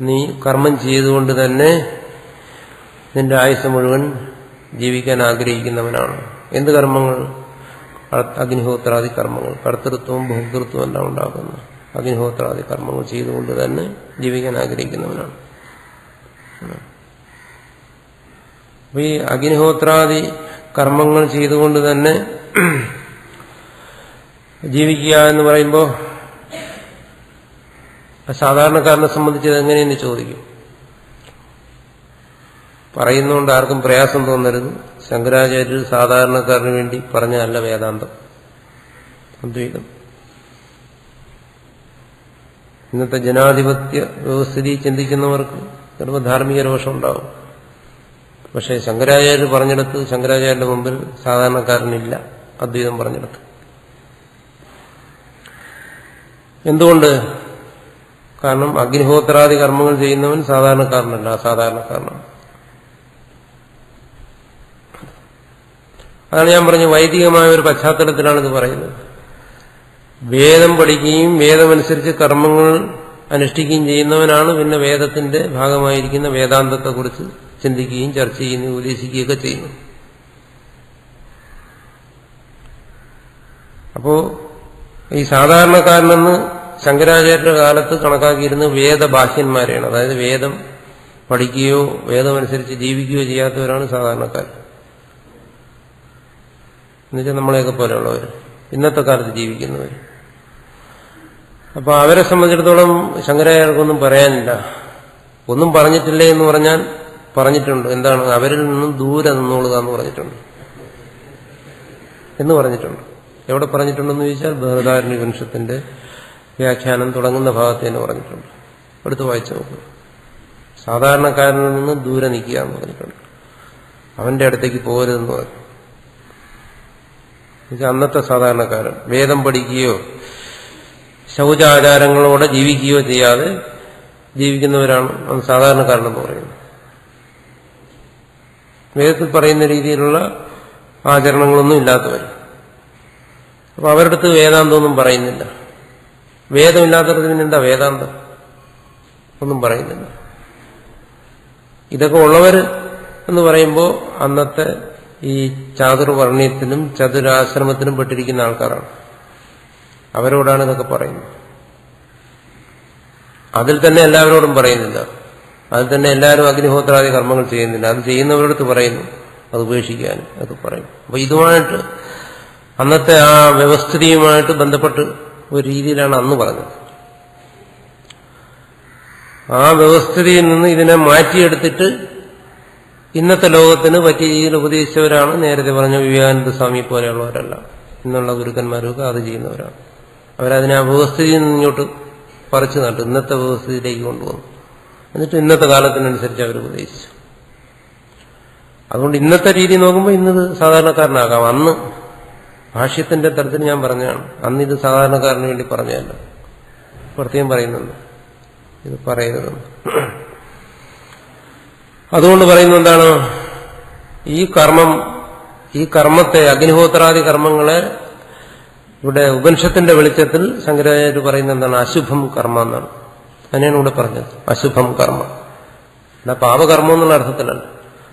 നീ കർമ്മം ചെയ്തുകൊണ്ട് തന്നെ നിന്റെ ആയുസ് മുഴുവൻ ജീവിക്കാൻ ആഗ്രഹിക്കുന്നവനാണ്. എന്ത് കർമ്മങ്ങൾ? അഗ്നിഹോത്രാദി കർമ്മങ്ങൾ. കർത്തൃത്വവും ഭോക്തൃത്വവും എല്ലാം ഉണ്ടാകുന്നു. അഗ്നിഹോത്രാദി കർമ്മങ്ങൾ ചെയ്തുകൊണ്ട് തന്നെ ജീവിക്കാൻ ആഗ്രഹിക്കുന്നവനാണ്. അപ്പൊ ഈ അഗ്നിഹോത്രാദി കർമ്മങ്ങൾ ചെയ്തുകൊണ്ട് തന്നെ ജീവിക്കുക എന്ന് പറയുമ്പോൾ സാധാരണക്കാരനെ സംബന്ധിച്ചത് എങ്ങനെയെന്ന് ചോദിക്കും. പറയുന്നതുകൊണ്ട് ആർക്കും പ്രയാസം തോന്നരുത്. ശങ്കരാചാര്യർ സാധാരണക്കാരന് വേണ്ടി പറഞ്ഞതല്ല വേദാന്തം, അദ്വൈതം. ഇന്നത്തെ ജനാധിപത്യ വ്യവസ്ഥിതി ചിന്തിക്കുന്നവർക്ക് ചിലപ്പോൾ ധാർമ്മിക രോഷം ഉണ്ടാവും. പക്ഷെ ശങ്കരാചാര്യർ പറഞ്ഞിടത്ത്, ശങ്കരാചാര്യന്റെ മുമ്പിൽ സാധാരണക്കാരനില്ല അദ്വൈതം പറഞ്ഞിടത്ത്. എന്തുകൊണ്ട്? കാരണം അഗ്നിഹോത്രാദി കർമ്മങ്ങൾ ചെയ്യുന്നവൻ സാധാരണക്കാരനല്ല, അസാധാരണക്കാരനാണ്. അതാണ് ഞാൻ പറഞ്ഞ വൈദികമായ ഒരു പശ്ചാത്തലത്തിലാണ് ഇത് പറയുന്നത്. വേദം പഠിക്കുകയും വേദമനുസരിച്ച് കർമ്മങ്ങൾ അനുഷ്ഠിക്കുകയും ചെയ്യുന്നവനാണ് പിന്നെ വേദത്തിന്റെ ഭാഗമായിരിക്കുന്ന വേദാന്തത്തെക്കുറിച്ച് ചിന്തിക്കുകയും ചർച്ച ചെയ്യുകയും ഉപദേശിക്കുകയൊക്കെ ചെയ്യുന്നു. അപ്പോ ഈ സാധാരണക്കാരനെന്ന് ശങ്കരാചാര്യരുടെ കാലത്ത് കണക്കാക്കിയിരുന്ന വേദബാഹ്യന്മാരെയാണ്. അതായത് വേദം പഠിക്കുകയോ വേദമനുസരിച്ച് ജീവിക്കുകയോ ചെയ്യാത്തവരാണ് സാധാരണക്കാർ. എന്നുവെച്ചാൽ നമ്മളെയൊക്കെ പോലെയുള്ളവർ, ഇന്നത്തെ കാലത്ത് ജീവിക്കുന്നവർ. അപ്പൊ അവരെ സംബന്ധിച്ചിടത്തോളം ശങ്കരാചാര്യർക്കൊന്നും പറയാനില്ല. ഒന്നും പറഞ്ഞിട്ടില്ലേ എന്ന് പറഞ്ഞാൽ പറഞ്ഞിട്ടുണ്ട്. എന്താണ്? അവരിൽ നിന്നും ദൂരെ നിന്നോളുക എന്ന് പറഞ്ഞിട്ടുണ്ട്. എവിടെ പറഞ്ഞിട്ടുണ്ടെന്ന് ചോദിച്ചാൽ ബൃഹദാരണ്യപനിഷത്തിന്റെ വ്യാഖ്യാനം തുടങ്ങുന്ന ഭാഗത്ത് തന്നെ പറഞ്ഞിട്ടുണ്ട്. എടുത്ത് വായിച്ചു നോക്കുക. സാധാരണക്കാരനിൽ നിന്ന് ദൂരെ നിൽക്കുക എന്ന് പറഞ്ഞിട്ടുണ്ട്. അവന്റെ അടുത്തേക്ക് പോകരുതെന്ന് പറഞ്ഞു. അന്നത്തെ സാധാരണക്കാരൻ വേദം പഠിക്കുകയോ ശൗചാചാരങ്ങളോടെ ജീവിക്കുകയോ ചെയ്യാതെ ജീവിക്കുന്നവരാണ് അത് സാധാരണക്കാരനെന്ന് പറയുന്നത്. വേദത്തിൽ പറയുന്ന രീതിയിലുള്ള ആചരണങ്ങളൊന്നും ഇല്ലാത്തവർ. അപ്പൊ അവരുടെ അടുത്ത് വേദാന്തമൊന്നും പറയുന്നില്ല. വേദമില്ലാത്തവർക്ക് പിന്നെ എന്താ വേദാന്തം? ഒന്നും പറയുന്നില്ല. ഇതൊക്കെ ഉള്ളവർ എന്ന് പറയുമ്പോൾ അന്നത്തെ ഈ ചാതുർവർണ്ണയത്തിനും ചതുരാശ്രമത്തിനും പെട്ടിരിക്കുന്ന ആൾക്കാരാണ്. അവരോടാണ് ഇതൊക്കെ പറയുന്നത്. അതിൽ തന്നെ എല്ലാവരോടും പറയുന്നില്ല. അതിൽ തന്നെ എല്ലാവരും അഗ്നിഹോത്രാദി കർമ്മങ്ങൾ ചെയ്യുന്നില്ല. അത് ചെയ്യുന്നവരടുത്ത് പറയുന്നു അത് ഉപേക്ഷിക്കാൻ അത് പറയും. അപ്പൊ ഇതുമായിട്ട് അന്നത്തെ ആ വ്യവസ്ഥിതിയുമായിട്ട് ബന്ധപ്പെട്ട് ഒരു രീതിയിലാണ് അന്ന് പറഞ്ഞത്. ആ വ്യവസ്ഥിതിയിൽ നിന്ന് ഇതിനെ മാറ്റിയെടുത്തിട്ട് ഇന്നത്തെ ലോകത്തിന് പറ്റിയ രീതിയിൽ ഉപദേശിച്ചവരാണ് നേരത്തെ പറഞ്ഞ വിവേകാനന്ദ സ്വാമി പോലെയുള്ളവരല്ല. ഇന്നുള്ള ഗുരുക്കന്മാരൊക്കെ അത് ചെയ്യുന്നവരാണ്. അവരതിനെ ആ വ്യവസ്ഥിതിയിൽ നിന്ന് ഇങ്ങോട്ട് പറിച്ചു നട്ടു ഇന്നത്തെ വ്യവസ്ഥിതിയിലേക്ക് കൊണ്ടുവന്നു. എന്നിട്ട് ഇന്നത്തെ കാലത്തിനനുസരിച്ച് അവർ ഉപദേശിച്ചു. അതുകൊണ്ട് ഇന്നത്തെ രീതി നോക്കുമ്പോൾ ഇന്നത് സാധാരണക്കാരനാകാം. അന്ന് ഭാഷ്യത്തിന്റെ തരത്തിൽ ഞാൻ പറഞ്ഞതാണ്. അന്ന് ഇത് സാധാരണക്കാരന് വേണ്ടി പറഞ്ഞതല്ല. പ്രത്യേകം പറയുന്നുണ്ട് ഇത് പറയരുതെന്ന്. അതുകൊണ്ട് പറയുന്നത് എന്താണ്? ഈ കർമ്മം ഈ കർമ്മത്തെ, അഗ്നിഹോത്രാദി കർമ്മങ്ങളെ ഇവിടെ ഉപനിഷത്തിന്റെ വെളിച്ചത്തിൽ ശങ്കരാചാര്യർ പറയുന്നത് എന്താണ്? അശുഭം കർമ്മ എന്നാണ്. തന്നെയാണ് ഇവിടെ പറഞ്ഞത്, അശുഭം കർമ്മ. എന്നാ പാപകർമ്മം എന്നുള്ള അർത്ഥത്തിലല്ല,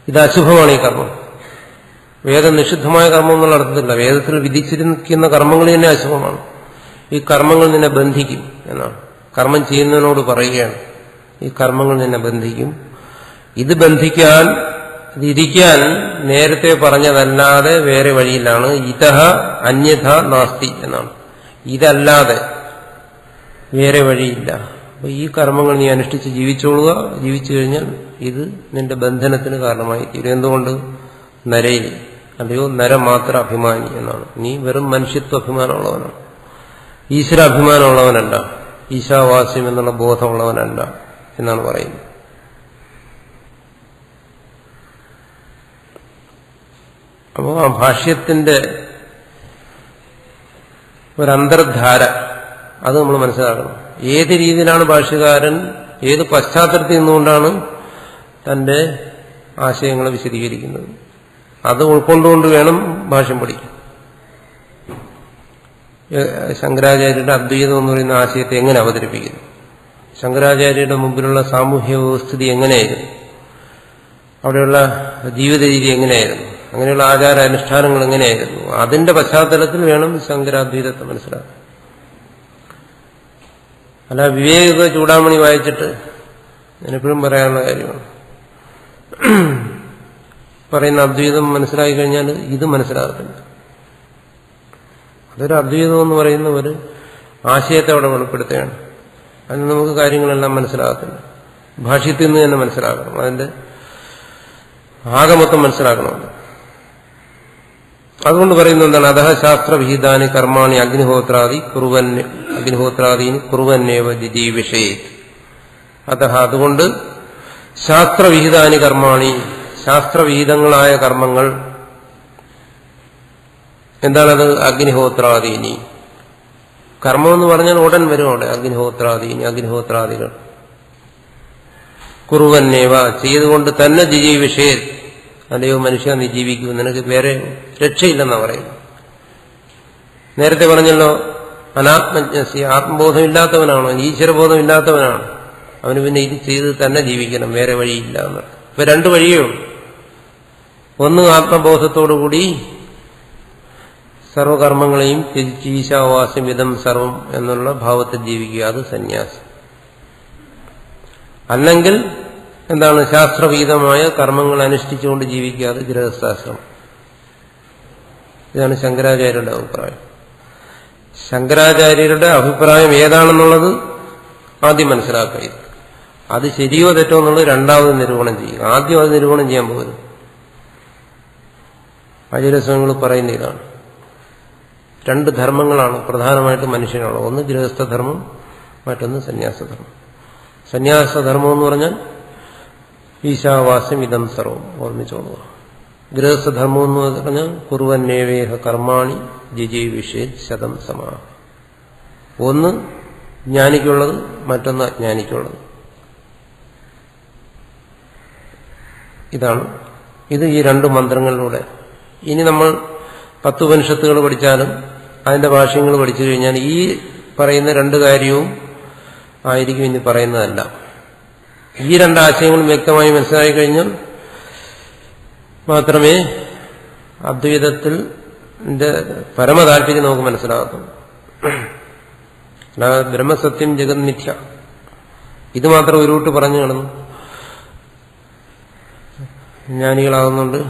ഇത് അശുഭമാണ് ഈ കർമ്മം. വേദനിഷിദ്ധമായ കർമ്മം എന്നുള്ള അർത്ഥത്തില്ല, വേദത്തിൽ വിധിച്ചിരിക്കുന്ന കർമ്മങ്ങൾ തന്നെ അശുഭമാണ്. ഈ കർമ്മങ്ങൾ നിന്നെ ബന്ധിക്കും എന്നാണ്. കർമ്മം ചെയ്യുന്നതിനോട് പറയുകയാണ്, ഈ കർമ്മങ്ങൾ നിന്നെ ബന്ധിക്കും. ഇത് ബന്ധിക്കാൻ, ഇതിരിക്കാൻ നേരത്തെ പറഞ്ഞതല്ലാതെ വേറെ വഴിയില്ലാണ്. ഇതഹ അന്യഥ നാസ്തി എന്നാണ്. ഇതല്ലാതെ വേറെ വഴിയില്ല. അപ്പൊ ഈ കർമ്മങ്ങൾ നീ അനുഷ്ഠിച്ച് ജീവിച്ചോളുക. ജീവിച്ചു കഴിഞ്ഞാൽ ഇത് നിന്റെ ബന്ധനത്തിന് കാരണമായി തീരും. എന്തുകൊണ്ട്? നരയിൽ, അല്ലയോ നരമാത്ര അഭിമാനി എന്നാണ്. നീ വെറും മനുഷ്യത്വ അഭിമാനമുള്ളവനാണ്, ഈശ്വരാഭിമാനമുള്ളവനല്ല, ഈശാവാസ്യം എന്നുള്ള ബോധമുള്ളവനല്ല എന്നാണ് പറയുന്നത്. അപ്പോൾ ആ ഭാഷ്യത്തിന്റെ ഒരന്തർധാര അത് നമ്മൾ മനസ്സിലാക്കണം. ഏത് രീതിയിലാണ് ഭാഷ്യകാരൻ, ഏത് പശ്ചാത്തലത്തിൽ നിന്നുകൊണ്ടാണ് തന്റെ ആശയങ്ങളെ വിശദീകരിക്കുന്നത്, അത് ഉൾക്കൊണ്ടുകൊണ്ട് വേണം ഭാഷ്യം പഠിക്കാൻ. ശങ്കരാചാര്യരുടെ അദ്വൈതം എന്ന് പറയുന്ന ആശയത്തെ എങ്ങനെ അവതരിപ്പിക്കുന്നു, ശങ്കരാചാര്യരുടെ മുമ്പിലുള്ള സാമൂഹ്യ വ്യവസ്ഥിതി എങ്ങനെയായിരുന്നു, അവിടെയുള്ള ജീവിത രീതി എങ്ങനെയായിരുന്നു, അങ്ങനെയുള്ള ആചാര അനുഷ്ഠാനങ്ങൾ എങ്ങനെയായിരുന്നു, അതിന്റെ പശ്ചാത്തലത്തിൽ വേണം ശങ്കരാദ്വൈതത്തെ മനസ്സിലാക്കാൻ. അല്ല വിവേക ചൂടാമണി വായിച്ചിട്ട് ഞാനെപ്പോഴും പറയാനുള്ള കാര്യമാണ്, പറയുന്ന അദ്വൈതം മനസ്സിലാക്കി കഴിഞ്ഞാൽ ഇത് മനസ്സിലാകത്തില്ല. അതൊരു അദ്വൈതം എന്ന് പറയുന്ന ഒരു ആശയത്തെ അവിടെ വെളിപ്പെടുത്തുകയാണ്. അതിന് നമുക്ക് കാര്യങ്ങളെല്ലാം മനസ്സിലാകത്തില്ല. ഭാഷ്യത്തിൽ നിന്ന് തന്നെ മനസ്സിലാക്കണം, അതിന്റെ ആകെ മൊത്തം മനസ്സിലാക്കണം. അതുകൊണ്ട് പറയുന്നത് എന്താണ്? അധഃ ശാസ്ത്രവിഹിതാനി കർമാണി അഗ്നിഹോത്രാദീനി കുറുവന്നേവ ജിജീവിഷേത്. അധഃ അതുകൊണ്ട് ശാസ്ത്രവിഹിതാനി കർമാണി, ശാസ്ത്രവിഹിതങ്ങളായ കർമ്മങ്ങൾ. എന്താണത്? അഗ്നിഹോത്രാദീനി. കർമ്മം എന്ന് പറഞ്ഞാൽ ഉടൻ വരും അവിടെ. അഗ്നിഹോത്രാദീനി, അഗ്നിഹോത്രാദികൾ. കുറുവന്നേവ ചെയ്തുകൊണ്ട് തന്നെ ജിജീവിഷേത്, അല്ലയോ മനുഷ്യ നീ ജീവിക്കൂ, നിനക്ക് വേറെ രക്ഷയില്ലെന്നാ പറയുന്നു. നേരത്തെ പറഞ്ഞല്ലോ, അനാത്മജ്ഞസ്യ, ആത്മബോധമില്ലാത്തവനാണോ, ഈശ്വരബോധമില്ലാത്തവനാണ്, അവന് പിന്നെ ഇത് ചെയ്ത് തന്നെ ജീവിക്കണം, വേറെ വഴിയില്ല എന്ന്. ഇപ്പൊ രണ്ട് വഴിയേ ഉള്ളൂ. ഒന്ന് ആത്മബോധത്തോടുകൂടി സർവകർമ്മങ്ങളെയും ത്യജിച്ച് ഈശാവാസ്യം ഇതം സർവം എന്നുള്ള ഭാവത്തിൽ ജീവിക്കുക, അത് സന്യാസം. അല്ലെങ്കിൽ എന്താണ്? ശാസ്ത്രവീതമായ കർമ്മങ്ങൾ അനുഷ്ഠിച്ചുകൊണ്ട് ജീവിക്കുക, അത് ഗൃഹസ്ഥാശ്രമം. ഇതാണ് ശങ്കരാചാര്യരുടെ അഭിപ്രായം. ശങ്കരാചാര്യരുടെ അഭിപ്രായം ഏതാണെന്നുള്ളത് ആദ്യം മനസ്സിലാക്കുക. അത് ശരിയോ തെറ്റോ എന്നുള്ളത് രണ്ടാമത് നിരൂപണം ചെയ്യുക. ആദ്യം അത് നിരൂപണം ചെയ്യാൻ പോകരുത്. ആചാര്യസ്വാമികൾ പറയുന്ന ഇതാണ്. രണ്ട് ധർമ്മങ്ങളാണ് പ്രധാനമായിട്ട് മനുഷ്യനുള്ളത്. ഒന്ന് ഗൃഹസ്ഥധർമ്മം, മറ്റൊന്ന് സന്യാസധർമ്മം. സന്യാസധർമ്മം എന്ന് പറഞ്ഞാൽ ഈശാവാസ്യം ഇതം സർവം, ഓർമ്മിച്ചോളുക. ഗൃഹസ്ഥധർമ്മം എന്ന് പറഞ്ഞാൽ കുറുവന്നേവേഹ കർമാണി ജിജീവിഷേത് ശതം സമാ. ഒന്ന് ജ്ഞാനിക്കുള്ളത്, മറ്റൊന്ന് അജ്ഞാനിക്കുള്ളത്. ഇതാണ് ഇത്. ഈ രണ്ട് മന്ത്രങ്ങളിലൂടെ ഇനി നമ്മൾ 10 ഉപനിഷത്തുകൾ പഠിച്ചാലും അതിന്റെ ഭാഷ്യങ്ങൾ പഠിച്ചു കഴിഞ്ഞാൽ ഈ പറയുന്ന രണ്ട് കാര്യവും ആയിരിക്കും ഇനി പറയുന്നതല്ല. ഈ രണ്ടാശയങ്ങളും വ്യക്തമായി മനസ്സിലാക്കി കഴിഞ്ഞാൽ മാത്രമേ അദ്വൈതത്തിൽ പരമതാല്പര്യം നമുക്ക് മനസ്സിലാകത്തുള്ളൂ. അല്ലാതെ ബ്രഹ്മസത്യം ജഗത് മിഥ്യ ഇത് മാത്രം ഒരു കൂട്ട് പറഞ്ഞു കിടന്നു ജ്ഞാനികളാകുന്നുണ്ട്.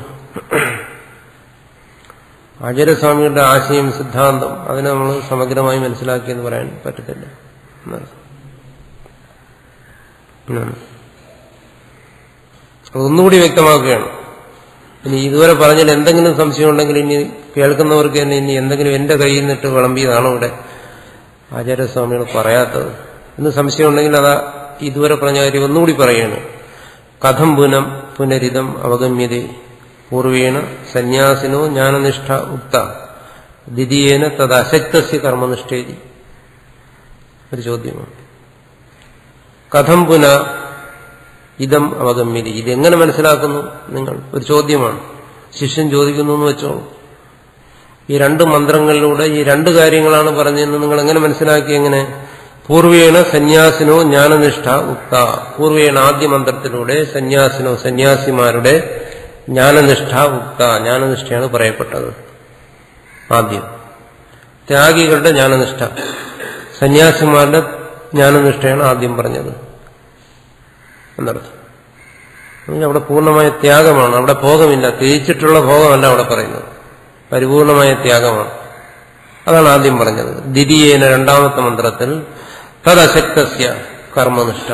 ആചാര്യസ്വാമികളുടെ ആശയം, സിദ്ധാന്തം അതിനെ നമ്മൾ സമഗ്രമായി മനസ്സിലാക്കിയെന്ന് പറയാൻ പറ്റത്തില്ല. അതൊന്നുകൂടി വ്യക്തമാക്കുകയാണ്. ഇനി ഇതുവരെ പറഞ്ഞാൽ എന്തെങ്കിലും സംശയം ഉണ്ടെങ്കിൽ ഇനി കേൾക്കുന്നവർക്ക് തന്നെ ഇനി എന്തെങ്കിലും എന്റെ കയ്യിൽ നിന്നിട്ട് വിളമ്പിയതാണോ ഇവിടെ ആചാര്യസ്വാമികൾ പറയാത്തത് എന്ന് സംശയം ഉണ്ടെങ്കിൽ അതാ ഇതുവരെ പറഞ്ഞ കാര്യം ഒന്നുകൂടി പറയുകയാണ്. കഥം പുനരിതം അവഗമ്യതേ പൂർവേണ സന്യാസിനോ ജ്ഞാനനിഷ്ഠ ഉക്ത ദ്വിതീയേന തത് അശക്തസ്യ കർമ്മനിഷ്ഠേതി. ഒരു ചോദ്യമാണ്. കഥം ഇതം അവഗമ്യത, ഇതെങ്ങനെ മനസ്സിലാക്കുന്നു നിങ്ങൾ? ഒരു ചോദ്യമാണ്. ശിഷ്യൻ ചോദിക്കുന്നു എന്ന് വെച്ചോളൂ. ഈ രണ്ട് മന്ത്രങ്ങളിലൂടെ ഈ രണ്ട് കാര്യങ്ങളാണ് പറഞ്ഞതെന്ന് നിങ്ങൾ എങ്ങനെ മനസ്സിലാക്കി? എങ്ങനെ? പൂർവേണ സന്യാസിനോ ജ്ഞാനനിഷ്ഠ ഉക്ത. പൂർവേണ ആദ്യ മന്ത്രത്തിലൂടെ സന്യാസിനോ സന്യാസിമാരുടെ ജ്ഞാനനിഷ്ഠ ഉക്ത. ജ്ഞാനനിഷ്ഠയാണ് പറയപ്പെട്ടത് ആദ്യം. ത്യാഗികളുടെ ജ്ഞാനനിഷ്ഠ, സന്യാസിമാരുടെ ജ്ഞാനനിഷ്ഠയാണ് ആദ്യം പറഞ്ഞത് എന്നർത്ഥം. അവിടെ പൂർണ്ണമായ ത്യാഗമാണ്, അവിടെ ഭോഗമില്ല, ത്യജിച്ചിട്ടുള്ള ഭോഗമല്ല അവിടെ പറയുന്നത്, പരിപൂർണമായ ത്യാഗമാണ്. അതാണ് ആദ്യം പറഞ്ഞത്. ദ്വിതീയേന രണ്ടാമത്തെ മന്ത്രത്തിൽ തദശക്തസ്യ കർമ്മനിഷ്ഠ.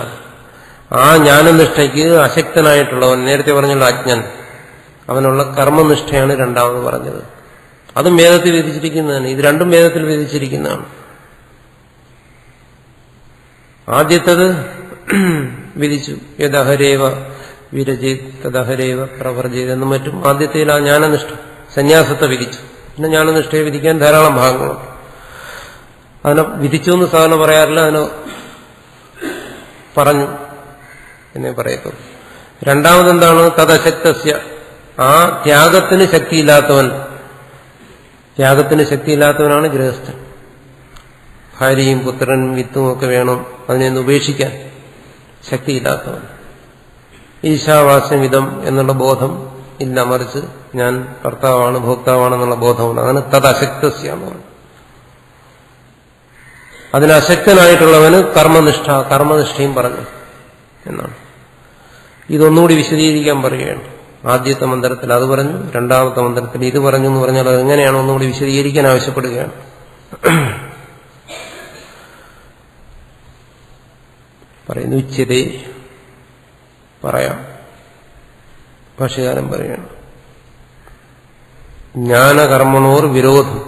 ആ ജ്ഞാനനിഷ്ഠയ്ക്ക് അശക്തനായിട്ടുള്ളവൻ, നേരത്തെ പറഞ്ഞുള്ള അജ്ഞൻ, അവനുള്ള കർമ്മനിഷ്ഠയാണ് രണ്ടാമത് പറഞ്ഞത്. അതും വേദത്തിൽ വിധിച്ചിരിക്കുന്നതാണ്. ഇത് രണ്ടും വേദത്തിൽ വിധിച്ചിരിക്കുന്നതാണ്. ആദ്യത്തത് വിധിച്ചു, യദഹരേവ വിരചേത് തദഹരേവ പ്രവർജേത് എന്നും മറ്റും. ആദ്യത്തേൽ ആ ജ്ഞാനനിഷ്ഠ സന്യാസത്തെ വിധിച്ചു. പിന്നെ ജ്ഞാനനിഷ്ഠയെ വിധിക്കാൻ ധാരാളം ഭാഗങ്ങളുണ്ട്. അതിനെ വിധിച്ചു എന്ന് സാധാരണ പറയാറില്ല, അതിനെ പറഞ്ഞു എന്നേ പറയത്തുള്ളൂ. രണ്ടാമതെന്താണ്? തദശക്തസ്യ. ആ ത്യാഗത്തിന് ശക്തിയില്ലാത്തവൻ, ത്യാഗത്തിന് ശക്തിയില്ലാത്തവനാണ് ഗൃഹസ്ഥൻ. ഭാര്യയും പുത്രനും വിത്തും ഒക്കെ വേണം, അതിനെയൊന്ന് ഉപേക്ഷിക്കാൻ ശക്തിയില്ലാത്തവൻ. ഈശാവാസ്യമിതം എന്നുള്ള ബോധം ഇല്ല, മറിച്ച് ഞാൻ കർത്താവാണ് ഭോക്താവാണെന്നുള്ള ബോധമുണ്ട്. അതാണ് തദശക്തസ്യ എന്ന് പറയുന്നത്. അതിന് അശക്തനായിട്ടുള്ളവന് കർമ്മനിഷ്ഠ, കർമ്മനിഷ്ഠയും പറഞ്ഞു എന്നാണ്. ഇതൊന്നുകൂടി വിശദീകരിക്കാൻ പറയുകയാണ്. ആദ്യത്തെ മന്ത്രത്തിൽ അത് പറഞ്ഞു, രണ്ടാമത്തെ മന്ത്രത്തിൽ ഇത് പറഞ്ഞു എന്ന് പറഞ്ഞാൽ അത് എങ്ങനെയാണ് ഒന്നുകൂടി വിശദീകരിക്കാൻ ആവശ്യപ്പെടുകയാണ്. പറയുന്നു ഉച്ചതേ, പറയാം. ഭാഷ്യകാരൻ പറയാണ്, ജ്ഞാനകർമ്മണോർ വിരോധം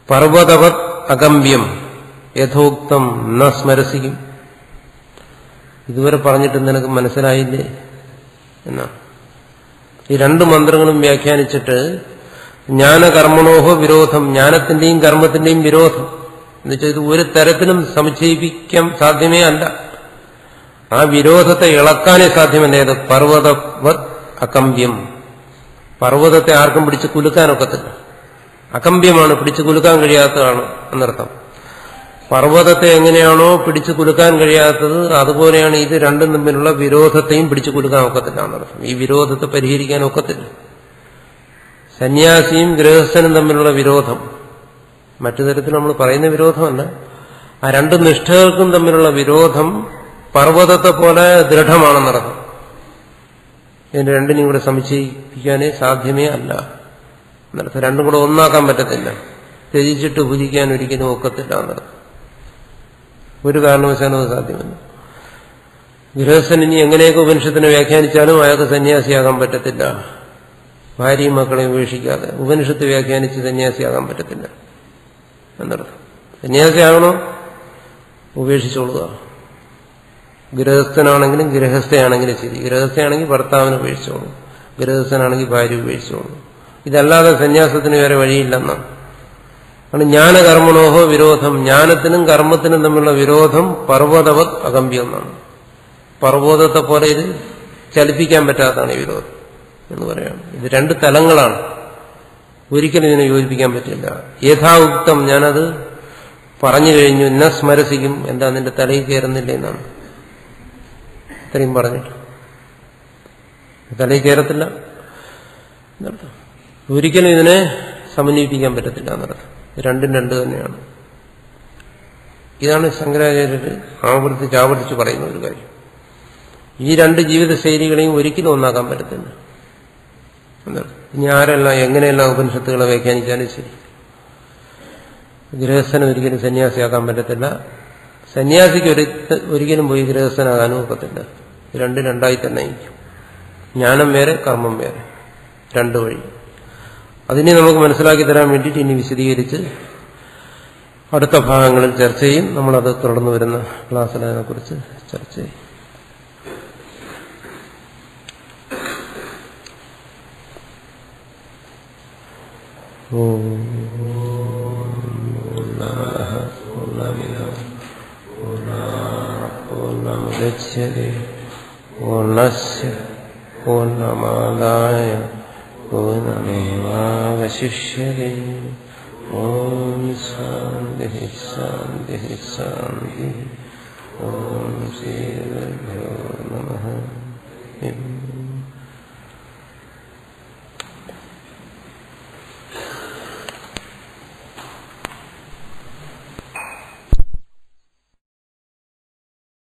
പർവ്വതവത് അകമ്പ്യം യഥോക്തം ന സ്മരസിക്കും. ഇതുവരെ പറഞ്ഞിട്ട് നിനക്ക് മനസ്സിലായില്ലേ എന്നാണ്. ഈ രണ്ട് മന്ത്രങ്ങളും വ്യാഖ്യാനിച്ചിട്ട് ജ്ഞാനകർമ്മണോഹോ വിരോധം, ജ്ഞാനത്തിന്റെയും കർമ്മത്തിന്റെയും വിരോധം എന്നുവെച്ചാൽ ഇത് ഒരു തരത്തിലും സമുച്ചയിപ്പിക്കാൻ സാധ്യമേ അല്ല. ആ വിരോധത്തെ ഇളക്കാനേ സാധ്യമല്ല. ഏത്? പർവ്വതവത് അകമ്പ്യം. പർവ്വതത്തെ ആർക്കും പിടിച്ച് കുലുക്കാനൊക്കത്തില്ല. അകമ്പ്യമാണ്, പിടിച്ചു കുലുക്കാൻ കഴിയാത്തതാണ് എന്നർത്ഥം. പർവ്വതത്തെ എങ്ങനെയാണോ പിടിച്ചു കുലുക്കാൻ കഴിയാത്തത്, അതുപോലെയാണ് ഇത് രണ്ടും തമ്മിലുള്ള വിരോധത്തെയും പിടിച്ചു കുലുക്കാൻ ഒക്കത്തില്ല എന്നർത്ഥം. ഈ വിരോധത്തെ പരിഹരിക്കാൻ ഒക്കത്തില്ല. സന്യാസിയും ഗൃഹസ്ഥനും തമ്മിലുള്ള വിരോധം മറ്റു തരത്തിൽ നമ്മൾ പറയുന്ന വിരോധമല്ല. ആ രണ്ട് നിഷ്ഠകൾക്കും തമ്മിലുള്ള വിരോധം പർവ്വതത്തെ പോലെ ദൃഢമാണെന്നർത്ഥം. ഇതിന്റെ രണ്ടിനും കൂടെ സമുച്ചയിപ്പിക്കാനേ സാധ്യമേ അല്ല എന്നർത്ഥം. രണ്ടും കൂടെ ഒന്നാക്കാൻ പറ്റത്തില്ല. ത്യജിച്ചിട്ട് ഭുജിക്കാൻ ഒരിക്കലും ഒക്കത്തില്ല എന്നർത്ഥം. ഒരു കാരണവശാലും അത് സാധ്യമല്ല. ഗൃഹസ്ഥൻ ഇനി എങ്ങനെയൊക്കെ ഉപനിഷത്തിനെ വ്യാഖ്യാനിച്ചാലും അയാൾക്ക് സന്യാസിയാകാൻ പറ്റത്തില്ല. ഭാര്യയും മക്കളെയും ഉപേക്ഷിക്കാതെ ഉപനിഷത്ത് വ്യാഖ്യാനിച്ച് സന്യാസിയാകാൻ പറ്റത്തില്ല എന്നർത്ഥം. സന്യാസിയാകണോ? ഉപേക്ഷിച്ചോളുക. ഗൃഹസ്ഥനാണെങ്കിലും ഗൃഹസ്ഥയാണെങ്കിലും ശരി. ഗൃഹസ്ഥയാണെങ്കിൽ ഭർത്താവിനെ ഉപേക്ഷിച്ചോളൂ, ഗൃഹസ്ഥനാണെങ്കിൽ ഭാര്യ ഉപേക്ഷിച്ചോളൂ. ഇതല്ലാതെ സന്യാസത്തിന് വേറെ വഴിയില്ലെന്നാണ്. ആണ് ജ്ഞാനകർമ്മണോഹോ വിരോധം. ജ്ഞാനത്തിനും കർമ്മത്തിനും തമ്മിലുള്ള വിരോധം പർവ്വതവത് അകമ്പ്യം എന്നാണ്. പർവ്വതത്തെ പോലെ ഇത് ചലിപ്പിക്കാൻ പറ്റാത്തതാണ് ഈ വിരോധം എന്ന് പറയാണ്. ഇത് രണ്ട് തലങ്ങളാണ്, ഒരിക്കലും ഇതിനെ യോജിപ്പിക്കാൻ പറ്റില്ല. യഥാഉക്തം, ഞാനത് പറഞ്ഞു കഴിഞ്ഞു. ന സ്മരസിക്കും, എന്താ നിന്റെ തലയിൽ കയറുന്നില്ല എന്നാണ്. ഇത്രയും പറഞ്ഞിട്ട് തലയിൽ കയറത്തില്ല എന്നർത്ഥം. ഒരിക്കലും ഇതിനെ സമന്വയിപ്പിക്കാൻ പറ്റത്തില്ല എന്നർത്ഥം. രണ്ടും രണ്ട് തന്നെയാണ്. ഇതാണ് ശങ്കരാചാര്യർ ആവർത്തിച്ച് പറയുന്ന ഒരു കാര്യം. ഈ രണ്ട് ജീവിതശൈലികളെയും ഒരിക്കലും ഒന്നാക്കാൻ പറ്റത്തില്ല എന്നർത്ഥം. ഇനി ആരെല്ലാം എങ്ങനെയെല്ലാം ഉപനിഷത്തുകളെ വ്യാഖ്യാനിച്ചാലും ശരി, ഗൃഹസ്ഥന് ഒരിക്കലും സന്യാസിയാക്കാൻ പറ്റത്തില്ല. സന്യാസിക്ക് ഒരിക്കലും പോയി ഗൃഹസ്ഥനാകാനും ഒക്കത്തില്ല. രണ്ടും രണ്ടായി തന്നെ ഇരിക്കും. ജ്ഞാനം വേറെ, കർമ്മം വേറെ, രണ്ടു വഴി. അതിനെ നമുക്ക് മനസ്സിലാക്കി തരാൻ വേണ്ടിയിട്ട് ഇനി വിശദീകരിച്ച് അടുത്ത ഭാഗങ്ങളിൽ ചർച്ച ചെയ്യും. നമ്മളത് തുടർന്ന് വരുന്ന ക്ലാസ്സിൽ അതിനെക്കുറിച്ച് ചർച്ച ചെയ്യും. പൂർണ്ണമുദച്യതേ പൂർണ്ണസ്യ പൂർണ്ണമാദായ പൂർണ്ണമേവാവശിഷ്യതേ. ഓം ശാന്തി ശാന്തി ശാന്തി. ഓം ശ്രീ ഗുരുഭ്യോ നമഃ.